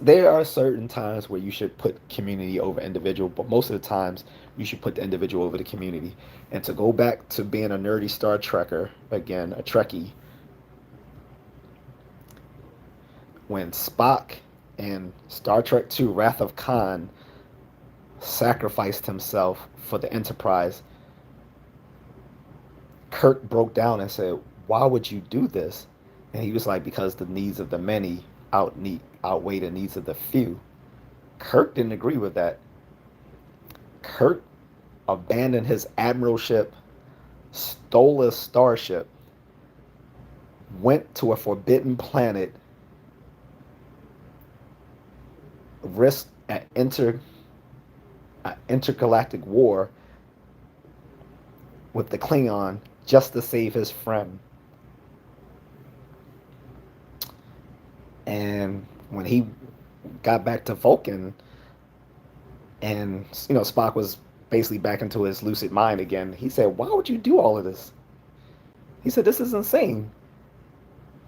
There are certain times where you should put community over individual, but most of the times you should put the individual over the community. And to go back to being a nerdy Star Trekker, again, a Trekkie, when Spock in Star Trek II Wrath of Khan sacrificed himself for the Enterprise, Kirk broke down and said, why would you do this? And he was like, because the needs of the many outweigh the needs of the few. Kirk didn't agree with that. Kirk abandoned his admiralship, stole a starship, went to a forbidden planet, risked an intergalactic war with the Klingon just to save his friend. And when he got back to Vulcan, and Spock was basically back into his lucid mind again, he said, "Why would you do all of this?" He said, "This is insane."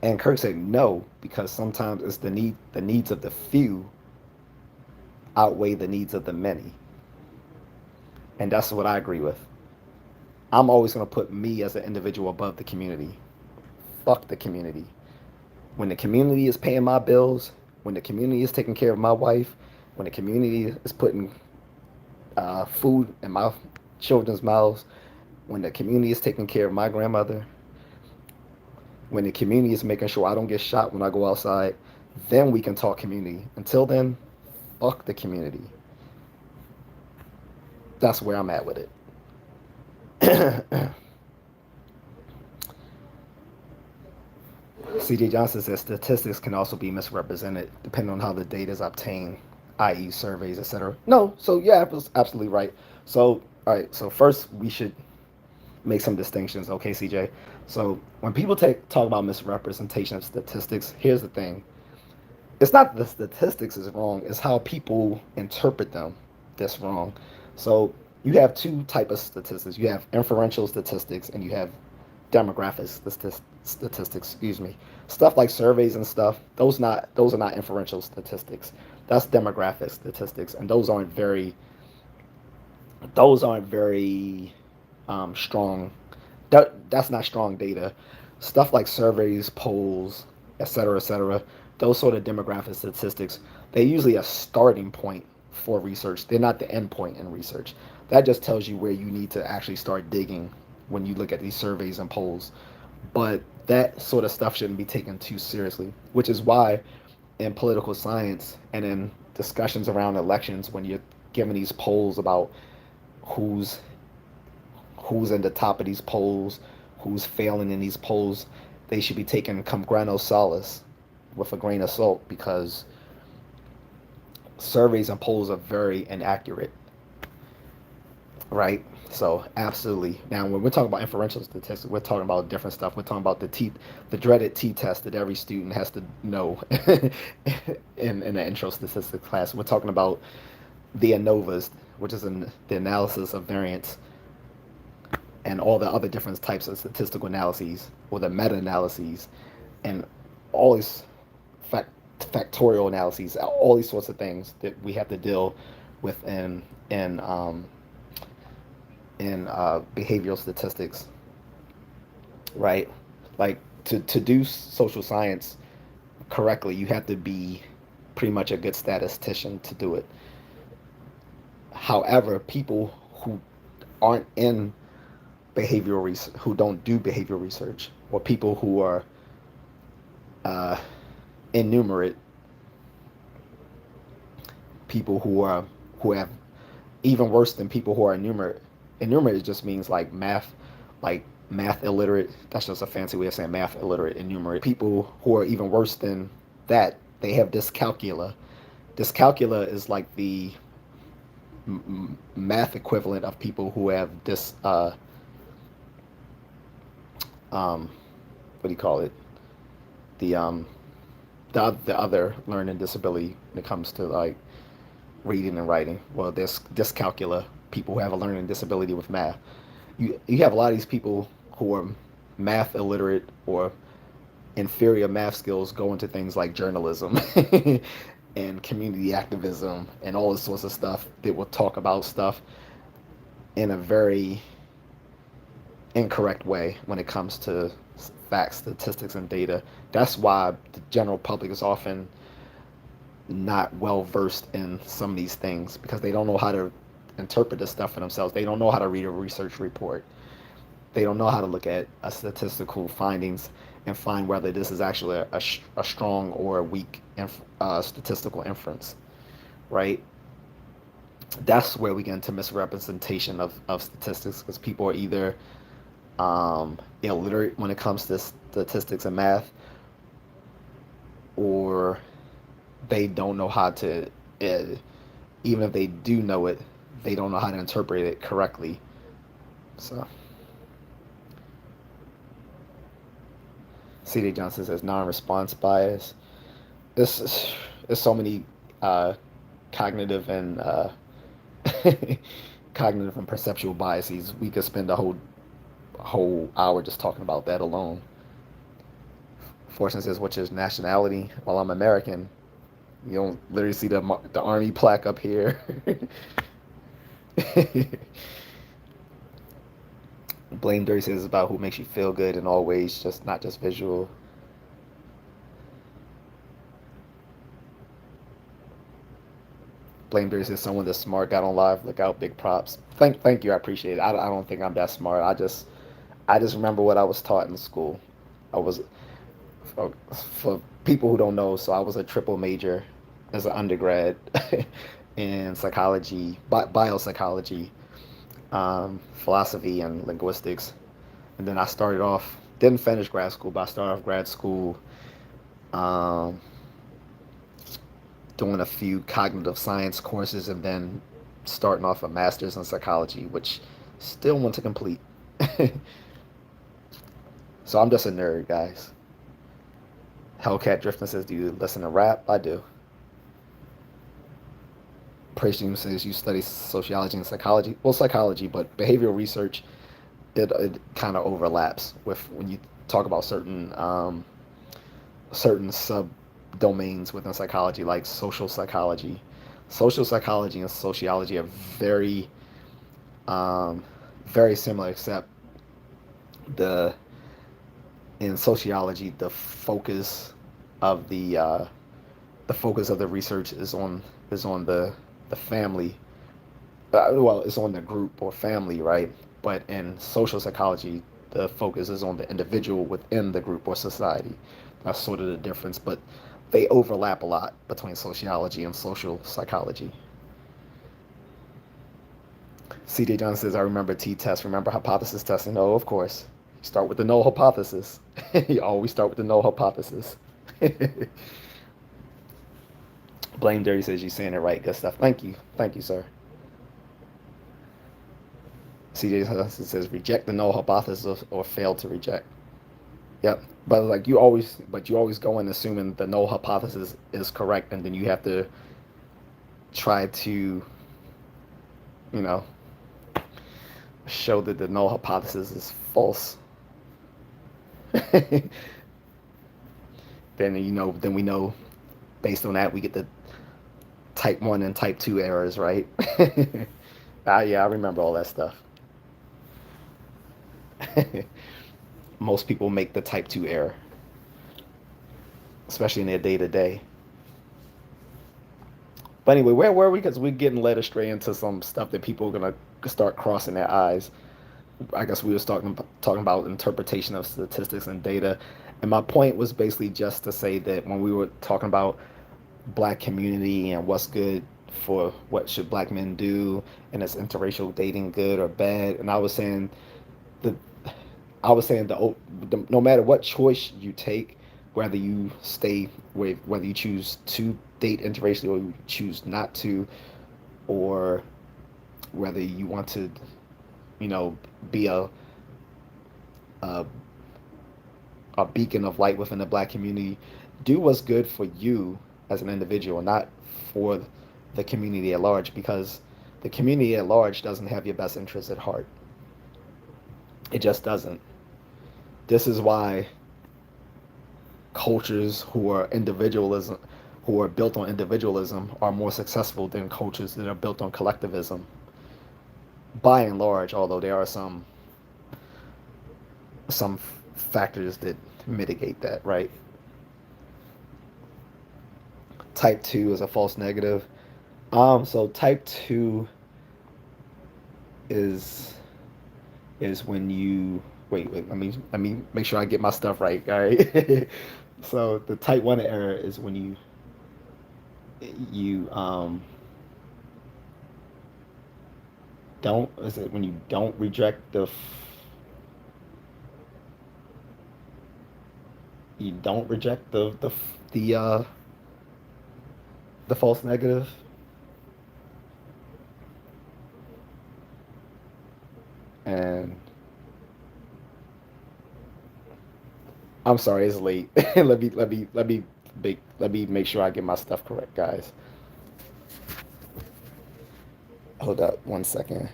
And Kirk said, "No, because sometimes it's the needs of the few outweigh the needs of the many." And that's what I agree with. I'm always going to put me as an individual above the community. Fuck the community. When the community is paying my bills, when the community is taking care of my wife, when the community is putting food in my children's mouths, when the community is taking care of my grandmother, when the community is making sure I don't get shot when I go outside, then we can talk community. Until then, fuck the community. That's where I'm at with it. C.J. Johnson says statistics can also be misrepresented depending on how the data is obtained, i.e., surveys, etc. No, so yeah, absolutely right. So, all right, so first we should make some distinctions, okay, CJ? So, when people talk about misrepresentation of statistics, here's the thing. It's not the statistics is wrong, it's how people interpret them that's wrong. So, you have two type of statistics. You have inferential statistics and you have demographic statistics, excuse me. Stuff like surveys and stuff, those are not inferential statistics. That's demographic statistics, and those aren't very strong. That's not strong data. Stuff like surveys, polls, et cetera, those sort of demographic statistics, they're usually a starting point for research. They're not the end point in research. That just tells you where you need to actually start digging when you look at these surveys and polls. But that sort of stuff shouldn't be taken too seriously, which is why in political science and in discussions around elections, when you're given these polls about who's who's in the top of these polls, who's failing in these polls, they should be taken cum grano salis with a grain of salt because surveys and polls are very inaccurate, right? So absolutely. Now, when we're talking about inferential statistics, we're talking about different stuff. We're talking about the dreaded T test that every student has to know in the intro statistics class. We're talking about the ANOVAs, which is the analysis of variance, and all the other different types of statistical analyses, or the meta-analyses, and all these factorial analyses, all these sorts of things that we have to deal with in behavioral statistics, right? Like to do social science correctly, you have to be pretty much a good statistician to do it. However, people who aren't in behavioral research, who don't do behavioral research, or people who are uh, innumerate, people who have even worse than people who are innumerate. Innumerate just means like math illiterate. That's just a fancy way of saying math illiterate. Innumerate people who are even worse than that. They have dyscalculia. Dyscalculia is like the math equivalent of people who have this what do you call it? The the other learning disability when it comes to like reading and writing. Well, there's dyscalculia, people who have a learning disability with math. You have a lot of these people who are math illiterate or inferior math skills go into things like journalism and community activism and all this sorts of stuff that will talk about stuff in a very incorrect way when it comes to facts, statistics, and data. That's why the general public is often not well versed in some of these things because they don't know how to interpret this stuff for themselves. They don't know how to read a research report. They don't know how to look at a statistical findings and find whether this is actually a strong or a weak statistical inference, right? That's where we get into misrepresentation of statistics because people are either illiterate when it comes to statistics and math, or they don't know how to, even if they do know it, they don't know how to interpret it correctly. So, C.D. Johnson says non-response bias. There's so many cognitive and cognitive and perceptual biases. We could spend a whole hour just talking about that alone. Fortune says, "What's your nationality?" Well, I'm American. You don't literally see the Army plaque up here. Blame Dirty says about who makes you feel good in all ways, just not just visual. Blame Dirty says someone that's smart got on live. Look out, big props. Thank you, I appreciate it. I don't think I'm that smart. I just remember what I was taught in school. I was for people who don't know, so I was a triple major as an undergrad in psychology, biopsychology, philosophy, and linguistics. And then I started off, didn't finish grad school, but I started off grad school um, doing a few cognitive science courses and then starting off a master's in psychology, which still want to complete. So I'm just a nerd, guys. Hellcat Drifting says, "Do you listen to rap?" I do. Praise says, "You study sociology and psychology." Well, psychology, but behavioral research, it kind of overlaps with when you talk about certain subdomains within psychology, like social psychology. Social psychology and sociology are um, very similar, except the in sociology of the uh, the focus of the research is on the family. Well, it's on the group or family, right? But in social psychology, the focus is on the individual within the group or society. That's sort of the difference, but they overlap a lot between sociology and social psychology. CJ John says, I remember t-test, remember hypothesis testing. Oh, of course. You start with the null hypothesis. You always start with the null hypothesis. Blame Dirty says you're saying it right. Good stuff. Thank you. Thank you, sir. CJ says reject the null hypothesis or fail to reject. Yep. But like you always go in assuming the null hypothesis is correct, and then you have to try to, you know, show that the null hypothesis is false. Then we know based on that we get the type 1 and type 2 errors, right? Yeah, I remember all that stuff. Most people make the type 2 error, especially in their day to day. But anyway, where were we? Because we're getting led astray into some stuff that people are going to start crossing their eyes. I guess we were talking about interpretation of statistics and data. And my point was basically just to say that when we were talking about black community and what's good for what should black men do, and is interracial dating good or bad, and the I was saying no matter what choice you take, whether you stay with whether you choose to date interracially or you choose not to, or whether you want to, be a a beacon of light within the black community, do what's good for you as an individual, not for the community at large, because the community at large doesn't have your best interests at heart. It just doesn't. This is why cultures who are built on individualism are more successful than cultures that are built on collectivism. By and large, although there are some factors that mitigate that, right? Type 2 is a false negative. So type 2 is when you wait, let me make sure I get my stuff right, all right? So the type 1 error is when you don't is it when you don't reject you don't reject the uh the false negative. And I'm sorry, it's late. Let me make sure I get my stuff correct, guys. Hold up 1 second.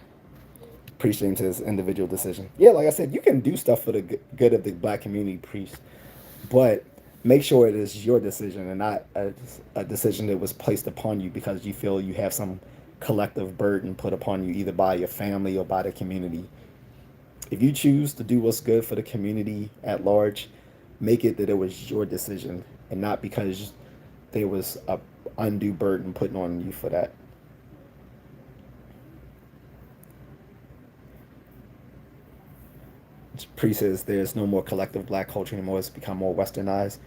Preaching to his individual decision. Yeah, like I said, you can do stuff for the good of the black community, priest, but make sure it is your decision and not a decision that was placed upon you because you feel you have some collective burden put upon you either by your family or by the community. If you choose to do what's good for the community at large, make it that it was your decision and not because there was a undue burden put on you for that. Pre says there's no more collective black culture anymore. It's become more westernized.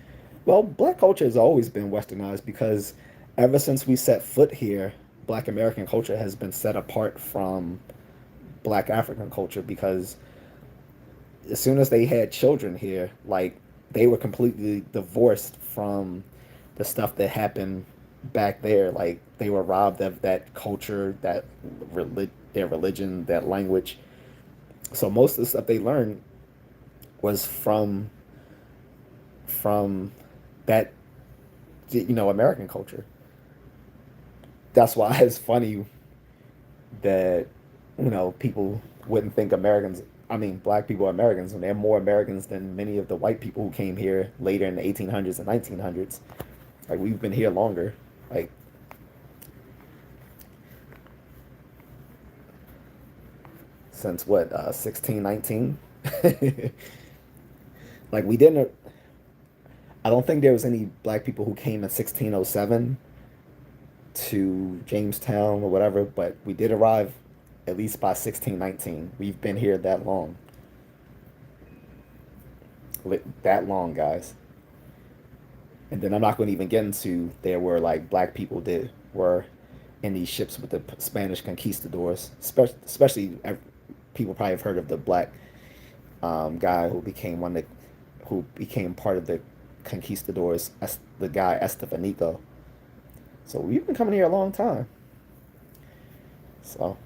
Well, black culture has always been westernized because ever since we set foot here, black American culture has been set apart from black African culture because as soon as they had children here, like they were completely divorced from the stuff that happened back there. Like they were robbed of that culture, their religion, that language. So most of the stuff they learned was from that American culture. That's why it's funny that people wouldn't think Americans I mean, black people are Americans, and they're more Americans than many of the white people who came here later in the 1800s and 1900s. Like, we've been here longer. Like, since what, 1619? Like, we didn't, I don't think there was any black people who came in 1607 to Jamestown or whatever, but we did arrive at least by 1619. We've been here that long. That long, guys. And then I'm not going to even get into there were like black people did were in these ships with the Spanish conquistadors, especially people probably have heard of the black guy who became who became part of the conquistadors, the guy Estefanico. So we've been coming here a long time. So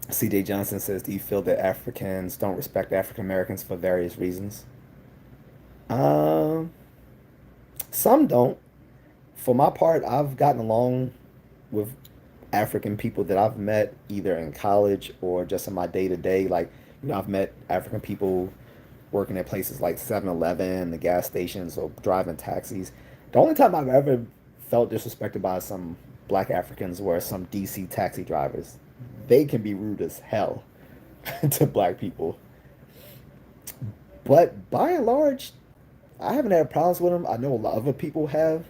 CJ Johnson says, "Do you feel that Africans don't respect African Americans for various reasons?" Um, some don't. For my part, I've gotten along with African people that I've met either in college or just in my day to day. Like, I've met African people working at places like 7-Eleven, the gas stations, or driving taxis. The only time I've ever felt disrespected by some black Africans were some DC taxi drivers. They can be rude as hell to black people. But by and large, I haven't had problems with them. I know a lot of other people have.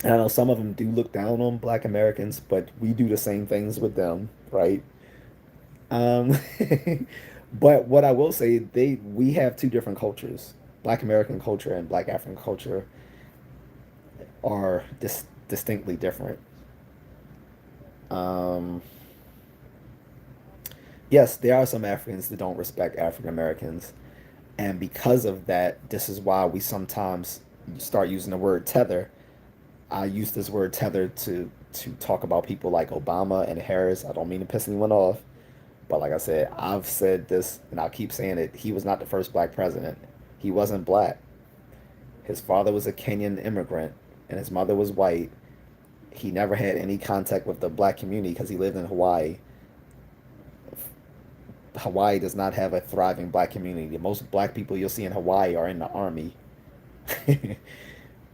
And I know some of them do look down on black Americans, but we do the same things with them, right? Um, but what I will say, we have two different cultures. Black American culture and Black African culture are distinctly different. Um, yes, there are some Africans that don't respect African Americans, and because of that, this is why we sometimes start using the word tether. I use this word tether to talk about people like Obama and Harris. I don't mean to piss anyone off, but like I said, I've said this and I'll keep saying it. He was not the first black president. He wasn't black. His father was a Kenyan immigrant and his mother was white. He never had any contact with the black community because he lived in Hawaii. Hawaii does not have a thriving black community. Most black people you'll see in Hawaii are in the army.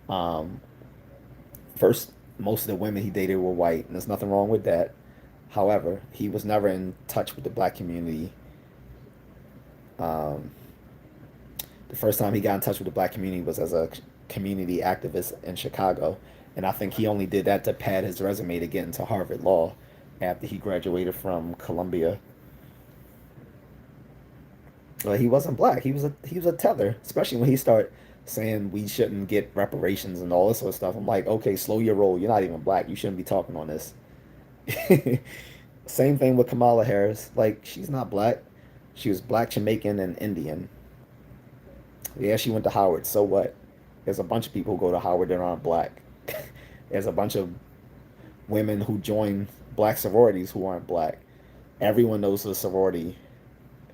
um, First, most of the women he dated were white, and there's nothing wrong with that. However, he was never in touch with the black community. Um, the first time he got in touch with the black community was as a community activist in Chicago, and I think he only did that to pad his resume to get into Harvard Law after he graduated from Columbia. But he wasn't black. He was a tether, especially when he started saying we shouldn't get reparations and all this sort of stuff. I'm like, okay, slow your roll. You're not even black. You shouldn't be talking on this. Same thing with Kamala Harris. Like, she's not black. She was black, Jamaican, and Indian. Yeah, she went to Howard. So what? There's a bunch of people who go to Howard that aren't black. There's a bunch of women who join black sororities who aren't black. Everyone knows the sorority,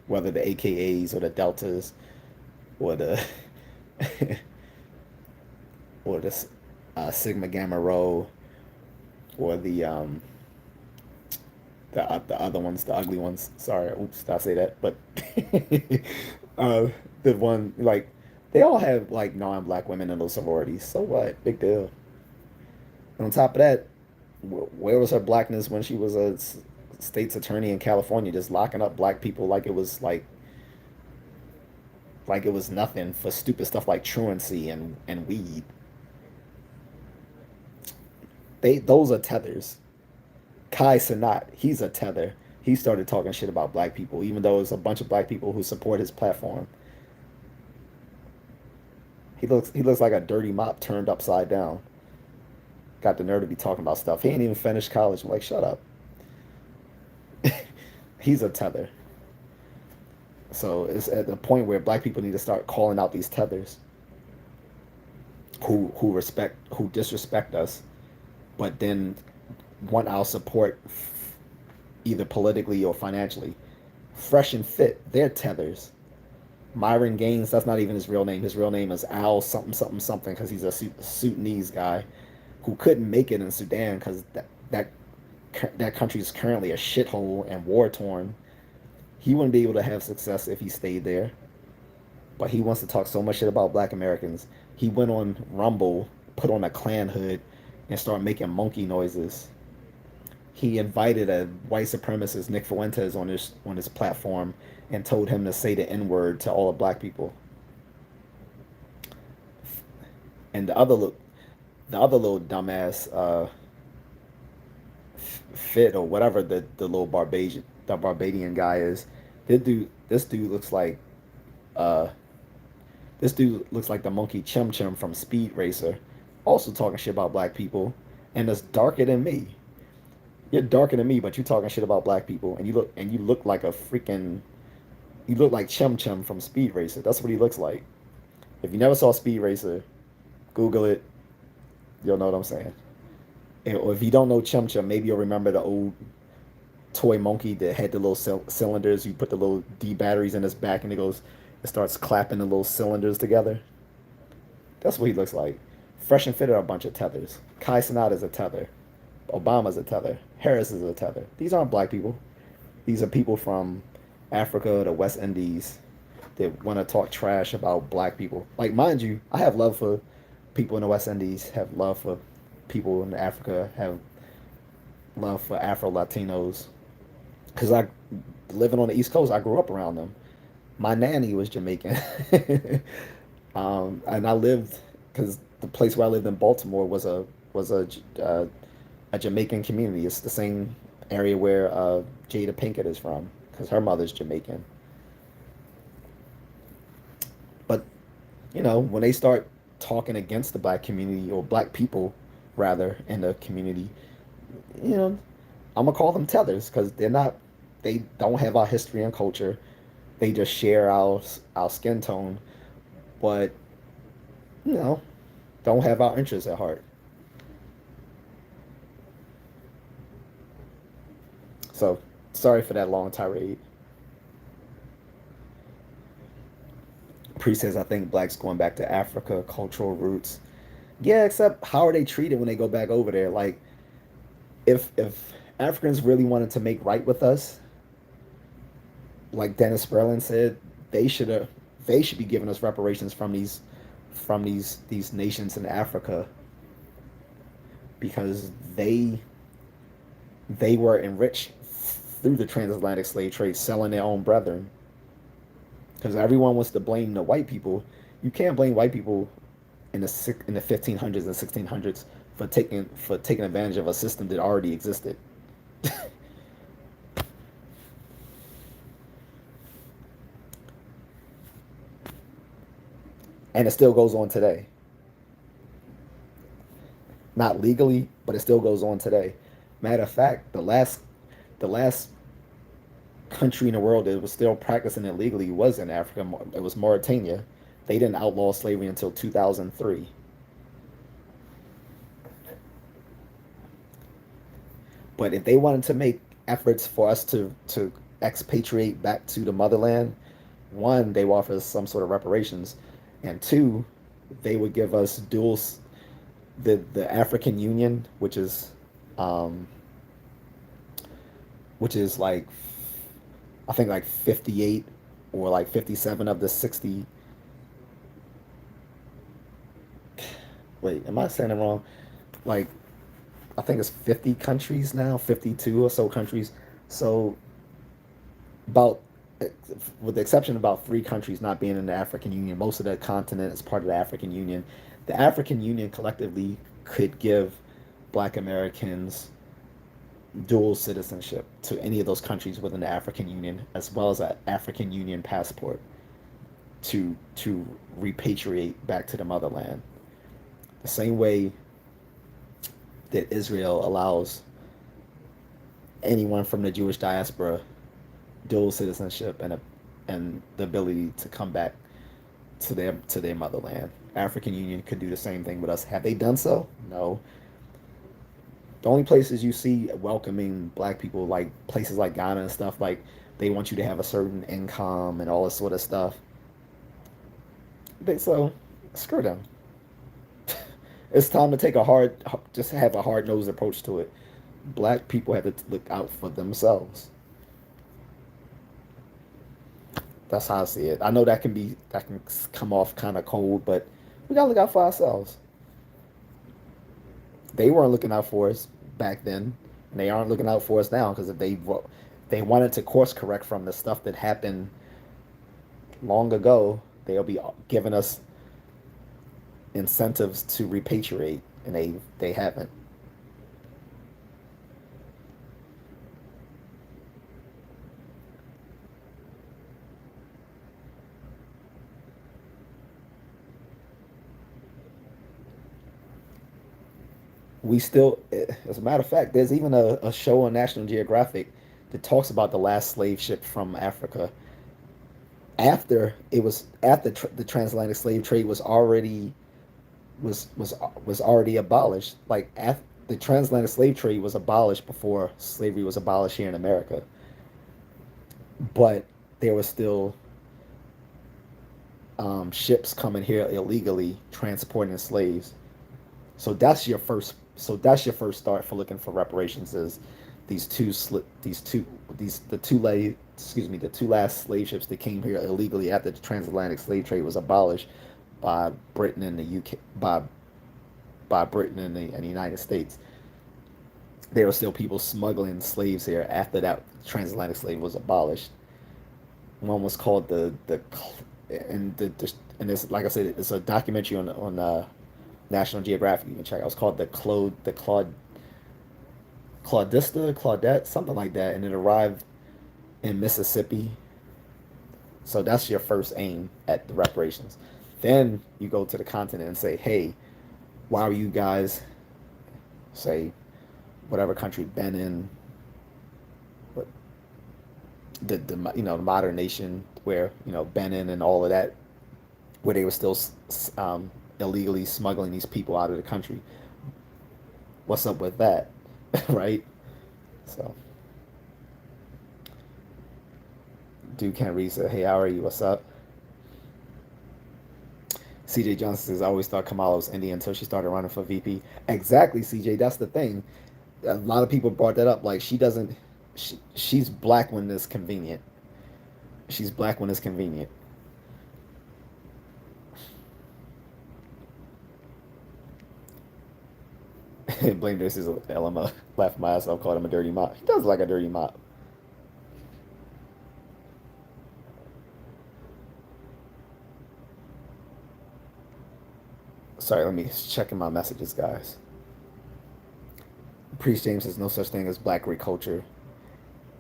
whether the AKAs or the Deltas or the or the Sigma Gamma Rho or the other ones, the ugly ones. Sorry, oops, did I say that? But the one like they all have like non-black women in those sororities. So what? Big deal. And on top of that, where was her blackness when she was a state's attorney in California, just locking up black people like it was nothing for stupid stuff like truancy and weed. Those are tethers. Kai Sanat, he's a tether. He started talking shit about black people, even though it's a bunch of black people who support his platform. He looks like a dirty mop turned upside down. Got the nerve to be talking about stuff. He ain't even finished college. I'm like, shut up. He's a tether. So it's at the point where black people need to start calling out these tethers who disrespect us, but then want our support either politically or financially. Fresh and Fit, they're tethers. Myron Gaines, that's not even his real name. His real name is Al something something something because he's a Sudanese guy who couldn't make it in Sudan because that country is currently a shithole and war torn. He wouldn't be able to have success if he stayed there. But he wants to talk so much shit about black Americans. He went on Rumble, put on a Klan hood, and started making monkey noises. He invited a white supremacist, Nick Fuentes, on his platform and told him to say the N word to all the black people. And the other little dumbass, Fit or whatever the little Barbadian guy is. This dude looks like uh the monkey Chim Chim from Speed Racer, also talking shit about black people, and it's darker than me. You're darker than me, but you talking shit about black people, and you look like a freaking you look like Chim Chim from Speed Racer. That's what he looks like. If you never saw Speed Racer, Google it. You'll know what I'm saying. Or if you don't know Chim Chim, maybe you'll remember the old toy monkey that had the little cylinders. You put the little D batteries in his back, and it starts clapping the little cylinders together. That's what he looks like. Fresh and Fit are a bunch of tethers. Kai Cenat is a tether. Obama's a tether. Harris is a tether. These aren't black people. These are people from Africa, the West Indies, that want to talk trash about black people. Like, mind you, I have love for people in the West Indies, have love for people in Africa, have love for Afro Latinos. Because living on the East Coast, I grew up around them. My nanny was Jamaican. And I lived, because the place where I lived in Baltimore was a Jamaican community. It's the same area where Jada Pinkett is from, because her mother's Jamaican. But when they start talking against the black community, or black people rather, in the community, you know, I'm gonna call them tethers, because they don't have our history and culture. They just share our skin tone, but you know, don't have our interests at heart. So sorry for that long tirade. Priest says, I think blacks going back to Africa, cultural roots. Yeah, except how are they treated when they go back over there? Like, if Africans really wanted to make right with us, like Dennis Sperlin said, they should have they should be giving us reparations from these nations in Africa, because they were enriched through the transatlantic slave trade, selling their own brethren. Because everyone wants to blame the white people. You can't blame white people in the 1500s and 1600s for taking advantage of a system that already existed. And it still goes on today. Not legally, but it still goes on today. Matter of fact, the last country in the world that was still practicing it legally was in Africa. It was Mauritania. They didn't outlaw slavery until 2003. But if they wanted to make efforts for us to expatriate back to the motherland, one, they would offer us some sort of reparations, and two, they would give us the African Union, um, which is like, I think, like 58 or like 57 of the 60. Wait, am I saying it wrong? Like, I think it's 50 countries now, 52 or so countries. So about, with the exception of about three countries not being in the African Union, most of the continent is part of the African Union. The African Union collectively could give Black Americans dual citizenship to any of those countries within the African Union, as well as an African Union passport to repatriate back to the motherland. The same way that Israel allows anyone from the Jewish diaspora dual citizenship and the ability to come back to their motherland. African Union could do the same thing with us. Have they done so? No. The only places you see welcoming black people, like places like Ghana and stuff, like they want you to have a certain income and all this sort of stuff. So screw them. It's time to take just have a hard nosed approach to it. Black people have to look out for themselves. That's how I see it. I know that can come off kind of cold, but we gotta look out for ourselves. They weren't looking out for us back then, and they aren't looking out for us now because if they wanted to course correct from the stuff that happened long ago, they'll be giving us incentives to repatriate, and they haven't. We still, as a matter of fact, there's even a show on National Geographic that talks about the last slave ship from Africa. After the transatlantic slave trade was already abolished. The transatlantic slave trade was abolished before slavery was abolished here in America, but there was still ships coming here illegally transporting slaves. So that's your first. So that's your first start for looking for reparations. Is these two sli- these the two lay excuse me the two last slave ships that came here illegally after the transatlantic slave trade was abolished by Britain and the UK by Britain and the United States. There were still people smuggling slaves here after that transatlantic slave was abolished. One was called the and the and this, like I said, it's a documentary on National Geographic. You can check out. It's called Claudette, something like that, and it arrived in Mississippi. So that's your first aim at the reparations. Then you go to the continent and say, hey, why are you guys, say, whatever country Benin, what the the modern nation where Benin and all of that, where they were still illegally smuggling these people out of the country. What's up with that, right? So, dude can't read. Said, hey, how are you? What's up? CJ Johnson says, I always thought Kamala was Indian until she started running for VP. Exactly, CJ. That's the thing. A lot of people brought that up. Like, she doesn't, she's black when it's convenient. She's black when it's convenient. Blame this is LMO. Laugh my ass off, called him a dirty mop. He does like a dirty mop. Sorry, let me check in my messages, guys. Priest James says no such thing as black Greek culture.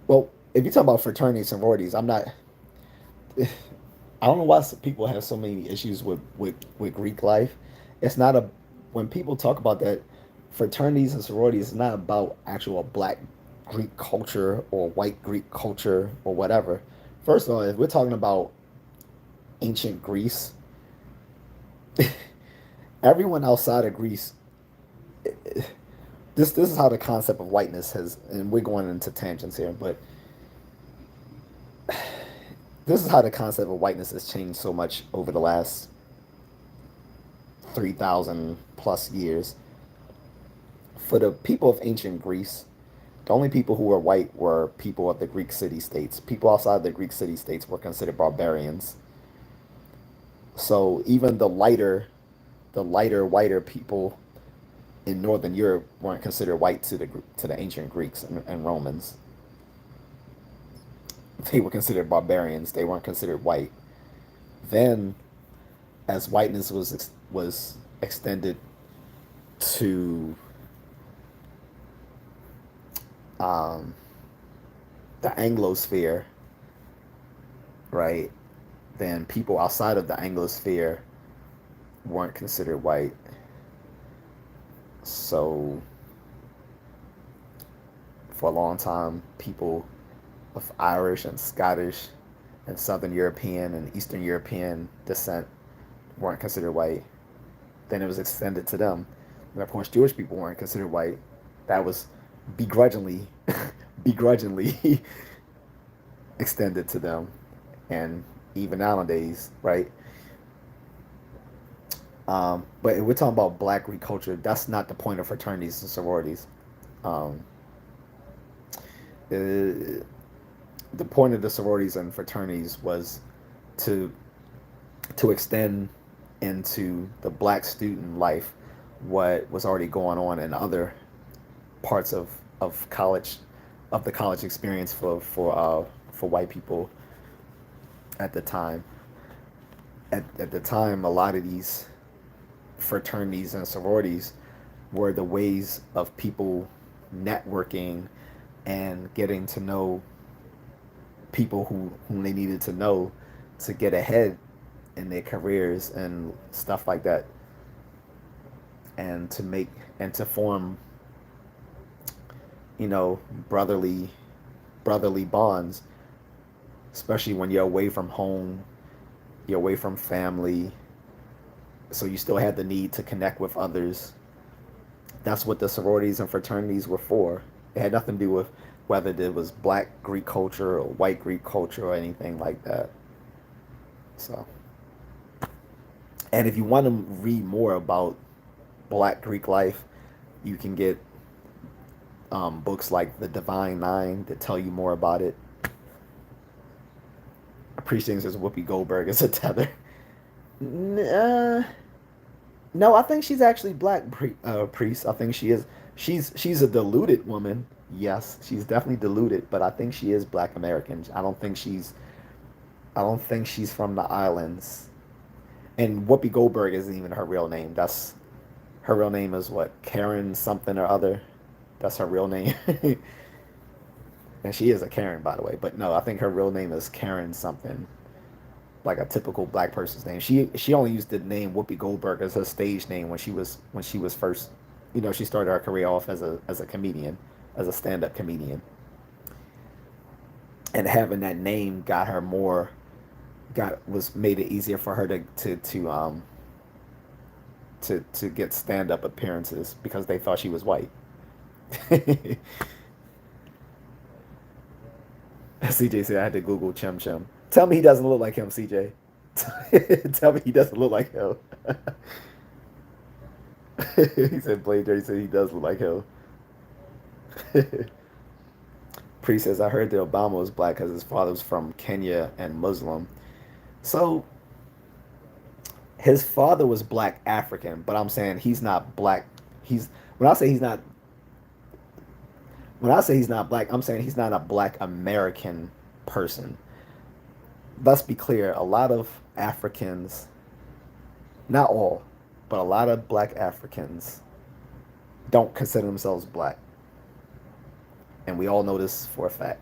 Well, if you talk about fraternities and sororities, I'm not. I don't know why people have so many issues with Greek life. It's not a when people talk about that fraternities and sororities, it's not about actual black Greek culture or white Greek culture or whatever. First of all, if we're talking about ancient Greece, everyone outside of Greece, this is how the concept of whiteness has, and we're going into tangents here, but this is how the concept of whiteness has changed so much over the last 3,000 plus years. For the people of ancient Greece, the only people who were white were people of the Greek city states. People outside the Greek city states were considered barbarians. So even whiter people in Northern Europe weren't considered white to the ancient Greeks and Romans. They were considered barbarians. They weren't considered white. Then, as whiteness was extended to um, the Anglosphere, right? Then people outside of the Anglosphere weren't considered white. So for a long time, people of Irish and Scottish and Southern European and Eastern European descent weren't considered white. Then it was extended to them. And of course, Jewish people weren't considered white. That was begrudgingly, begrudgingly extended to them. And even nowadays, right? But if we're talking about Black Greek culture, that's not the point of fraternities and sororities. Um, uh, the point of the sororities and fraternities was to extend into the Black student life what was already going on in other parts of college, of the college experience for white people at the time. At the time, a lot of these fraternities and sororities were the ways of people networking and getting to know people whom they needed to know to get ahead in their careers and stuff like that, and to make and to form, you know, brotherly bonds, especially when you're away from home, you're away from family, so you still had the need to connect with others. That's what the sororities and fraternities were for. It had nothing to do with whether it was Black Greek culture or white Greek culture or anything like that. So, and if you want to read more about Black Greek life, you can get books like The Divine Nine that tell you more about it. Appreciating says Whoopi Goldberg is a tether. Uh, no, I think she's actually priest. I think she is. She's a deluded woman. Yes, she's definitely deluded, but I think she is Black American. I don't think she's from the islands. And Whoopi Goldberg isn't even her real name. That's her real name is what, Karen something or other. That's her real name. And she is a Karen, by the way. But no, I think her real name is Karen something, like a typical Black person's name. She only used the name Whoopi Goldberg as her stage name when she was first, you know, she started her career off as a comedian, as a stand up comedian, and having that name got her more, got was made it easier for her to get stand up appearances because they thought she was white. CJ said I had to Google Chim Chim. Tell me he doesn't look like him, CJ. Tell me he doesn't look like him. He said Blade Jerry said he does look like him. Priest says I heard that Obama was black because his father was from Kenya and Muslim. So his father was Black African, but I'm saying he's not black. He's when I say he's not when I say he's not black, I'm saying he's not a Black American person. Let's be clear, a lot of Africans, not all, but a lot of Black Africans don't consider themselves black. And we all know this for a fact.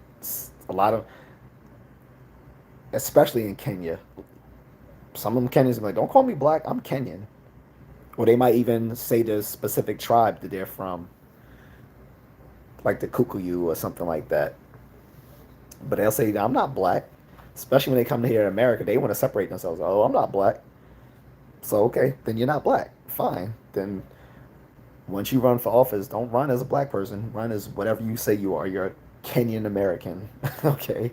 A lot of, especially in Kenya, some of them Kenyans are like, don't call me black, I'm Kenyan. Or they might even say the specific tribe that they're from, like the Kikuyu or something like that. But they'll say, I'm not black. Especially when they come here in America, they want to separate themselves. Oh, I'm not black. So, okay, then you're not black. Fine. Then once you run for office, don't run as a black person. Run as whatever you say you are. You're a Kenyan American. Okay.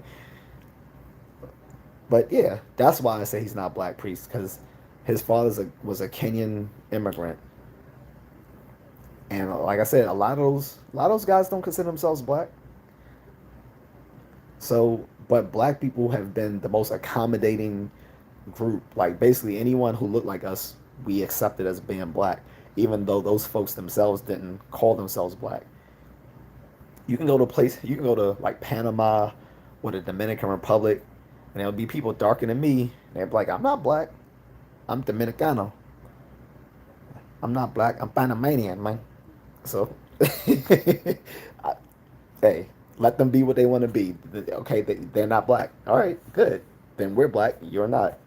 But yeah, that's why I say he's not Black Priest, because his father was a Kenyan immigrant. And like I said, a lot of those guys don't consider themselves black. So, but black people have been the most accommodating group. Like basically anyone who looked like us, we accepted as being black, even though those folks themselves didn't call themselves black. You can go to like Panama or the Dominican Republic, and there'll be people darker than me. And they'll be like, I'm not black. I'm Dominicano. I'm not black. I'm Panamanian, man. So, I, hey, let them be what they want to be. Okay, they're not black. All right, good. Then we're black. You're not.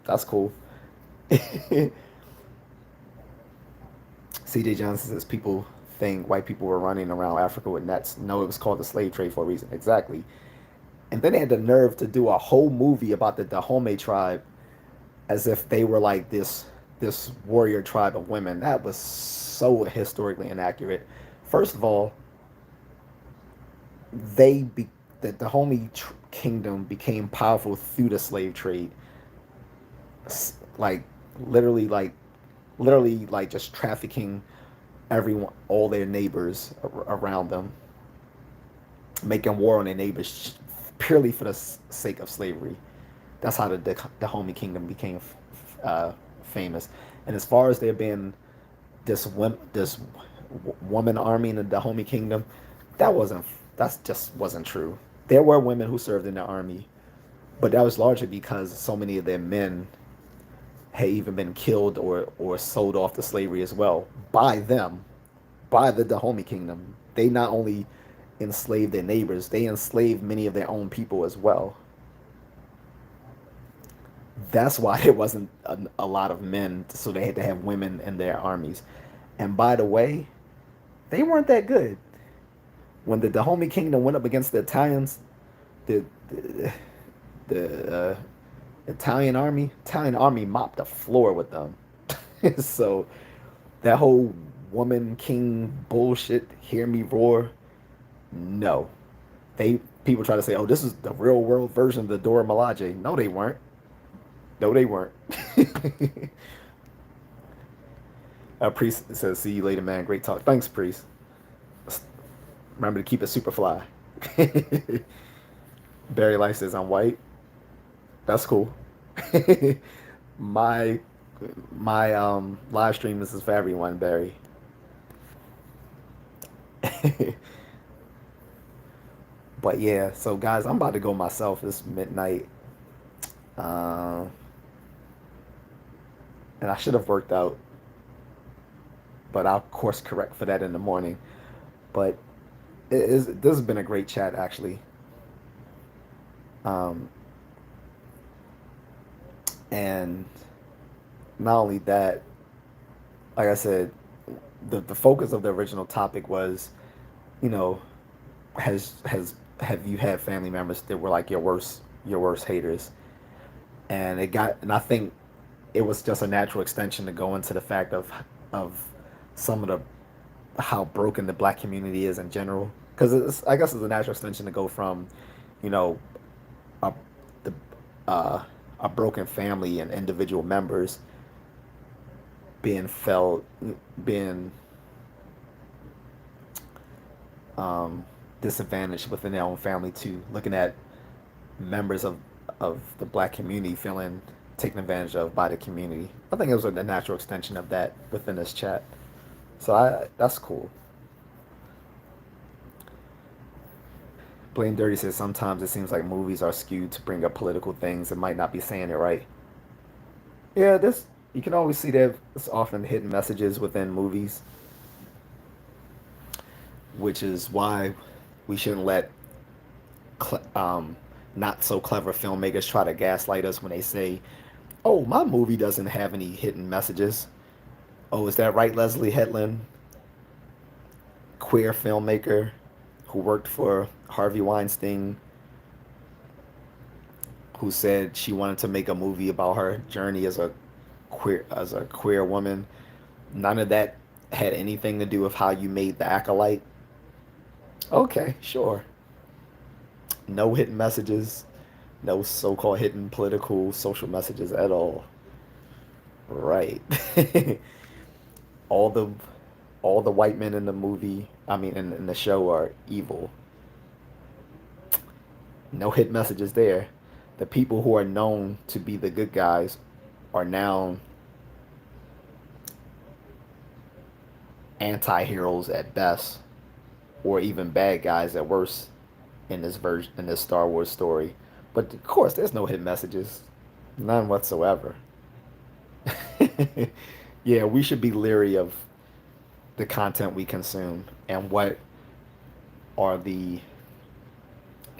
That's cool. CJ Johnson says people think white people were running around Africa with nets. No, it was called the slave trade for a reason. Exactly. And then they had the nerve to do a whole movie about the Dahomey tribe as if they were like this warrior tribe of women. That was so historically inaccurate. First of all, they be, the Dahomey kingdom became powerful through the slave trade. Like literally literally like just trafficking everyone, all their neighbors around them, making war on their neighbors purely for the sake of slavery. That's how the Dahomey Kingdom became famous. And as far as there being this woman army in the Dahomey Kingdom, that wasn't that's just wasn't true. There were women who served in the army, but that was largely because so many of their men had even been killed or sold off to slavery as well by them, by the Dahomey Kingdom. They not only enslaved their neighbors, they enslaved many of their own people as well. That's why there wasn't a lot of men, so they had to have women in their armies. And by the way, they weren't that good. When the Dahomey Kingdom went up against the Italians, the the, the Italian army mopped the floor with them. So that whole woman king bullshit, hear me roar, no. They People try to say, oh, this is the real world version of the Dora Milaje. No, they weren't. No, they weren't. Priest says, see you later, man. Great talk. Thanks, Priest. Remember to keep it super fly. Barry Life says, I'm white. That's cool. my my live stream, this is for everyone, Barry. But yeah, so guys, I'm about to go myself. It's midnight. Uh, and I should have worked out, but I'll course correct for that in the morning. But this has been a great chat, actually. Um, and not only that, like I said, the focus of the original topic was, you know, has have you had family members that were like your worst haters? And I think it was just a natural extension to go into the fact of some of the how broken the black community is in general. Because I guess it's a natural extension to go from, you know, a the a broken family and individual members being felt being um, disadvantaged within their own family to looking at members of the black community feeling taken advantage of by the community. I think it was a natural extension of that within this chat. So that's cool. Blame Dirty says sometimes it seems like movies are skewed to bring up political things and might not be saying it right. Yeah, this you can always see that it's often hidden messages within movies, which is why we shouldn't let cl- um, not so clever filmmakers try to gaslight us when they say, "Oh, my movie doesn't have any hidden messages." Oh, is that right, Leslie Hetland, queer filmmaker who worked for Harvey Weinstein, who said she wanted to make a movie about her journey as a queer woman. None of that had anything to do with how you made the acolyte. Okay, sure. No hidden messages, no so-called hidden political social messages at all. Right. all the all the white men in the movie, I mean in the show are evil. No hidden messages there. The people who are known to be the good guys are now anti-heroes at best or even bad guys at worst in this Star Wars story. But of course, there's no hidden messages, none whatsoever. Yeah, we should be leery of the content we consume and what are the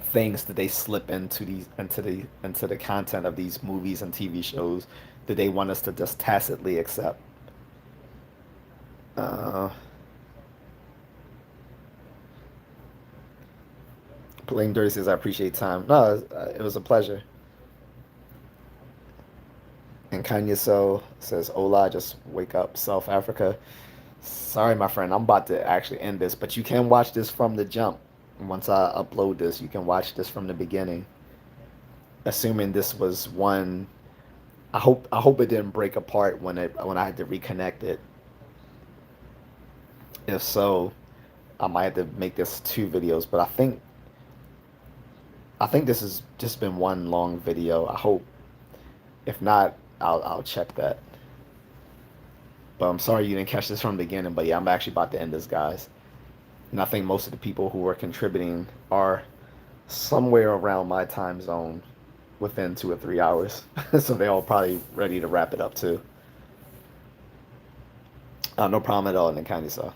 things that they slip into the content of these movies and TV shows that they want us to just tacitly accept. Uh, Blaine Dirty says, "I appreciate time." No, it was a pleasure. And Kanye So says, "Hola, just wake up, South Africa." Sorry, my friend, I'm about to actually end this, but you can watch this from the jump. Once I upload this, you can watch this from the beginning. Assuming this was one I hope it didn't break apart when I had to reconnect it. If so, I might have to make this two videos, but I think this has just been one long video. I hope. If not, I'll check that. But I'm sorry you didn't catch this from the beginning. But yeah, I'm actually about to end this, guys. And I think most of the people who are contributing are somewhere around my time zone within 2 or 3 hours. So they're all probably ready to wrap it up too. No problem at all, Nick Candy. So,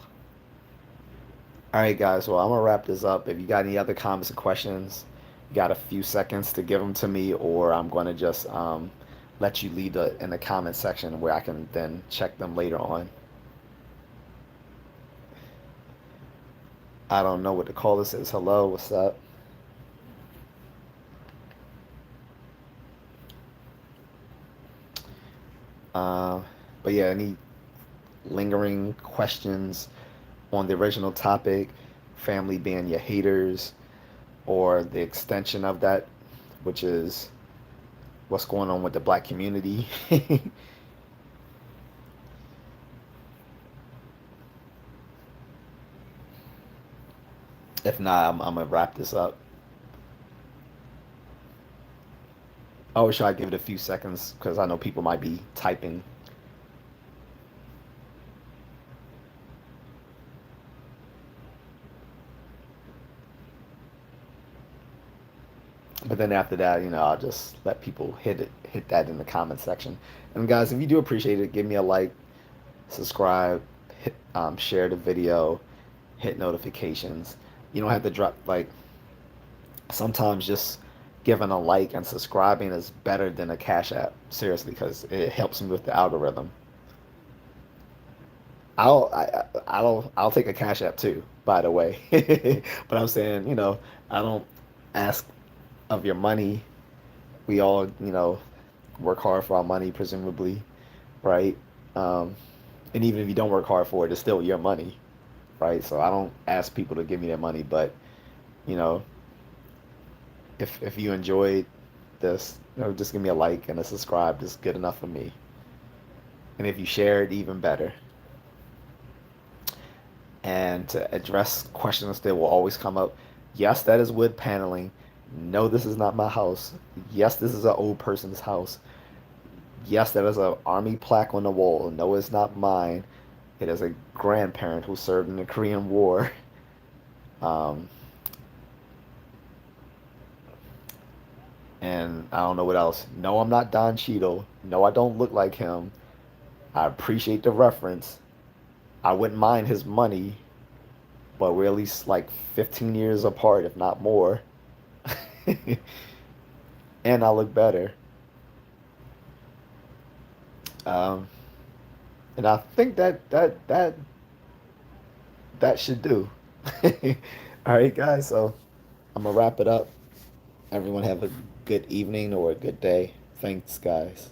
all right, guys. Well, I'm gonna wrap this up. If you got any other comments or questions, you got a few seconds to give them to me, or I'm gonna just let you leave it in the comment section where I can then check them later on. I don't know what the caller says. Hello, what's up? Uh, but yeah, any lingering questions on the original topic, family being your haters, or the extension of that, which is what's going on with the black community. If not, I'm gonna wrap this up. Oh, should I give it a few seconds? Because I know people might be typing. But then after that, I'll just let people hit that in the comment section. And guys, if you do appreciate it, give me a like, subscribe, share the video, hit notifications. You don't have to drop like sometimes just giving a like and subscribing is better than a cash app. Seriously, because it helps me with the algorithm. I'll take a cash app too, by the way. But I'm saying, I don't ask of your money. We all, work hard for our money, presumably, right? Um, and even if you don't work hard for it, it's still your money, right? So I don't ask people to give me their money, but you know, if you enjoyed this, just give me a like and a subscribe. Just good enough for me. And if you share it, even better. And to address questions that will always come up. Yes, that is wood paneling. No, this is not my house. Yes, this is an old person's house. Yes, that is an army plaque on the wall. No, it's not mine. It is a grandparent who served in the Korean War. Um, and I don't know what else. No, I'm not Don Cheadle. No, I don't look like him. I appreciate the reference. I wouldn't mind his money, but we're at least like 15 years apart, if not more. And I look better. Um, and I think that should do. All right, guys. So I'm gonna wrap it up. Everyone have a good evening or a good day. Thanks, guys.